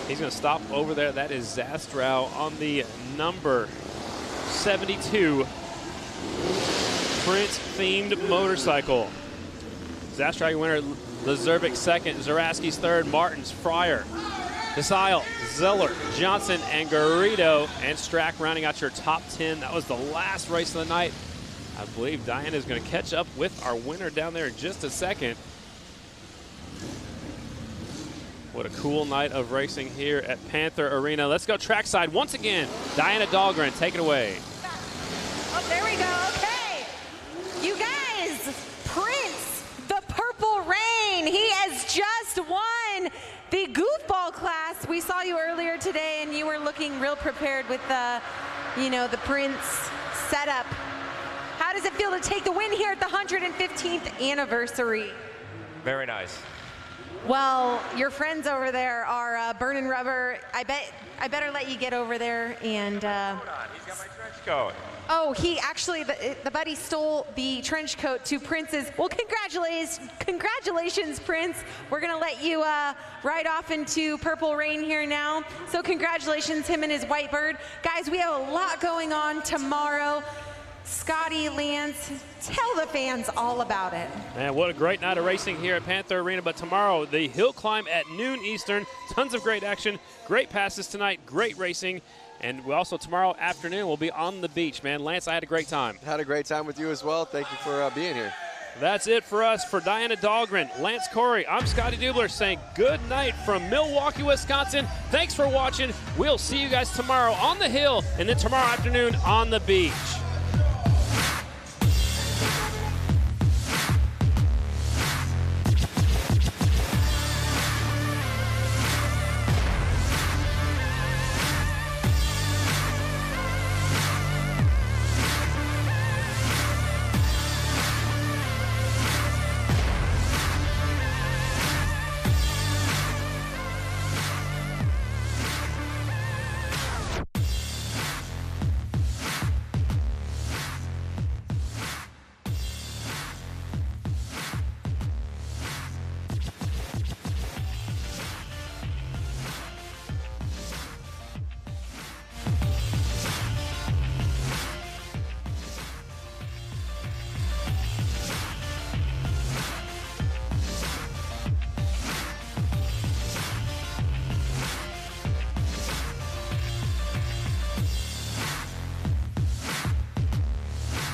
He's going to stop over there. That is Zastrow on the number 72 Prince-themed motorcycle. Zastrow, your winner. Lazervic second. Zaraski's third. Martins, Fryer, Desile, Zeller, Johnson, and Garrido, and Strack rounding out your top 10. That was the last race of the night. I believe Diana is going to catch up with our winner down there in just a second. What a cool night of racing here at Panther Arena. Let's go trackside once again. Diana Dahlgren, take it away. Oh, there we go. Okay. You guys, Prince, the Purple Rain, he has just won the goofball class. We saw you earlier today, and you were looking real prepared with the, the Prince setup. How does it feel to take the win here at the 115th anniversary? Very nice. Well, your friends over there are burning rubber. I better let you get over there and. Hold on, he's got my trench coat. Oh, he actually, the buddy stole the trench coat to Prince's. Well, congratulations, Prince. We're gonna let you ride off into Purple Rain here now. So congratulations, him and his white bird. Guys, we have a lot going on tomorrow. Scotty, Lance, tell the fans all about it. Man, what a great night of racing here at Panther Arena. But tomorrow, the hill climb at noon Eastern. Tons of great action, great passes tonight, great racing. And we also, tomorrow afternoon, we'll be on the beach, man. Lance, I had a great time. Had a great time with you as well. Thank you for being here. That's it for us. For Diana Dahlgren, Lance Corey, I'm Scotty Dubler saying good night from Milwaukee, Wisconsin. Thanks for watching. We'll see you guys tomorrow on the hill and then tomorrow afternoon on the beach.